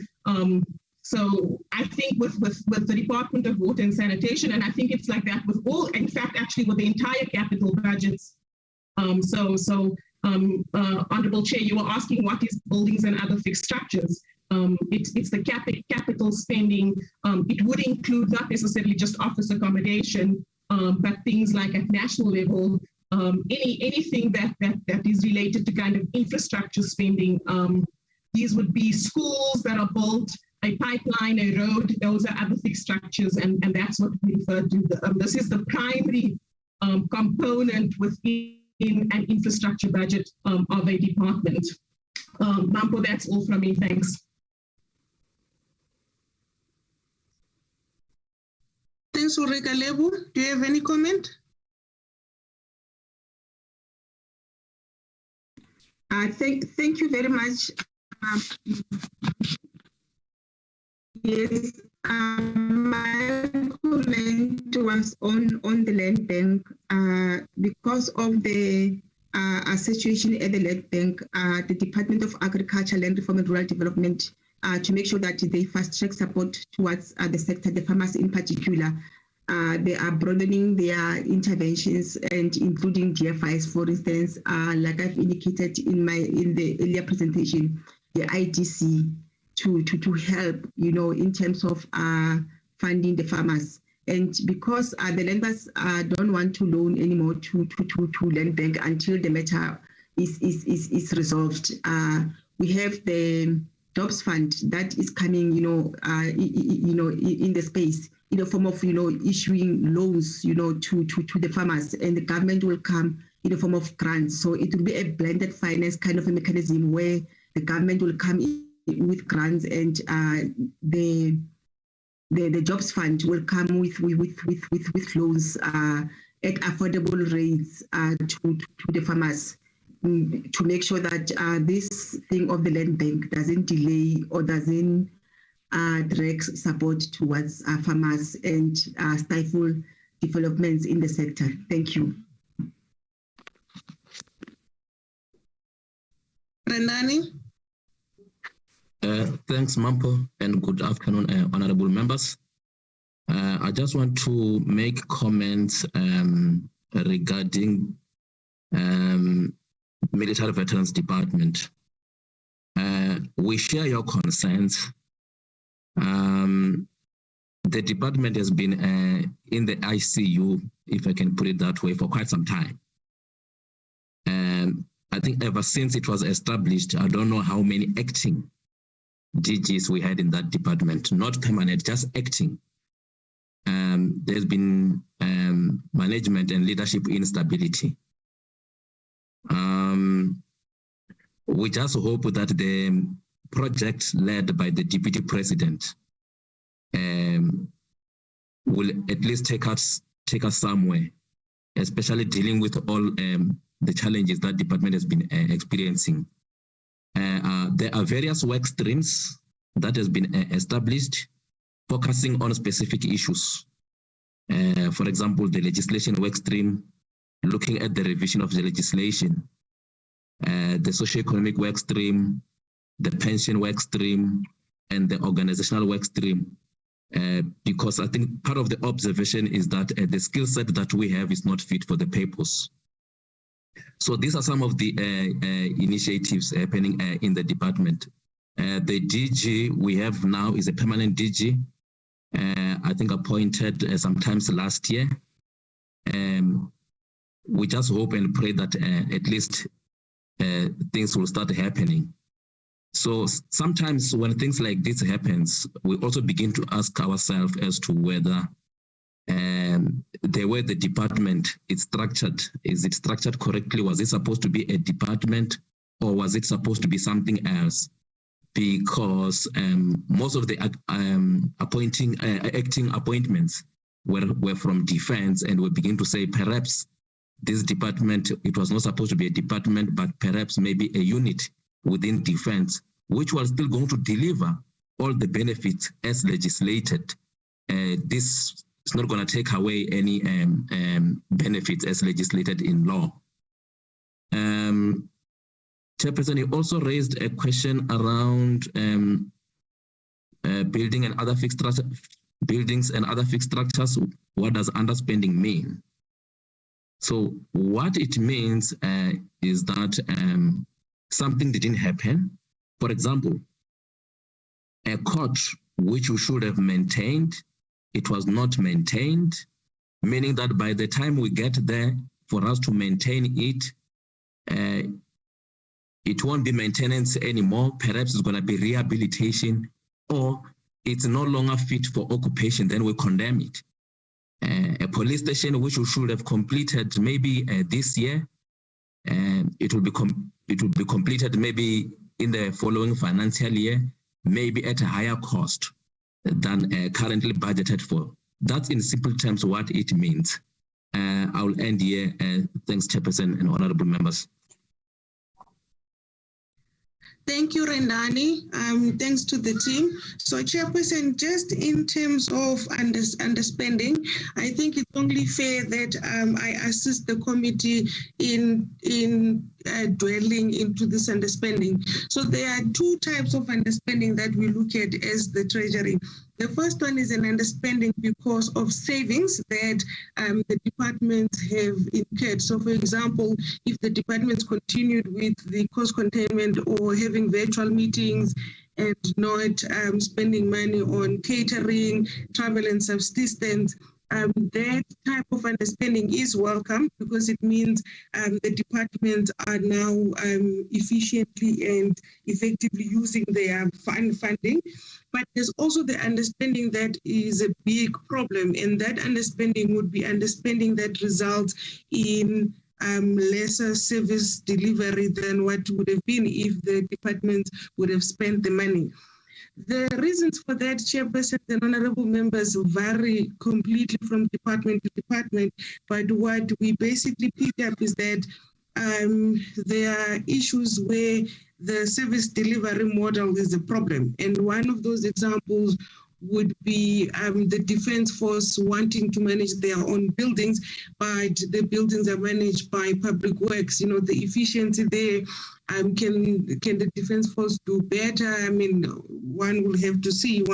I think with the Department of Water and Sanitation, and I think it's like that with all, in fact, actually with the entire capital budgets. Honorable Chair, you were asking what is buildings and other fixed structures. It's the capital spending. It would include not necessarily just office accommodation, but things like at national level, anything that is related to kind of infrastructure spending. These would be schools that are built, a pipeline, a road. Those are other fixed structures, and that's what we refer to. This is the primary component within an infrastructure budget of a department. Mampo, that's all from me. Thanks. Thanks, Ulrika Lebu. Do you have any comment? Thank you very much. Yes, my comment was on the land bank. Because of the situation at the land bank, the Department of Agriculture, Land Reform and Rural Development, to make sure that they fast-track support towards the sector, the farmers in particular. They are broadening their interventions and including DFIs, for instance, like I've indicated in the earlier presentation, the IDC to help, in terms of funding the farmers. And because the lenders don't want to loan anymore to land bank until the matter is resolved, we have the jobs fund that is coming, in the space in the form of, issuing loans, to the farmers, and the government will come in the form of grants. So it will be a blended finance kind of a mechanism where the government will come in with grants, and the jobs fund will come with loans at affordable rates to the farmers, to make sure that this thing of the land bank doesn't delay or doesn't direct support towards farmers and stifle developments in the sector. Thank you. Rendani. Thanks, Mampo, and good afternoon, honorable members. I just want to make comments regarding Military Veterans Department. We share your concerns. The department has been in the ICU, if I can put it that way, for quite some time. And I think ever since it was established, I don't know how many acting DGs we had in that department, not permanent, just acting. There's been management and leadership instability. We just hope that the project led by the Deputy President will at least take us somewhere, especially dealing with all the challenges that department has been experiencing. There are various work streams that has been established, focusing on specific issues. For example, the legislation work stream, looking at the revision of the legislation, the socio-economic work stream, the pension work stream, and the organizational work stream. Because I think part of the observation is that the skill set that we have is not fit for the purpose. So these are some of the initiatives happening in the department. The DG we have now is a permanent DG, I think appointed sometimes last year. We just hope and pray that at least things will start happening. So sometimes when things like this happens, we also begin to ask ourselves as to whether the way the department is structured, is it structured correctly? Was it supposed to be a department, or was it supposed to be something else? Because most of the acting appointments were from defense, and we begin to say perhaps this department, it was not supposed to be a department, but perhaps maybe a unit within defense, which was still going to deliver all the benefits as legislated. This is not going to take away any benefits as legislated in law. Chairperson, you also raised a question around buildings and other fixed structures. What does underspending mean? So what it means is that something didn't happen. For example, a court which we should have maintained, it was not maintained, meaning that by the time we get there, for us to maintain it, it won't be maintenance anymore. Perhaps it's going to be rehabilitation, or it's no longer fit for occupation, then we condemn it. A police station which we should have completed maybe this year, it will be completed maybe in the following financial year, maybe at a higher cost than currently budgeted for. That's in simple terms what it means. I'll end here. Thanks, Chairperson and honorable members. Thank you, Rendani. Thanks to the team. So, Chairperson, just in terms of underspending, I think it's only fair that I assist the committee in dwelling into this underspending. So there are two types of underspending that we look at as the Treasury. The first one is an underspending because of savings that the departments have incurred. So, for example, if the departments continued with the cost containment or having virtual meetings and not spending money on catering, travel and subsistence, that type of underspending is welcome because it means the departments are now efficiently and effectively using their funding. But there's also the underspending that is a big problem, and that underspending would be underspending that results in lesser service delivery than what would have been if the department would have spent the money. The reasons for that, Chairperson and honorable members, vary completely from department to department, but what we basically pick up is that there are issues where the service delivery model is a problem. And one of those examples would be the Defence Force wanting to manage their own buildings, but the buildings are managed by Public Works. You know, the efficiency there, can the Defence Force do better? I mean, one will have to see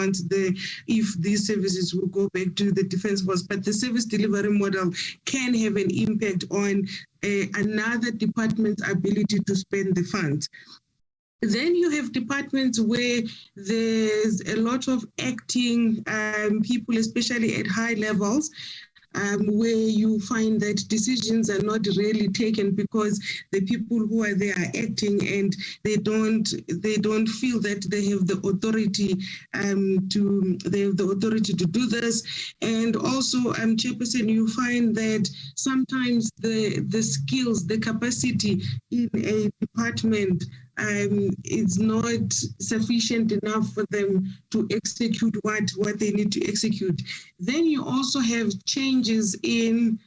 if these services will go back to the Defence Force, but the service delivery model can have an impact on another department's ability to spend the funds. Then you have departments where there's a lot of acting people, especially at high levels, where you find that decisions are not really taken because the people who are there are acting and they don't feel that they have the authority to do this. And also, Chairperson, you find that sometimes the skills, the capacity in a department is not sufficient enough for them to execute what they need to execute. Then you also have changes in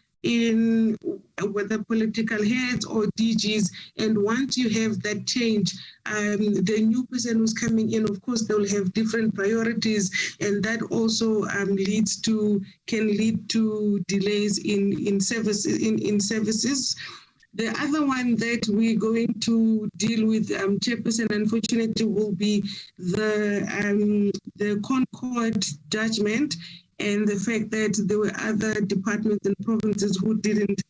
whether political heads or DGs, and once you have that change, the new person who's coming in, of course, they'll have different priorities, and that also can lead to delays in services. The other one that we're going to deal with, Chairperson, unfortunately, will be the Concord judgment and the fact that there were other departments and provinces who didn't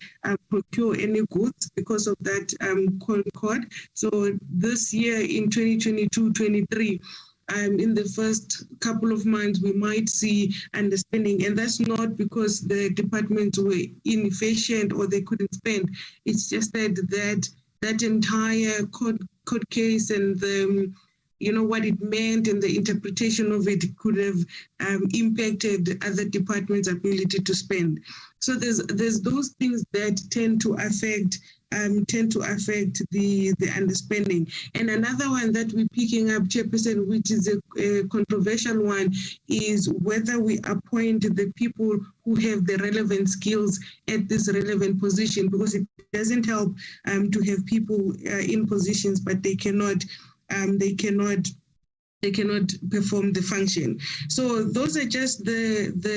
procure any goods because of that concord. So this year in 2022-23, in the first couple of months, we might see underspending, and that's not because the departments were inefficient or they couldn't spend. It's just that entire court case and the what it meant and the interpretation of it could have impacted other departments' ability to spend. So there's those things that tend to affect the underspending. And another one that we're picking up, Chairperson, which is a controversial one, is whether we appoint the people who have the relevant skills at this relevant position, because it doesn't help to have people in positions, but they cannot perform the function. So those are just the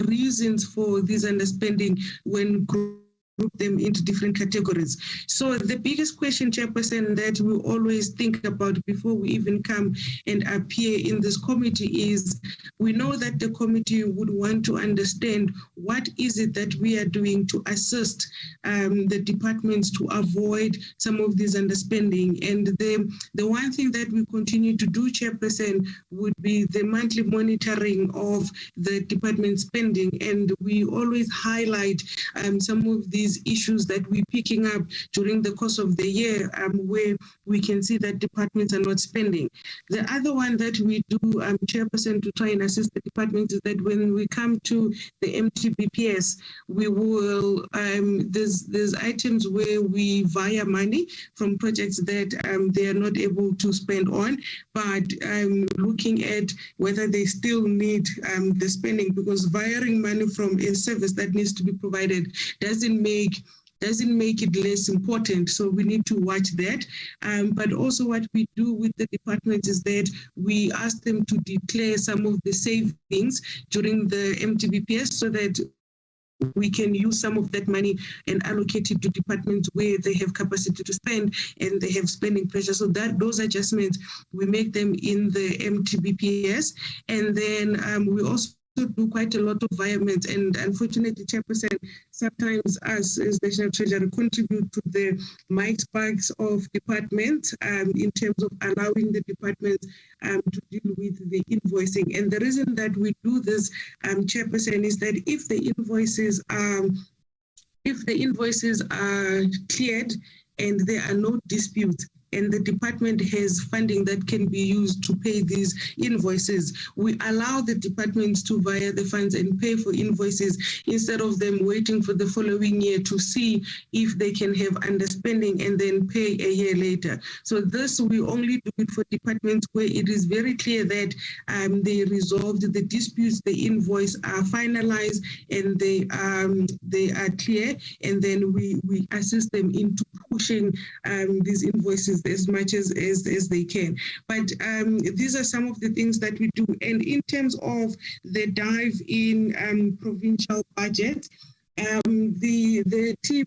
reasons for this underspending when group them into different categories. So the biggest question, Chairperson, that we always think about before we even come and appear in this committee is, we know that the committee would want to understand what is it that we are doing to assist the departments to avoid some of this underspending. And the one thing that we continue to do, Chairperson, would be the monthly monitoring of the department spending. And we always highlight some of these issues that we're picking up during the course of the year, where we can see that departments are not spending. The other one that we do, Chairperson, to try and assist the departments is that when we come to the MTBPS, we will, there's items where we via money from projects that they are not able to spend on, but looking at whether they still need the spending, because wiring money from a service that needs to be provided doesn't make it less important. So we need to watch that. But also what we do with the departments is that we ask them to declare some of the savings during the MTBPS so that we can use some of that money and allocate it to departments where they have capacity to spend and they have spending pressure. So that those adjustments, we make them in the MTBPS. And then we also do quite a lot of environment, and unfortunately, Chairperson, sometimes us as National Treasury contribute to the might bugs of departments in terms of allowing the departments to deal with the invoicing. And the reason that we do this, Chairperson, is that if the invoices are cleared and there are no disputes, and the department has funding that can be used to pay these invoices, we allow the departments to via the funds and pay for invoices instead of them waiting for the following year to see if they can have underspending and then pay a year later. So this, we only do it for departments where it is very clear that they resolved the disputes, the invoice are finalized, and they are clear, and then we assist them into pushing these invoices as much as they can. But these are some of the things that we do. And in terms of the dive in provincial budget, the team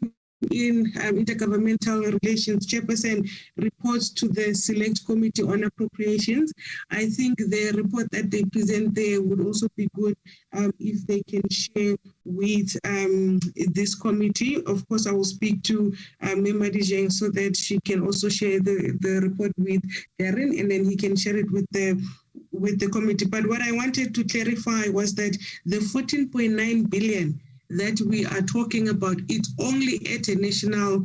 in intergovernmental relations, Chairperson, reports to the Select Committee on Appropriations. I think the report that they present there would also be good if they can share with this committee. Of course, I will speak to Member Dijeng so that she can also share the report with Darren, and then he can share it with the committee. But what I wanted to clarify was that the 14.9 billion that we are talking about, it's only at a national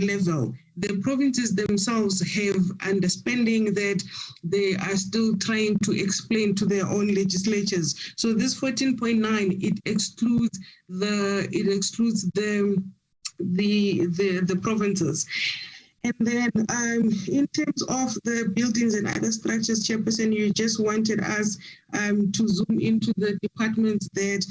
level. The provinces themselves have underspending that they are still trying to explain to their own legislatures. So this 14.9, it excludes the provinces. And then in terms of the buildings and other structures, Chairperson, you just wanted us to zoom into the departments that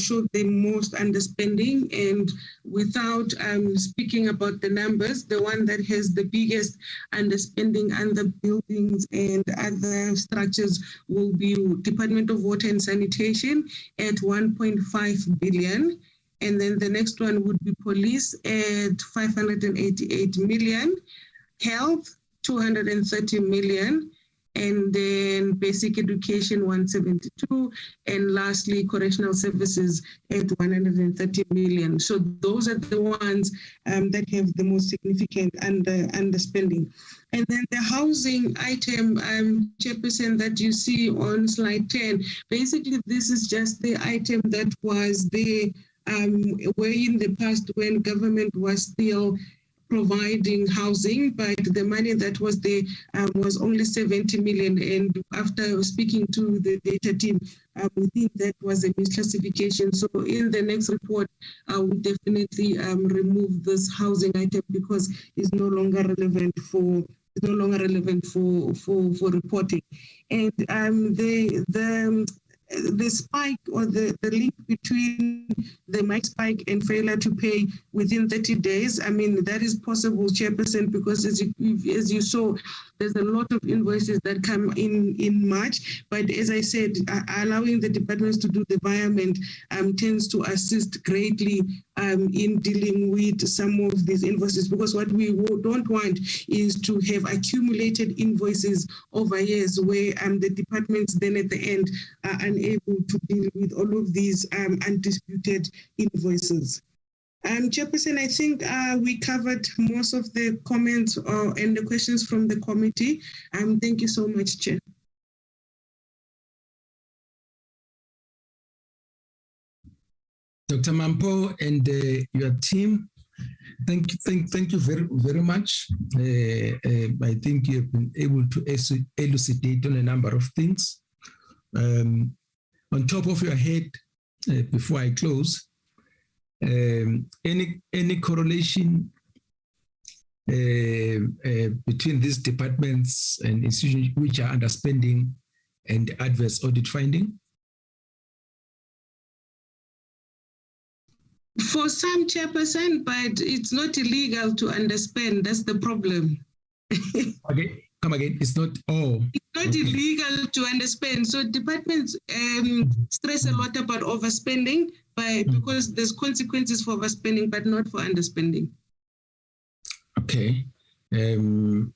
showed the most underspending. And without speaking about the numbers, the one that has the biggest underspending under buildings and other structures will be Department of Water and Sanitation at 1.5 billion. And then the next one would be police at 588 million, health 230 million, and then basic education 172, and lastly correctional services at 130 million. So those are the ones that have the most significant underspending. And then the housing item, Chairperson, that you see on slide 10, basically this is just the item that was there where in the past when government was still providing housing, but the money that was there was only 70 million. And after speaking to the data team, we think that was a misclassification. So in the next report, we definitely remove this housing item because it's no longer relevant for reporting. And the spike or the link between the mic spike and failure to pay within 30 days, I mean, that is possible, Chairperson, because as you saw, there's a lot of invoices that come in March. But as I said, allowing the departments to do the environment tends to assist greatly in dealing with some of these invoices, because what we don't want is to have accumulated invoices over years where the departments then at the end are unable to deal with all of these undisputed invoices. Chairperson, I think we covered most of the comments and the questions from the committee. Thank you so much, Chair. Dr. Mampo and your team, thank you very much. I think you have been able to elucidate on a number of things. On top of your head, before I close, any correlation between these departments and institutions which are underspending and adverse audit finding? For some, Chairperson, but it's not illegal to underspend. That's the problem. Okay, come again. It's not all. It's not illegal to underspend. So departments stress a lot about overspending because there's consequences for overspending, but not for underspending. Okay. You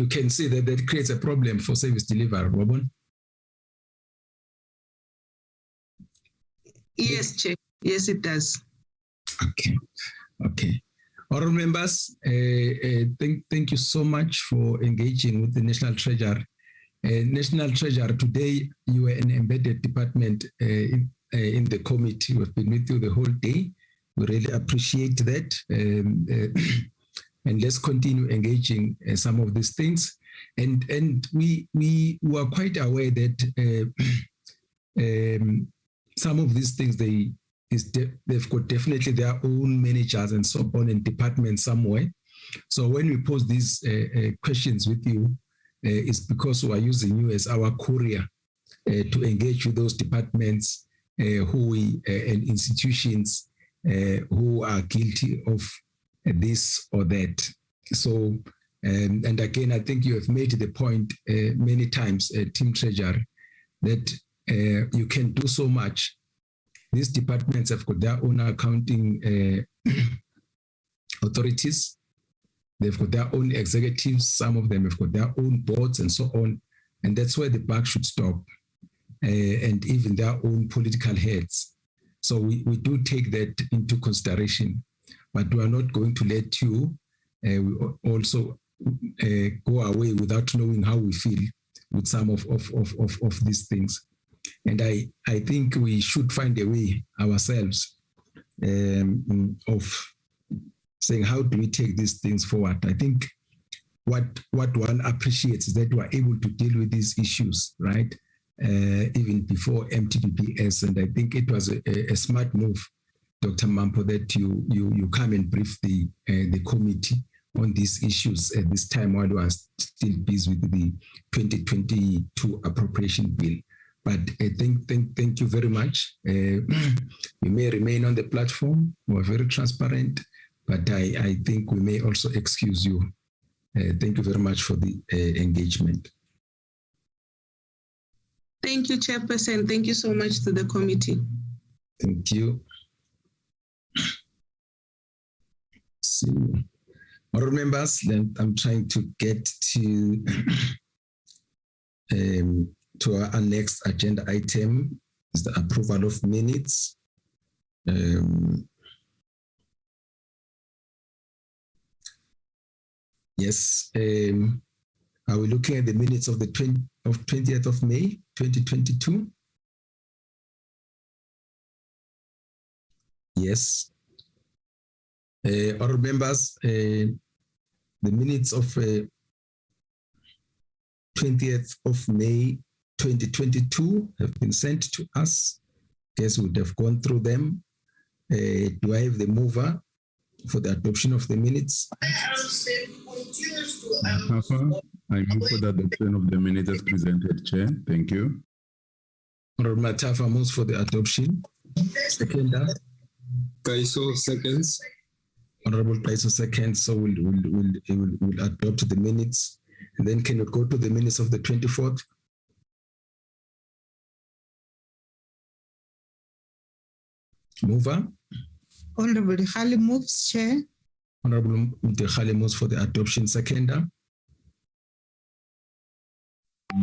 can see that creates a problem for service delivery, Robin. Yes, Chair. Yes, it does. Okay. Honourable members, thank you so much for engaging with the National Treasurer. National Treasurer, today you are an embedded department in the committee. We've been with you the whole day. We really appreciate that. And let's continue engaging some of these things. And we were quite aware that some of these things, they've got definitely their own managers and so on and departments somewhere. So when we pose these questions with you, it's because we are using you as our courier to engage with those departments and institutions who are guilty of this or that. So, and again, I think you have made the point many times, Team Treasurer, that you can do so much. These departments have got their own accounting authorities. They've got their own executives. Some of them have got their own boards and so on. And that's where the buck should stop. And even their own political heads. So we do take that into consideration. But we are not going to let you also go away without knowing how we feel with some of these things. And I think we should find a way ourselves of saying, how do we take these things forward? I think what one appreciates is that we are able to deal with these issues, right? Even before MTDPS. And I think it was a smart move, Dr. Mampo, that you come and brief the committee on these issues at this time while we are still busy with the 2022 appropriation bill. But I thank you very much. You may remain on the platform. We're very transparent, but I think we may also excuse you. Thank you very much for the engagement. Thank you, Chairperson. Thank you so much to the committee. Thank you. See, honourable members, then I'm trying to get to to our next agenda item is the approval of minutes. Yes, are we looking at the minutes of the 20th of May, 2022? Yes. Honourable members, the minutes of 20th of May 2022 have been sent to us. Guess we would have gone through them. Do I have the mover for the adoption of the minutes? I move for the adoption of the minutes as presented, Chair. Thank you. Honourable Matafa moves for the adoption. Seconder. Kaiso seconds. Honourable Kaiso seconds. So we'll adopt the minutes. And then can we go to the minutes of the 24th? Mover. Honourable Dechale moves, Chair. Honourable Dechale moves for the adoption. Seconder.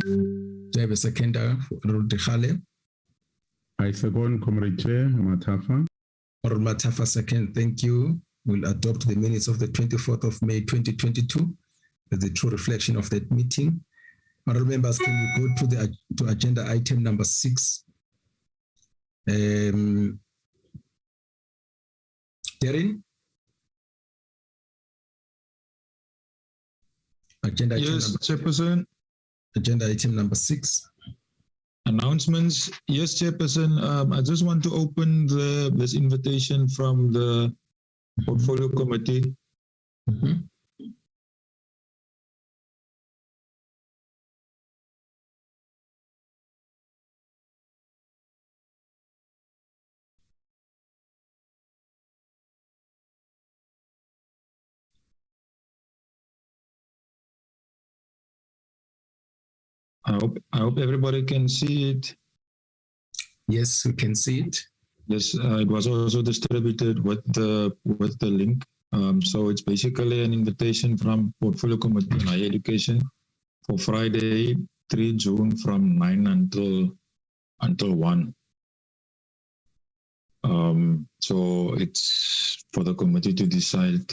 Do I have a seconder for Honourable Dechale? I second, Comrade Chair, Matafa. Honourable Matafa second, thank you. We'll adopt the minutes of the 24th of May 2022 as the true reflection of that meeting. Honourable members, can we go to agenda item number 6? Darren? Agenda item yes, number, Chairperson. Agenda item number 6. Announcements. Yes, Chairperson. I just want to open this invitation from the Portfolio Committee. I hope everybody can see it. Yes, we can see it. Yes, it was also distributed with the link. So it's basically an invitation from Portfolio Committee on Higher Education for Friday, 3 June from 9 until 1. So it's for the committee to decide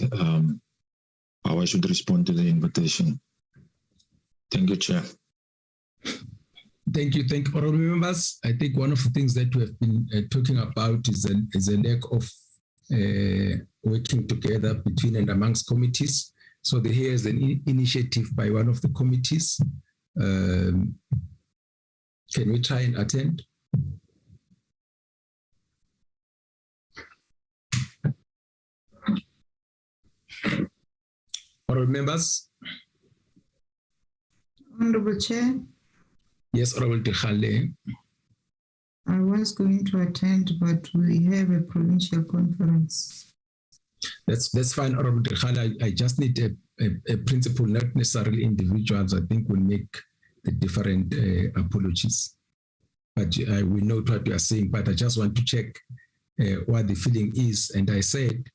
how I should respond to the invitation. Thank you, Chair. Thank you, honourable members. I think one of the things that we have been talking about is a lack of working together between and amongst committees. So here is an initiative by one of the committees. Can we try and attend? Honourable members. Honourable Chair. Yes, Honourable Dechale. I was going to attend, but we have a provincial conference. That's fine, Honourable Dechale. I just need a principal, not necessarily individuals. I think we'll make the different apologies. But we know what you are saying, but I just want to check what the feeling is. And I said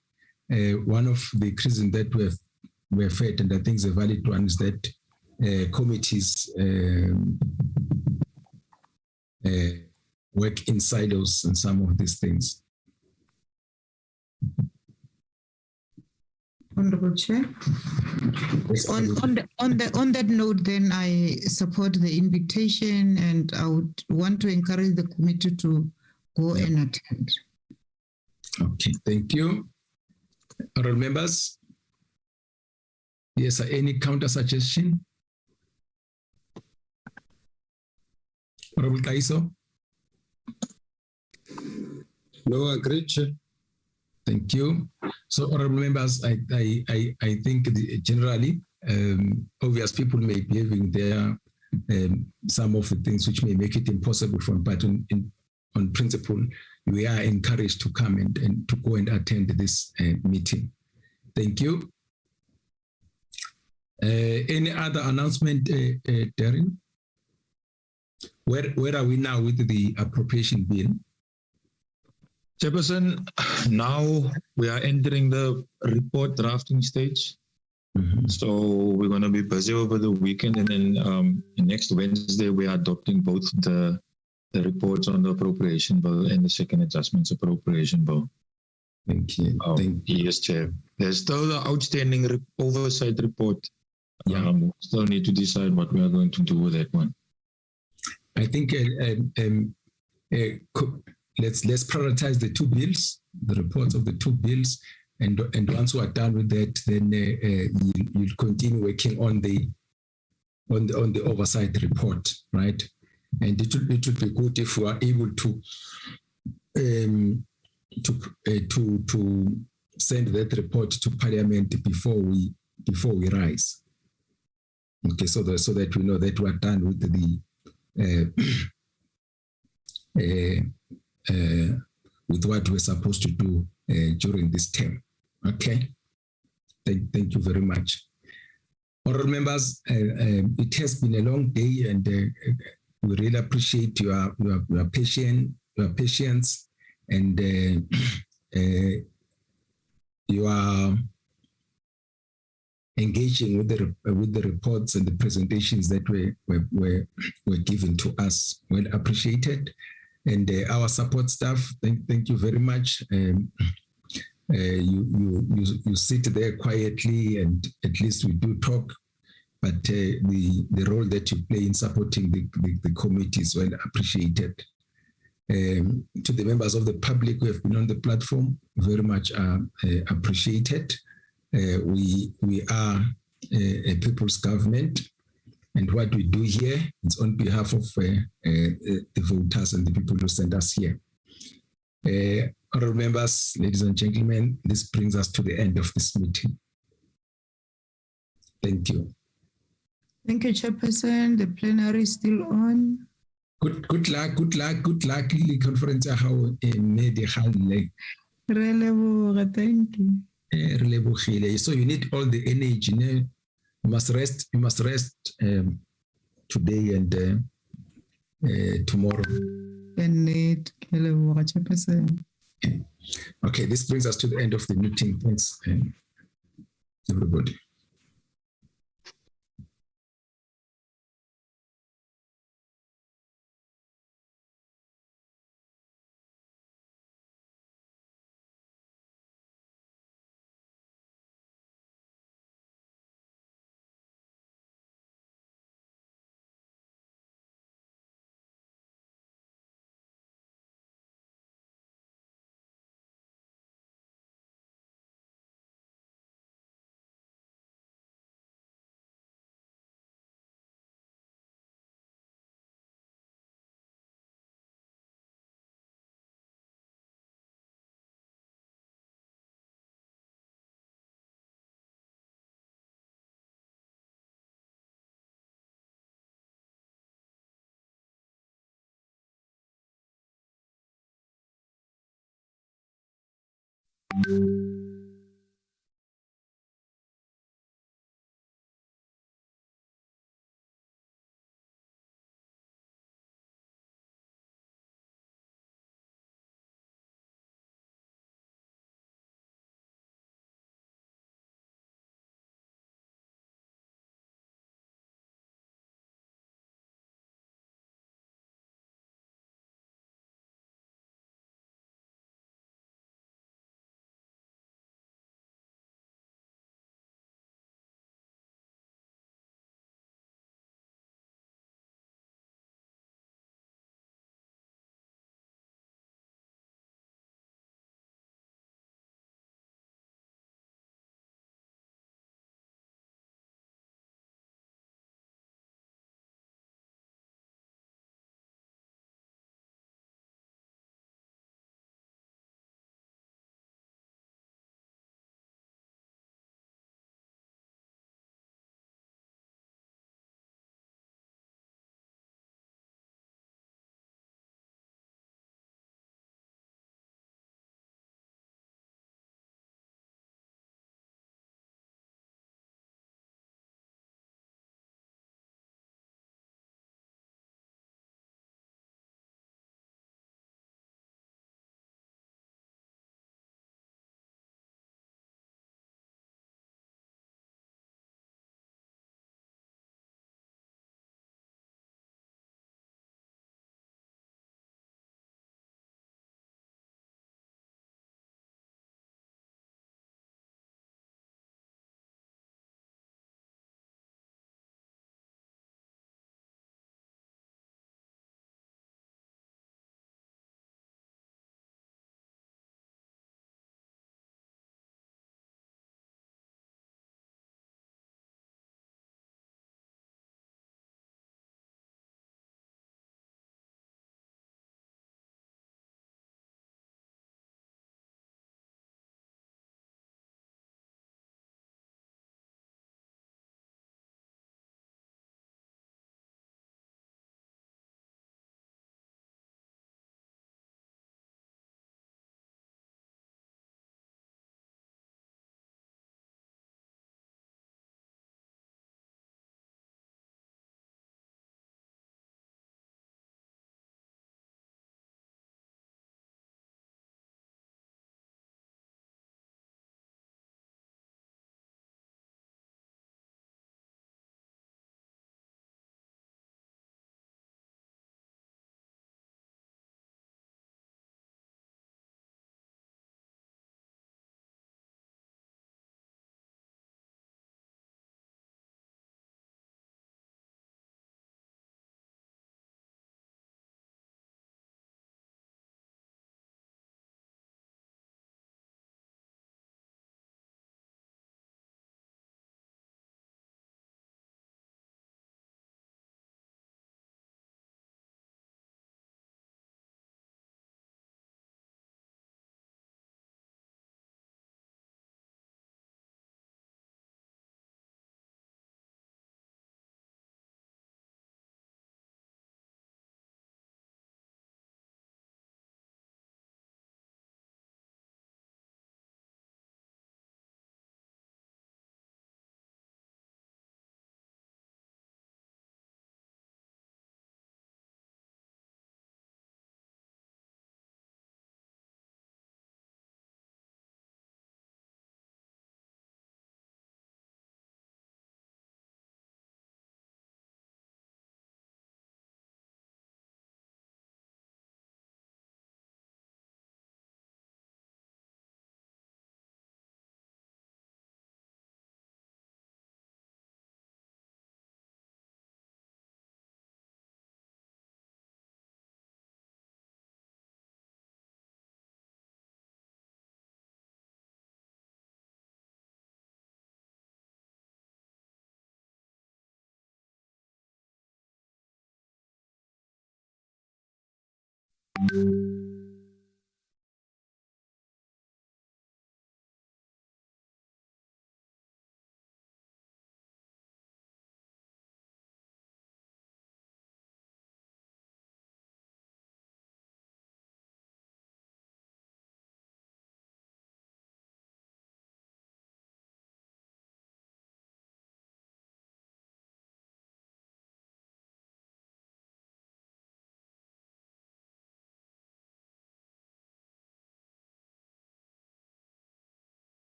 one of the reasons that we have had, and I think it's a valid one, is that committees work in silos and some of these things. Honourable Chair. On that note, then I support the invitation, and I would want to encourage the committee to go and attend. Okay, thank you. Honourable members. Yes, any counter suggestion? Honourable Kaiso? No, agreed. Thank you. So, honourable members, I think generally, obvious people may be having their some of the things which may make it impossible for them, but on principle, we are encouraged to come and to go and attend this meeting. Thank you. Any other announcement, Darren? Where are we now with the appropriation bill? Chairperson, now we are entering the report drafting stage. So we're going to be busy over the weekend, and then next Wednesday we are adopting both the reports on the appropriation bill and the second adjustments appropriation bill. Thank you. Yes, Chair. There's still the outstanding oversight report. We still need to decide what we are going to do with that one. I think let's prioritize the two bills, the reports of the two bills, and once we are done with that, then you'll continue working on the oversight report, right? And it would be good if we are able to send that report to Parliament before we rise. Okay, so that we know that we are done with with what we're supposed to do during this term. Okay, thank you very much. Honourable members, it has been a long day, and we really appreciate your patience, and you are engaging with the reports and the presentations that were given to us. Well appreciated. And our support staff, thank you very much. You sit there quietly, and at least we do talk, but the role that you play in supporting the committee is well appreciated. To the members of the public who have been on the platform, very much appreciated. We are a people's government, and what we do here is on behalf of the voters and the people who sent us here. Honourable members, ladies and gentlemen, this brings us to the end of this meeting. Thank you. Thank you, Chairperson. The plenary is still on. Good luck. The conference how thank you. So you need all the energy. You must rest. You must rest today and tomorrow. Okay, this brings us to the end of the meeting. Thanks, everybody.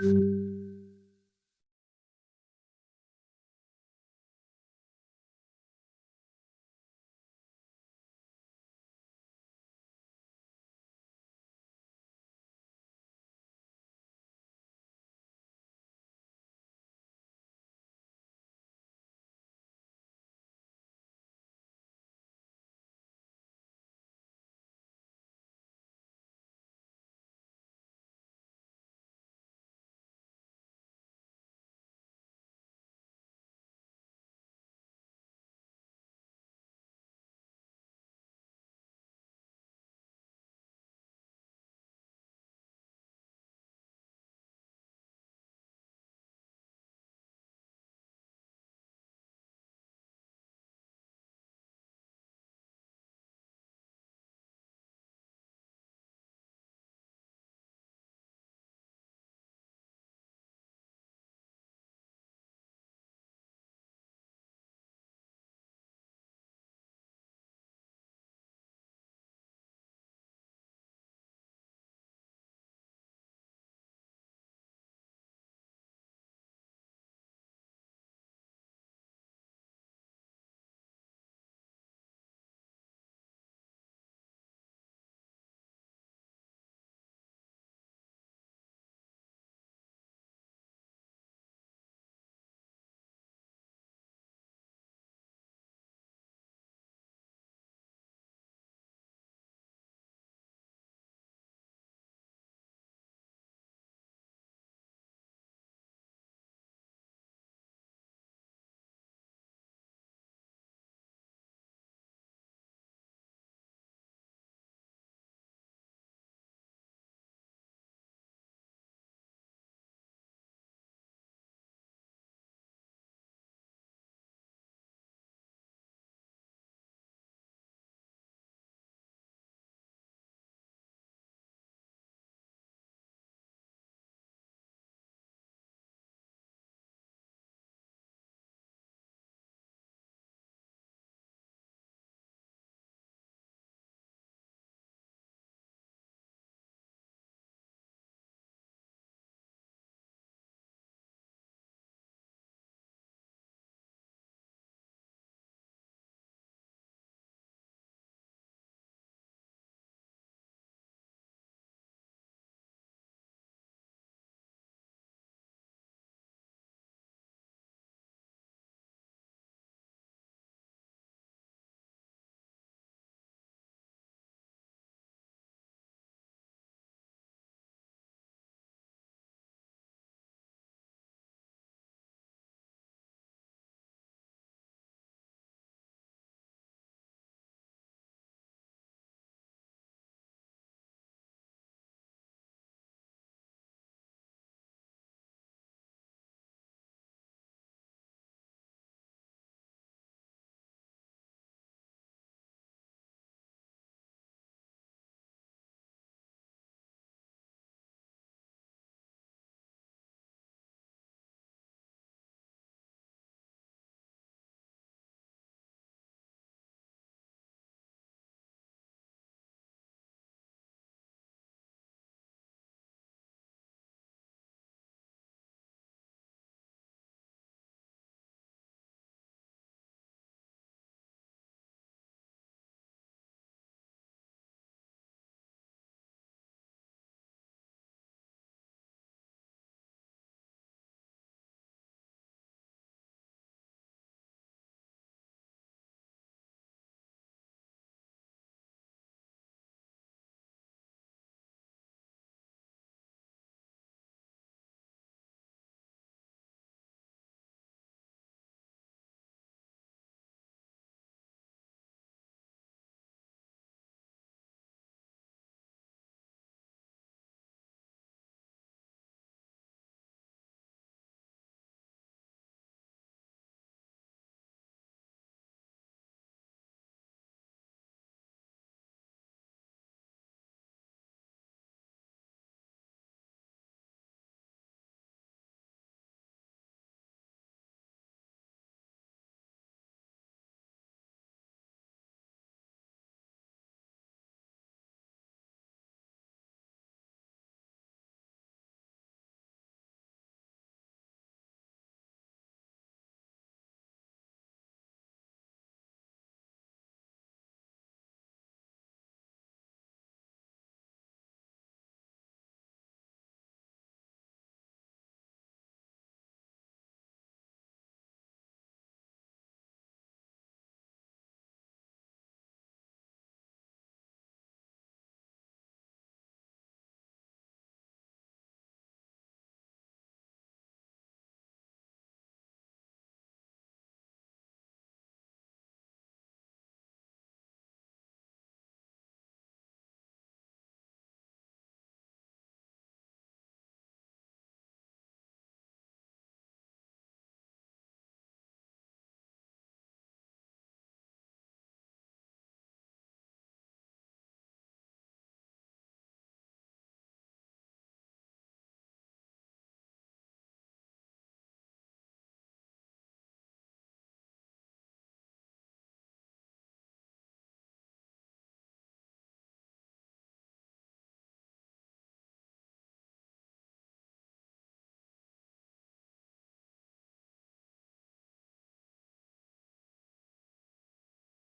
you.